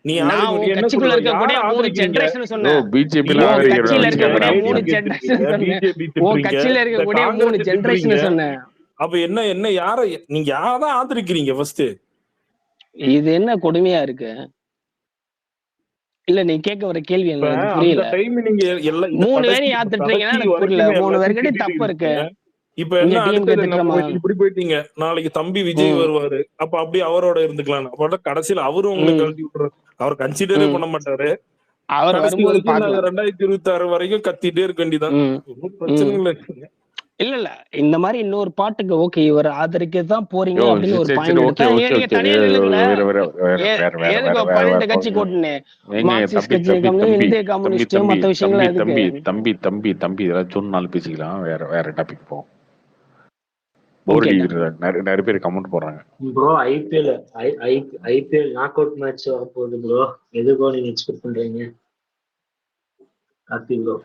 நீ நான் ஆதரிக்க உன் நீ என்ன கட்சிக்குள்ள சொல்ற? இருக்கக்கூடிய யார 3 ஆதரிக்கிறீங்க? ஜெனரேஷன் ப்ரோ சொன்னேன். பிஜேபியில் உன் ஆதரிக்கிறதா கட்சியில இருக்கக்கூடிய வச்சுக்கோங்க. 3 ஏடிஎம்கே ஜெனரேஷன் திட்டுறீங்க, சொன்னேன். பிஜேபி உன் திட்டுறீங்க, கட்சியில இந்த இருக்கக்கூடிய 3 காங்கிரஸ் திட்டுறீங்க. ஜெனரேஷன் சொன்னேன். அப்ப என்ன என்ன யார நீங்க யாரதான் ஆதரிக்கிறீங்க ஃபர்ஸ்ட்? இது என்ன கொடுமையா இருக்கு? இல்ல நீ கேட்க வர கேள்வி இப்ப எனக்கு அந்த புரியல. டைம் நீங்க எல்லாம் இந்த 3 கடைசி பேரையும் யாத்திட்டீங்கன்னா கடைசி எனக்கு புரியல. வரைக்குமே 3 எல்லாத்தையும் பேர்கிட்ட திட்டிட்டு தப்பு இருக்கு. இருக்கீங்க. இப்ப இங்க என்ன டிஎம்கே அடுத்தது என்ன திட்டுறமா? இப்படி போயிட்டீங்க, நாளைக்கு தம்பி விஜய் வருவாரு, அப்ப அப்படி அவரோட இருந்துக்கலாம். அப்ப கடைசியில அவரும் உங்களை கழட்டி விட்டுறாரு. அவர் கன்சிடரே பண்ண மாட்டாரு. அவர் கடைசி வரும்போது வரைக்கும் நாங்க பாக்கலாம். 2026 வரைக்கும் கத்திட்டே இருக்க வேண்டியதான். ஒன்றும் பிரச்சனை இல்லை. இல்ல இந்த மாதிரி இன்னொரு பாட்டுக்கு ஓகே இவர் ஆதரிக்க தான் போறீங்க யோ அப்படின்னு ஒரு சரி பாயிண்ட் சரி எடுத்தா ஓகே நீங்க ஓகே தனியா நில்லுங்கள. வேற வேற வேற வேற வேற எதுக்கு வேற 12 கட்சி வேற கூட்டினே ஏங்க மார்க்சிஸ்ட் தம்பி கட்சி தம்பி தம்பி இந்திய தம்பி கம்யூனிஸ்ட் தம்பி மத்த விஷயங்கள் தம்பி எதுக்கு? தம்பி தம்பி தம்பி தம்பி இதெல்லாம் சொன்னாலும் பேசிக்கலாம். வேற வேற டாபிக் போவோம். போர் ஓகே அடிக்கிறது நிறைய பேர் கமெண்ட் போடுறாங்க. Bro IPL knock out match வரப்போகுது ப்ரோ. எதுக்கோ நீங்க எக்ஸ்பெக்ட் பண்றீங்க கார்த்தி ப்ரோ?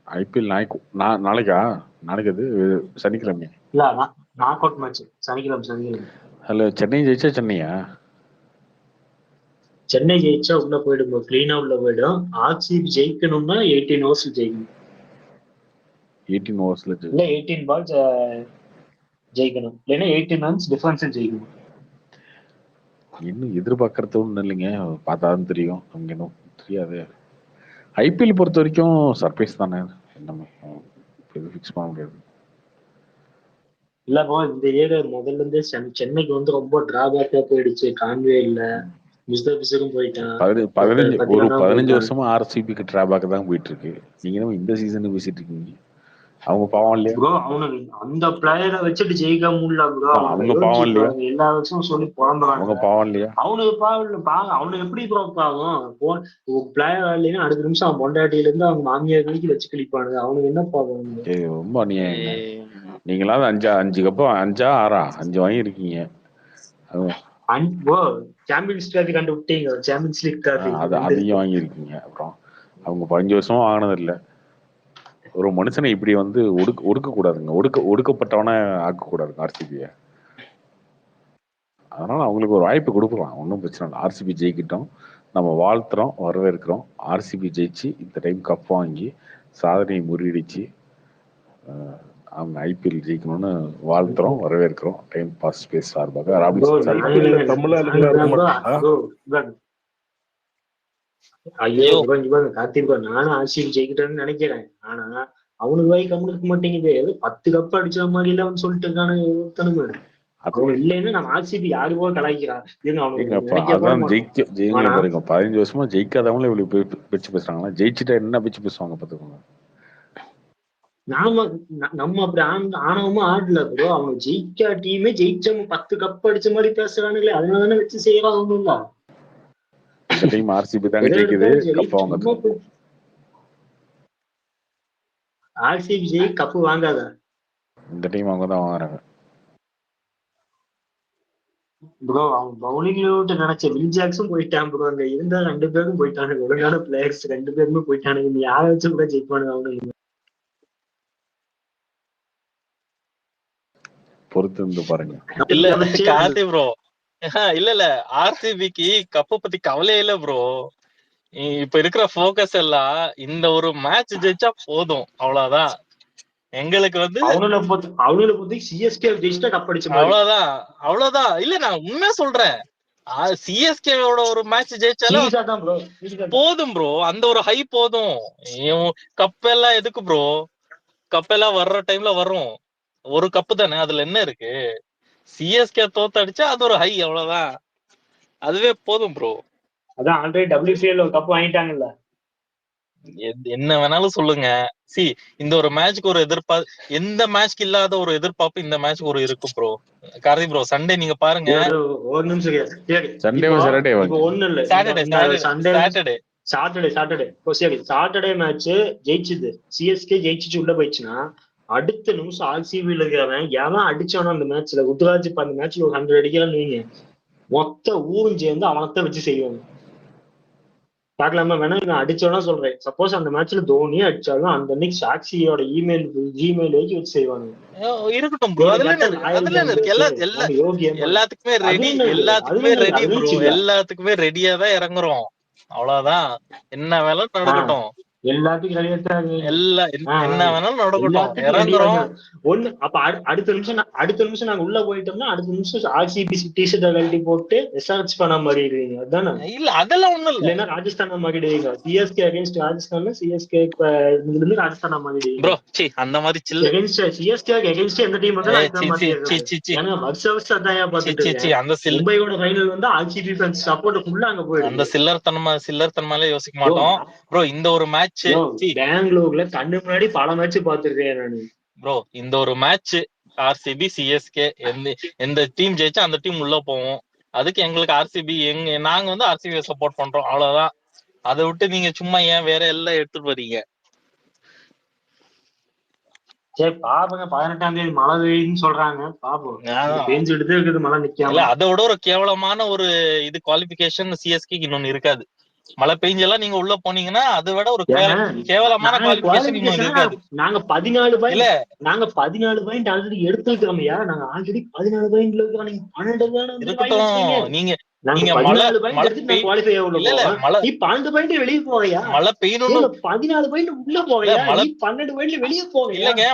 ஐபிஎல் நாளைக்கா? நாளைக்கு அது சனிக்கிழமை. இல்ல நாக் அவுட் மேட்ச் சனிக்கிழமை. ஹலோ சென்னை ஜெயிச்சா சென்னையா? சென்னை ஜெயிச்சா உள்ள போயிடும் ப்ரோ, கிளீனா உள்ள போயிடும். ஆர்சிபி ஜெயிக்கணும்னா 18 ஓவர்ஸ் ஜெயிக்கணும். 18 ஓவர்ஸ்ல இல்ல 18 பால்ஸ் ஜெயிக்கணும், இல்லைன்னா 18 ரன்ஸ் டிஃபரன்ஸ் ஜெயிக்கணும். இன்னும் எதிர்பார்க்கறது ஒன்றும் இல்லைங்க, பார்த்தாதான் தெரியும். நமக்கு இன்னும் தெரியாது. ஐபிஎல் பொறுத்த வரைக்கும் சர்ப்ரைஸ் தானே, என்னமே ஃபிக்ஸ் பண்ண முடியாது. இல்ல ப்ரோ இந்த இயர் முதல்ல இருந்தே சென்னைக்கு வந்து ரொம்ப டிராபேக்கா போயிடுச்சு. கான்வே இல்ல, முஸ்தபிஸுக்கும் போயிட்டான். 15 வருஷமா ஆர்சிபிக்கு டிராபேக் தான் போயிட்டு இருக்கு. நீங்க இந்த சீசனுக்கு பேசிட்டு இருக்கீங்க. அவங்க பாவம் இல்லையா ப்ரோ? அவனுக்கு அந்த பிளேயரை வச்சுட்டு ஜெயிக்க முடியல ப்ரோ. அவங்க பாவம் இல்லையா? எல்லா வருஷமும் சொல்லி புலம்புறாங்க. அவங்க பாவம் இல்லையா? அவனுக்கு பாவம். அவனுக்கு எப்படி ப்ரோ பாவம்? பிளேயர் இல்லைன்னா அடுத்த நிமிஷம் அவன் பொண்டாட்டியில இருந்து அவங்க மாமியார் வரைக்கும் வச்சு கிழிப்பானுங்க. அவனுக்கு என்ன பாவம்? ரொம்ப நீங்களாவது 5 கப்பா 5 6 5 வாங்கியிருக்கீங்க. சாம்பியன்ஸ் ட்ராஃபி கண்டு விட்டீங்க, சாம்பியன்ஸ் லீக் ட்ராஃபி அதையும் வாங்கியிருக்கீங்க. அப்புறம் அவங்க 15 வருஷமா வாங்கினது இல்லை. ஒரு மனுஷனை இப்படி வந்து ஒடுக்க கூடாதுங்க, ஒடுக்கப்பட்டவன ஆக்கக்கூடாது ஆர்சிபியை. அதனால அவங்களுக்கு ஒரு வாய்ப்பு கொடுக்கலாம், ஒன்றும் பிரச்சனை இல்லை. ஆர்சிபி ஜெயிக்கிட்டோம், நம்ம வாழ்த்துறோம், வரவேற்கிறோம். ஆர்சிபி ஜெயிச்சு இந்த டைம் கப் வாங்கி சாதனையை முறியடிச்சு அவங்க ஐபிஎல் ஜெயிக்கணும்னு வாழ்த்துறோம், வரவேற்கிறோம். டைம் பாஸ் ஸ்பேஸ் சார்பாக ஐயோ கார்த்திக் நானும் ஆர்சிபி ஜெயிக்கிட்டேன்னு நினைக்கிறேன். ஆனா அவனுக்கு வாய் கம்முன்னு இருக்க மாட்டேங்குது. 10 கப் அடிச்ச மாதிரி எல்லாம் சொல்லிட்டு இருக்கானு அவன் இல்லைன்னு நம்ம ஆர்சிபி யாரு போல கலாய்க்கிறான். 15 வருஷமா ஜெயிக்காதவங்களும் இவ்வளவு பிச்சு பேசுறாங்களா? ஜெயிச்சுட்டா என்ன பிச்சு பேசுவாங்க பாத்துக்கோங்க. நம்ம அப்படி ஆணவமா ஆடல ப்ரோ. அவங்க ஜெயிக்கா டீமே ஜெயிச்சவங்க 10 கப் அடிச்ச மாதிரி பேசுறானுங்களே, அதனாலதானே வச்சு செய்யறாங்க. இந்த டைம் ஆர்சிபி தாங்க ஜெயிக்குது, கப் வாங்குது. ஆர்சிபி ஜெயி கப் வாங்காத. இந்த டைம் அவங்க தான் வாங்குறாங்க ப்ரோ. அவங்க பவுலிங்ல நினைச்ச வில் ஜாக்ஸும் போயிட்டான் ப்ரோ. அங்க இருந்தா 2 பேரும் போயிட்டானுங்க, ஒழுங்கான பிளேயர்ஸ் 2 பேருமே போயிட்டானுங்க. நீ யாரை வச்சு கூட ஜெயிப்பானுங்க அவனுக்கு. பொறுத்து இருந்து பாருங்க. இல்ல கார்த்தி ப்ரோ, இல்ல ஆர்சிபிக்கு கப்ப பத்தி கவலையே இல்ல ப்ரோ. இப்ப இருக்கிற போக்கஸ் எல்லாம் இந்த ஒரு மேட்ச் ஜெயிச்சா போதும், அவ்வளவுதான். எங்களுக்கு வந்து அவ்வளவுதான். இல்ல நான் உண்மையா சொல்றேன், சிஎஸ்கேவோட ஒரு மேட்ச் ஜெயிச்சாலும் போதும் ப்ரோ. அந்த ஒரு ஹை போதும். கப்பெல்லாம் எதுக்கு ப்ரோ? கப்பெல்லாம் வர்ற டைம்ல வரும். ஒரு கப்பு தானே, அதுல என்ன இருக்கு? சிஎஸ்கே தோத்தடிச்சா அது ஒரு ஹை, அவ்வளவுதான். அதுவே போதும் ப்ரோ. அதான் ஆல்ரெடி WCL ஒரு கப் வாங்கிட்டாங்கல்ல. என்ன வேணாலும் சொல்லுங்க. சி இந்த ஒரு மேட்ச்க்கு ஒரு எந்த மேட்ச்க்கு இல்லாத ஒரு எதிர்பார்ப்பு இந்த மேட்ச்க்கு ஒரு இருக்கு ப்ரோ. கார்த்தி ப்ரோ சண்டே நீங்க பாருங்க. ஒரு நிமிஷம். சாட்டர்டே மேட்ச் ஜெயிச்சுது, சிஎஸ்கே ஜெயிச்சு உள்ள போயிடுச்சுன்னா அடுத்த நிமிஷம் ஆர்சிபில இருக்கிறவன் எவன் அடிச்சானோ அந்த மேட்ச்ல, உத்ராஜ் அந்த மேட்ச்ல ஒரு 100 அடிக்கிறான்னு வைங்க, மொத்த ஊரும் சேர்ந்து அவனத்தை வச்சு செய்வாங்க. பாக்கலாமா வேணா நான் அடிச்சோன்னா சொல்றேன். சப்போஸ் அந்த மேட்ச்ல தோனியே அடிச்சாலும் அந்த அன்னைக்கு சாக்சியோட ஜிமெயில் வச்சு செய்வானுங்க. இருக்கட்டும் ப்ரோ. அதுல என்ன இருக்கு? எல்லாத்துக்குமே ரெடி, ப்ரோ. எல்லாத்துக்குமே ரெடியா தான் இறங்குறோம். அவ்வளவுதான். என்ன வேலை நடக்கட்டும். எல்லாத்துக்கும் என்ன வேணாலும் நடக்கட்டும், இறங்குறோம். ஒண்ணு அப்ப அடுத்த நிமிஷம் நாங்க உள்ள போயிட்டோம்னா அடுத்த நிமிஷம் ஆர்சிபி டிஷர்ட் கழட்டி போட்டு எஸ்ஆர்எச் பண்ண மாறிடுவீங்க. அதுதானே? இல்ல அதெல்லாம் ஒண்ணும் இல்லைன்னா ராஜஸ்தானா மாறிடுவீங்க. சிஎஸ்கே அகைன்ஸ்ட் ராஜஸ்தான், சிஎஸ்கே ராஜஸ்தானா மாறிடுவீங்க ப்ரோ. அந்த மாதிரி சிஎஸ்கே அகைன்ஸ்ட் எந்த டீம் வந்து வருஷம் அதான் பாத்துட்டு அந்த மும்பையோட ஃபைனல் வந்து ஆர்சிபி ஃபேன்ஸ் சப்போர்ட் ஃபுல்லா அங்க போயிடும். அந்த சில்லர்தனமால யோசிக்க மாட்டோம் ப்ரோ. இந்த ஒரு மேட்ச் பெங்களூர்ல கண்ணு முன்னாடி பல மேட்ச் பாத்துருக்கேன் நானு ப்ரோ. இந்த ஒரு மேட்ச் ஆர்சிபி சிஎஸ்கே எந்த டீம் ஜெயிச்சா அந்த டீம் உள்ள போவோம். அதுக்கு எங்களுக்கு ஆர்சிபி நாங்க வந்து ஆர்சிபி சப்போர்ட் பண்றோம், அவ்வளவுதான். அதை விட்டு நீங்க சும்மா ஏன் வேற எல்லாம் எடுத்துட்டு வரீங்க? சரி பாப்பங்க. 18ஆம் தேதி மழை பெய்யுன்னு சொல்றாங்க, பாப்போம். பெஞ்சு எடுத்து இருக்குது மழை நிக்காம. அதோட ஒரு கேவலமான ஒரு இது குவாலிபிகேஷன் சிஎஸ்கே இன்னொன்னு இருக்காது. மழை பெஞ்செல்லாம் நீங்க உள்ள போனீங்கன்னா அதை விட ஒரு கேவலமான குவாலிபிகேஷன் இன்னும் இருக்காது. நாங்க 14 பாயிண்ட் ஆல்ரெடி எடுத்துக்கிறோம்யா. நாங்க ஆல்ரெடி 14 பாயிண்ட்ல இருக்கிறோம். நீங்க 12 இருக்கட்டும். நீங்க நீங்க மழை வெளியே போறியா? மழை பெய்யணும். 14 பாயிண்ட் உள்ள போறியா? 12 பாயிண்ட் வெளியே போக இல்லங்க.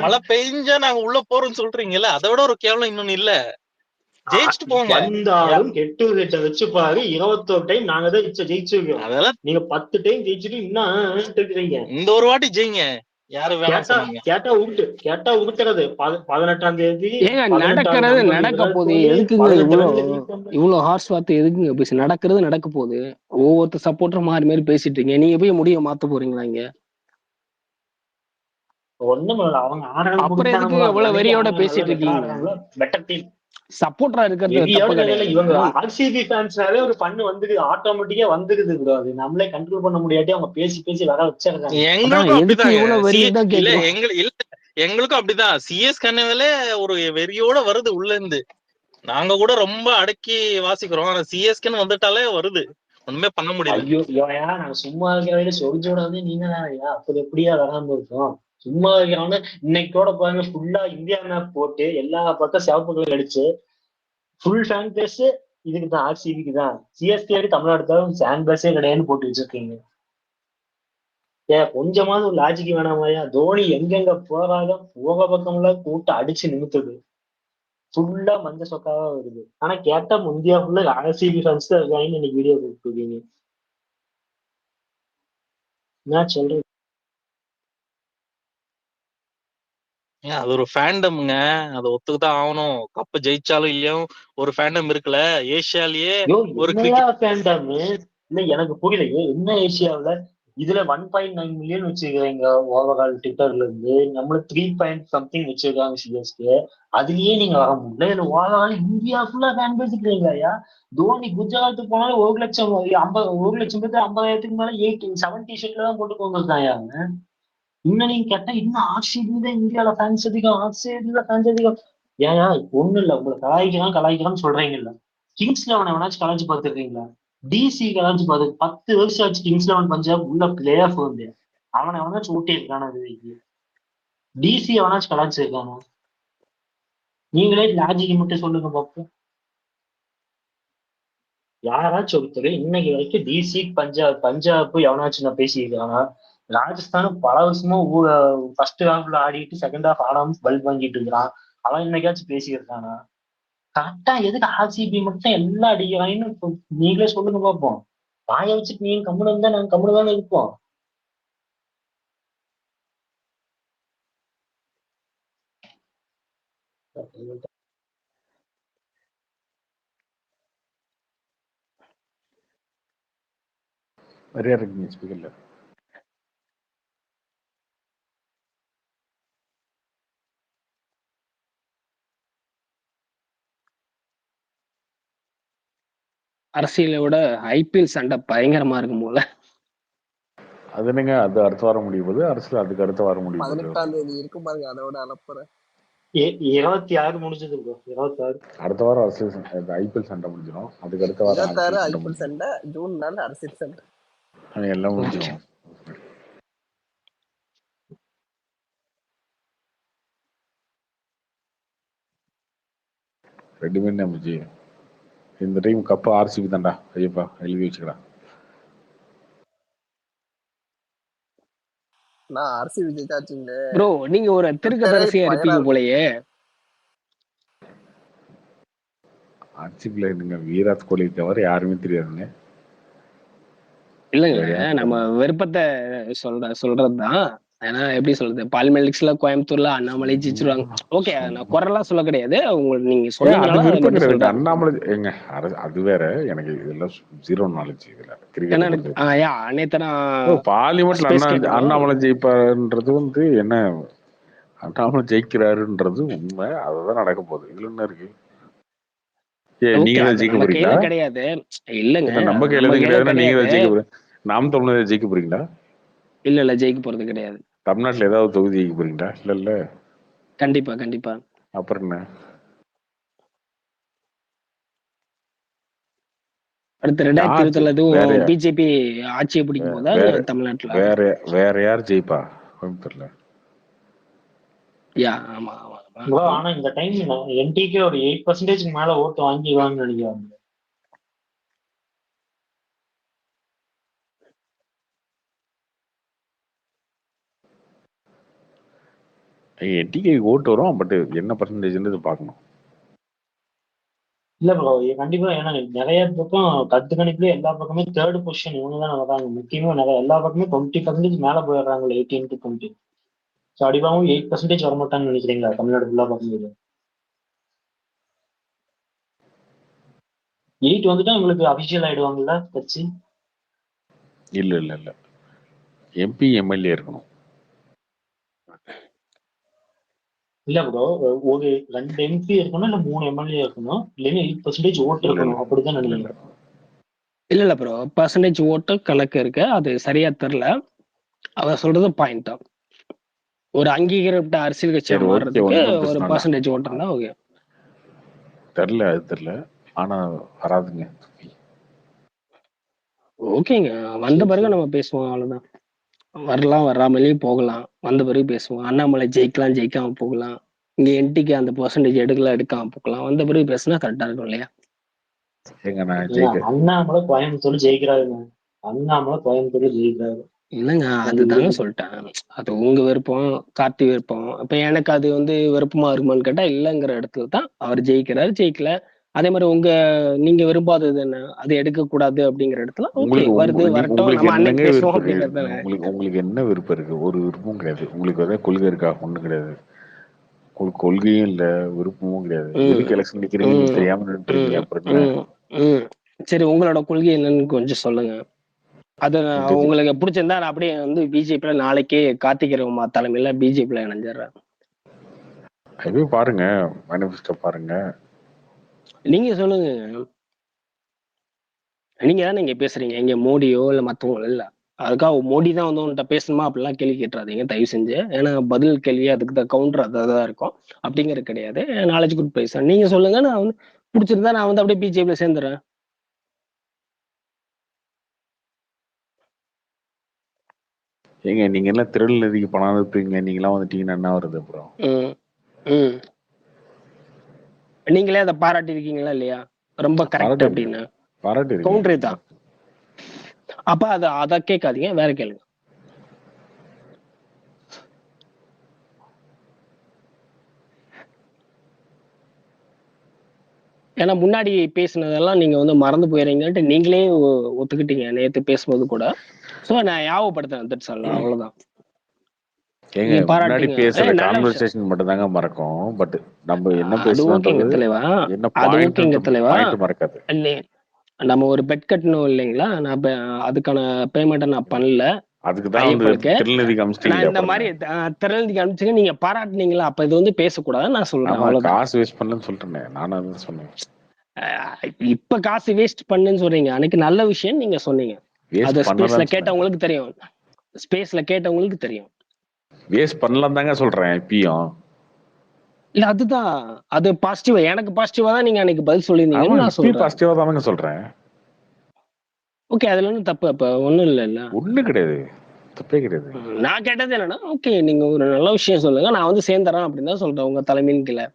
மழை பெய்ஞ்சா நாங்க உள்ள போறோம்னு சொல்றீங்கல்ல, அதை விட ஒரு கேவலம் இன்னொன்னு இல்ல. ஜெயிச்சுட்டு போங்க. வந்தாலும் கெட்ட வச்சு பாரு. 21 டைம் நாங்க தான் ஜெயிச்சிருக்கோம். அதெல்லாம் நீங்க 10 டைம் ஜெயிச்சுட்டு இன்னும் இருக்கிறீங்க. இந்த ஒரு வாட்டி ஜெயிங்க. யாரு கேட்டா உருட்டுறது 18ஆம் தேதி நடக்கிறது நடக்க போகுது. எதுக்குங்க இவ்வளவு ஹார்ஸ் வார்த்தை எதுக்குங்க பேசி? நடக்கிறது நடக்க போகுது. ஒவ்வொருத்தர் சப்போர்ட்டர் மாறி பேசிட்டு இருக்கீங்க. நீங்க போய் முடிய மாத்த போறீங்களா இங்க? ஒண்ணும் இல்ல. அவங்க ஆடுறது அப்புறம் எதுக்கு எவ்வளவு வெறியோட பேசிட்டு இருக்கீங்க? பெட்டர் டீம் சப்போர்ட்டரா இருக்கிறது இவங்க ஆர்சிபி ஃபேன்ஸ்னாவே ஒரு பண்ணு வந்து ஆட்டோமேட்டிக்கா வந்துருது ப்ரோ. அது நம்மளே கண்ட்ரோல் பண்ண முடியாட்டி அவங்க பேசி வர வச்சிருக்காங்க. எங்களுக்கும் அப்படிதான். சிஎஸ் கனவுல ஒரு வெறியோட வருது உள்ள இருந்து. நாங்க கூட ரொம்ப அடக்கி வாசிக்கிறோம். ஆனா சிஎஸ்கேன்னு வந்துட்டாலே வருது. ஒண்ணுமே பண்ண முடியல. ஐயோ நாங்க சும்மா இருக்கிற சொரிஞ்சோட வந்து நீங்க தான் அப்படி எப்படியா வராம இருக்கோம்? சும்மா இருக்கிறவங்க இன்னைக்கோட பாருங்க, ஃபுல்லா இந்தியா மேப் போட்டு எல்லா பக்கம் சிவப்பு கலர் அடிச்சு ஃபுல் ஃபேன் பேஸ் இதுக்கு தான், ஆர்சிபிக்கு தான். சிஎஸ்கே தமிழ்நாடு தான் ஃபேன் பேஸே கிடையாதுன்னு போட்டு வச்சிருக்கீங்க. கொஞ்சமாவது ஒரு லாஜிக் வேணாமாயா? தோனி எங்கெங்க போக பக்கம்லாம் கூட்ட அடிச்சு நிமித்துது. ஃபுல்லா மஞ்ச சொக்காவா வருது. ஆனா கேட்டா இந்தியா ஃபுல்லா ஆர்சிபி ஃபேன்ஸ் தான் இருக்காங்கன்னு இன்னைக்கு வீடியோ போட்டுருக்கீங்க. என்ன சொல்றது? அது ஒரு ஃபேண்டம்ங்க. அதை ஒத்துக்குதான் ஆகணும். கப்ப ஜெயிச்சாலும் இல்லையோ ஒரு ஃபேண்டம் இருக்குல்ல ஏசியாலயே. ஒரு ஃபேண்டம் இல்ல எனக்கு புரியலையே. என்ன ஏசியாவில இதுல 1.9 மில்லியன் வச்சிருக்காங்க ஓவரால் ட்விட்டர்ல இருந்து. நம்மள 3 something வச்சிருக்காங்க சிஎஸ்கே. அதுலயே நீங்க வர முடியல. இல்ல ஓவரால் இந்தியா ஃபுல்லா ஃபேன் பேசிக்கிறீங்களா? தோனி குஜராத் போனாலும் 1 லட்சம் பேருக்கு 50,000 மேல 70 ஷர்ட்ல தான் போட்டு கொண்டு இருக்காங்க. இன்னும் நீங்க கேட்டா இன்னும் ஆர்சிபி தான் இந்தியாவில ஃபேன்ஸ் அதிகம், ஆர்சிபி ஃபேன்ஸ் அதிகம். ஏன்னா ஒண்ணும் இல்ல, உங்களை கலாய்க்கிறான்னு சொல்றீங்கல்ல. கிங்ஸ் 11 எவனாச்சும் கலாய்ச்சி பார்த்துருக்கீங்களா? டிசி கலாய்ச்சி பார்த்து 10 வருஷம் ஆச்சு. கிங்ஸ் 11 பஞ்சாப் உள்ள பிளே ஆஃப் வந்து அவனை எவனாச்சும் ஊட்டி இருக்கானா? டிசி எவனாச்சும் கலாய்ச்சி இருக்கானா? நீங்களே லாஜிக் மட்டும் சொல்லுங்க பார்ப்போம். யாராச்சும் ஒருத்தர் இன்னைக்கு வரைக்கும் டிசி பஞ்சாப் எவனாச்சும் நான் பேசியிருக்கானா? ராஜஸ்தான் பல வருஷமா ஃபர்ஸ்ட் ஹாஃப்ல ஆடிட்டு செகண்ட் ஹாஃப் ஆடாம பல்ப் வாங்கிட்டு இருக்கிறான். அவன் இன்னைக்காச்சும் பேசியிருக்கானா? கரெக்டா எதுக்கு ஆர்சிபி மட்டும் எல்லாம் அடிக்கிறான்னு நீங்களே சொல்லுங்க பார்ப்போம். வாய வச்சுட்டு நீங்க கம்முனு இருந்தா நாங்க கம்முனு தானே இருப்போம். நிறைய இருக்குங்க ஸ்பீக்கர்ல. அரசியலை விட ஐபிஎல் சண்டை பயங்கரமா இருக்கும் போல. அது என்னங்க, அது அடுத்த வாரம் முடியும் போது அரசியல் அதுக்கு அடுத்த வாரம் முடியும். 18ஆம் தேதி இருக்கும் பாருங்க. அதோட அனுப்புறேன். 26 முடிஞ்சது ப்ரோ. 26 அடுத்த வாரம் அரசியல் ஐபிஎல் சண்டை முடிஞ்சிடும். அதுக்கு அடுத்த வாரம் ஐபிஎல் சண்டை. ஜூன் 4 அரசியல் சண்டை. எல்லாம் ஓகே முடிஞ்சிடும். ரெண்டுமே நம்பிச்சு இந்த டைம் கப்பு ஆர்சிபி தான்டா. ஐயப்பா எழுதி வச்சுக்கலாம். நான் ஆர்சிபி ஜெயிச்சாச்சுங்க ப்ரோ நீங்க ஒரு திருக்கதரசியா இருப்பீங்க போலயே. ஆர்சிபில இருங்க விராட் கோலி தவிர யாருமே தெரியாதுங்க. இல்லங்க நம்ம விருப்பத்தை சொல்றதுதான். ஏன்னா எப்படி சொல்றது, பால்மெலிக்ஸ்ல கோயம்புத்தூர்ல அண்ணாமலை ஜெயிச்சிருவாங்க. ஓகே நான் குரலாம் சொல்ல கிடையாது, உங்களுக்கு நீங்க சொன்னதுனால அதை மட்டும் சொல்றேன். அண்ணாமலை எங்க அது வேற. எனக்கு இதெல்லாம் ஜீரோ நாலேஜ் இதுல கிரிக்கெட். பார்லிமெண்ட்ல அண்ணாமலை ஜெயிப்பாருன்றது வந்து என்ன, அண்ணாமலை ஜெயிக்கிறாருன்றது உண்மை. அதுதான் நடக்க போகுது. இதுல என்ன இருக்கு? நீங்க தான் ஜெயிக்க போறீங்களா? கிடையாது இல்லங்க, நம்ம கையில எதுவும் கிடையாதுன்னா நீங்க தான் ஜெயிக்க போறீங்க. நாம் தமிழர் ஜெயிக்க போறீங்களா? இல்ல ஜெயிக்க போறது கிடையாது. தமிழ்நாட்டுல ஏதாவது தொகுதி ஜெயிக்க போறீங்களா? இல்ல கண்டிப்பா கண்டிப்பா. அப்புறம் என்ன, அடுத்த 2020 பிஜேபி ஆட்சியை பிடிக்கும் போதா தமிழ்நாட்டுல வேற யார் ஜெயிப்பா கோயம்புத்தூர்ல? ஆமா ஆனா இந்த டைம் என்டிகே ஒரு 8% மேல ஓட்டு வாங்கிடுவாங்கன்னு நினைக்கிறாங்க. என்டிகே ஓட்டு வரும், பட் என்ன பர்சன்டேஜ்ன்றது பார்க்கணும். இல்ல ப்ரோ கண்டிப்பா. ஏன்னா நிறைய பக்கம் கத்து கணிப்புல எல்லா பக்கமே தேர்ட் பொசிஷன் இவங்க தான் வராங்க. முக்கியமா நிறைய எல்லா பக்கமே 20% மேல போயிடுறாங்க. 18 to 20. ஸோ அடிப்பாவும் 8% வரமாட்டாங்கன்னு நினைக்கிறீங்களா தமிழ்நாடு ஃபுல்லா பார்க்கும்போது? 8 வந்துட்டா உங்களுக்கு அபிஷியல் ஆயிடுவாங்கல்ல கட்சி? இல்ல எம்பி எம்எல்ஏ இருக்கணும். இல்ல ப்ரோ, ஒரு 2 எம்பி இருக்கணும், இல்ல 3 எம்எல்ஏ இருக்கணும், இல்லைன்னா 8% ஓட்டு இருக்கணும். அப்படிதான் நினைக்கிறேன். இல்ல ப்ரோ, பர்சன்டேஜ் ஓட்டு கணக்கு இருக்கு, அது சரியா தெரியல. அவ சொல்றது பாயிண்ட் தான். ஒரு அங்கீகரிக்கப்பட்ட அரசியல் கட்சியா மாறுறதுக்கு ஒரு பர்சன்டேஜ் ஓட்டு இருந்தா ஓகே. தெரியல ஆனா வராதுங்க. ஓகேங்க, வந்த பிறகு நம்ம பேசுவோம், அவ்வளவுதான். வரலாம் வராமலேயும் போகலாம், வந்த பிறகு பேசுவோம். அண்ணாமலை ஜெயிக்கலாம் ஜெயிக்காம போகலாம், இங்க என்டிக்கு அந்த பர்சன்டேஜ் எடுக்காம போகலாம், வந்த பிறகு பேசினா கரெக்டா இருக்கும் இல்லையா? அண்ணாமலை கோயம்புத்தூர் ஜெயிக்கிறாருங்க. அண்ணாமலை கோயம்புத்தூர் ஜெயிக்கிறாரு. இல்லைங்க, அதுதாங்க சொல்லிட்டேன். அது உங்க விருப்பம், கார்த்தி விருப்பம். இப்ப எனக்கு அது வந்து விருப்பமா இருக்குமான்னு கேட்டா இல்லங்கிற இடத்துல தான் அவர் ஜெயிக்கிறாரு, ஜெயிக்கல. அதே மாதிரி நீங்க விரும்பாதது என்ன, அது எடுக்க கூடாது அப்படிங்கிற இடத்துல வருது வரட்டும், நம்ம அன்னைக்கு பேசுவோம் அப்படிங்கிறது. உங்களுக்கு என்ன விருப்பம் இருக்கு? ஒரு விருப்பமும் கிடையாது. உங்களுக்கு ஏதாவது கொள்கை இருக்கா? ஒண்ணும் கிடையாது. உங்களுக்கு கொள்கையும் இல்ல, விருப்பமும் கிடையாது. எதுக்கு எலெக்ஷன் நிக்கிறீங்கன்னு தெரியாம நின்றுட்டீங்க. அப்புறம் சரி, உங்களோட கொள்கை என்னன்னு கொஞ்சம் சொல்லுங்க. அது உங்களுக்கு பிடிச்சிருந்தா நான் அப்படியே வந்து பிஜேபியில நாளைக்கே கார்த்திகேயன் தலைமையில பிஜேபியில இணைஞ்சிடறேன். அது பாருங்க, மேனிஃபெஸ்டோ பாருங்க, நீங்க சொல்லுங்க. நீங்க தான் இங்க பேசுறீங்க, இங்க மோடியோ இல்ல மத்தவங்களோ இல்ல. அதுக்காக மோடி தான் வந்து உன்கிட்ட பேசணுமா அப்படிலாம் கேள்வி கேட்டுறாதீங்க தயவு செஞ்சு. ஏன்னா பதில் கேள்வி அதுக்கு தான் கவுண்டர் அதான் இருக்கும், அப்படிங்கிறது கிடையாது. நாலேஜ் குட் பேசுறேன். நீங்க சொல்லுங்க, நான் வந்து பிடிச்சிருந்தா நான் வந்து அப்படியே பிஜேபியில சேர்ந்துறேன். ஏங்க நீங்க எல்லாம் திருநெல்வேலிக்கு பணம் அனுப்புறீங்க, நீங்க எல்லாம் வந்துட்டீங்கன்னா என்ன வருது? அப்புறம் நீங்களே அதை பாராட்டி இருக்கீங்களா இல்லையா? ரொம்ப கரெக்ட் அப்படின்னு கவுண்டரே தான். அப்ப அத கேட்காதீங்க, வேற கேளுங்க. ஏன்னா முன்னாடி பேசினதெல்லாம் நீங்க வந்து மறந்து போயிறீங்கன்ட்டு நீங்களே ஒத்துக்கிட்டீங்க நேத்து பேசும்போது கூட. சோ நான் ஞாபகப்படுத்துறேன், தட்ஸ் ஆல், அவ்வளவுதான். முன்னாடி பேசுற கான்வர்சேஷன் மட்டும் தாங்க மறக்கும். பட் நம்ம என்ன பேசுறோம்ன்றது என்ன பாயிண்ட் மறக்காது. நம்ம ஒரு பெட் கட்டணும் இல்லைங்களா? நான் அதுக்கான பேமெண்ட்டை நான் பண்ணல. அதுக்குதான் திருநெல்வேலிக்கு அனுப்பிச்சிட்டீங்க. இந்த மாதிரி திருநெல்வேலிக்கு அனுப்பிச்சுங்க, நீங்க பாராட்டினீங்களா? அப்ப இது வந்து பேசக்கூடாது நான் சொல்றேன். காசு வேஸ்ட் பண்ணலன்னு சொல்றேன், நானும் அதான் சொன்னேன். இப்ப காசு வேஸ்ட் பண்ணுன்னு சொல்றீங்க, அன்னைக்கு நல்ல விஷயம் நீங்க சொன்னீங்க. அது ஸ்பேஸ்ல கேட்டவங்களுக்கு தெரியும், ஸ்பேஸ்ல கேட்டவங்களுக்கு தெரியும். வேஸ்ட் பண்ணலாம் தாங்க சொல்றேன் இப்பயும். இல்ல அதுதான், அது பாசிட்டிவா, எனக்கு பாசிட்டிவா தான் நீங்க அன்னைக்கு பதில் சொல்லிருந்தீங்க. நான் சொல்றேன் பாசிட்டிவா தாங்க சொல்றேன். ஓகே, அதுல ஒன்றும் தப்பு அப்ப ஒன்றும் இல்லைல்ல. ஒண்ணும் கிடையாது, தப்பே கிடையாது. நான் கேட்டது என்னன்னா, ஓகே நீங்க ஒரு நல்ல விஷயம் சொல்லுங்க, நான் வந்து சேர்ந்துறேன் அப்படின்னு தான் சொல்றேன் உங்க தலைமையின் கீழே.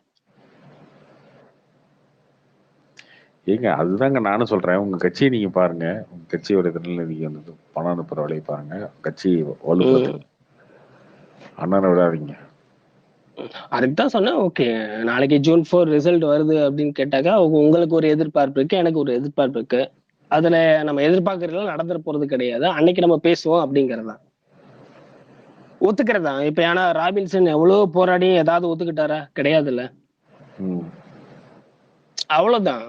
ஏங்க அதுதாங்க நானும் சொல்றேன், உங்க கட்சியை நீங்க பாருங்க, உங்க கட்சியோட இதில் நீங்க வந்து பணம் அனுப்புற வேலையை பாருங்க, கட்சி வலுப்படுத்து, அண்ணனை விடாதீங்க. அதுக்கு தான் சொன்னேன். ஓகே நாளைக்கு June 4 ரிசல்ட் வருது அப்படின்னு கேட்டாக்கா உங்களுக்கு ஒரு எதிர்பார்ப்பு இருக்கு, எனக்கு ஒரு எதிர்பார்ப்பு இருக்கு. அதுல நம்ம எதிர்பார்க்கறதுலாம் நடந்துட போறது கிடையாது, அன்னைக்கு நம்ம பேசுவோம் அப்படிங்கறதா ஒத்துக்கிறதா. இப்ப ஏன்னா ராபின்சன் எவ்வளவு போராடி ஏதாவது ஒத்துக்கிட்டாரா? கிடையாதுல்ல. அவ்வளவுதான்.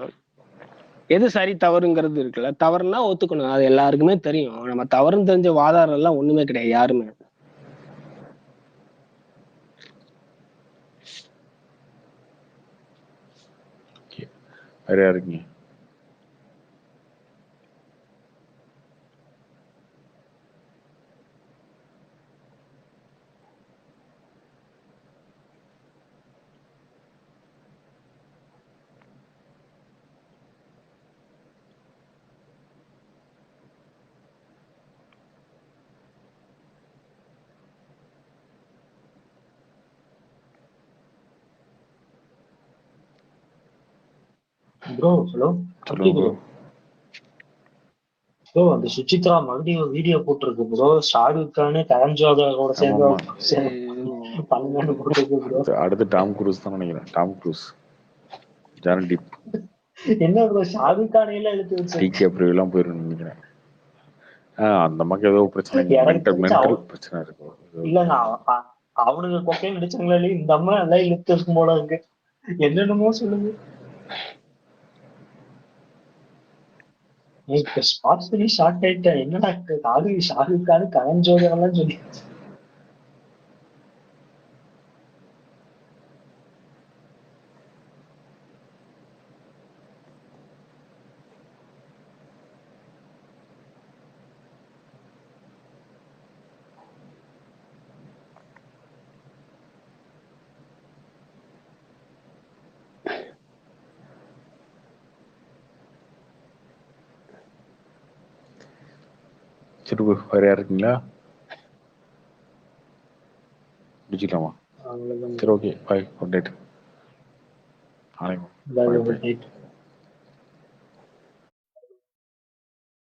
எது சரி தவறுங்கிறது இருக்குல்ல, தவறுனா ஒத்துக்கணும், அது எல்லாருக்குமே தெரியும். நம்ம தவறுன்னு தெரிஞ்ச வாதாரம் எல்லாம் ஒண்ணுமே கிடையாது யாருமே. வேற யாருங்க? ப்ரோ ஹலோ சொல்லுங்க ப்ரோ. அந்த சுசித்ரா மறுபடியும் வீடியோ போட்டிருக்கு ப்ரோ, ஷாருக் கான் கரண் ஜோஹரோட சேர்ந்து பண்ணுங்கன்னு போட்டிருக்கு ப்ரோ. அடுத்து டாம் குரூஸ் தான் நினைக்கிறேன், டாம் குரூஸ் கேரண்டி. என்ன ப்ரோ ஷாருக் கான் எல்லாம் எடுத்து வச்சு டிகே அப்ரூவ் எல்லாம் போயிருந்து நினைக்கிறேன். அந்த மக்கள் ஏதோ பிரச்சனை, மென்டல் பிரச்சனை இருக்கு. இல்லங்க அவனுக்கு கொக்கையும் நடிச்சாங்களே, இந்த அம்மா எல்லாம் இழுத்து இருக்கும் போல இருக்கு, என்னென்னமோ சொல்லுங்க. ஸ்பாட் பண்ணி ஷார்ட் ஆயிட்டேன், என்னடா ஷாருக் கான் கரண் ஜோஹர் எல்லாம் சொல்லி. சரி வேற யாரு இருக்கீங்களா? முடிச்சுக்கலாமா? சரி ஓகே, பாய், குட் நைட். Bye.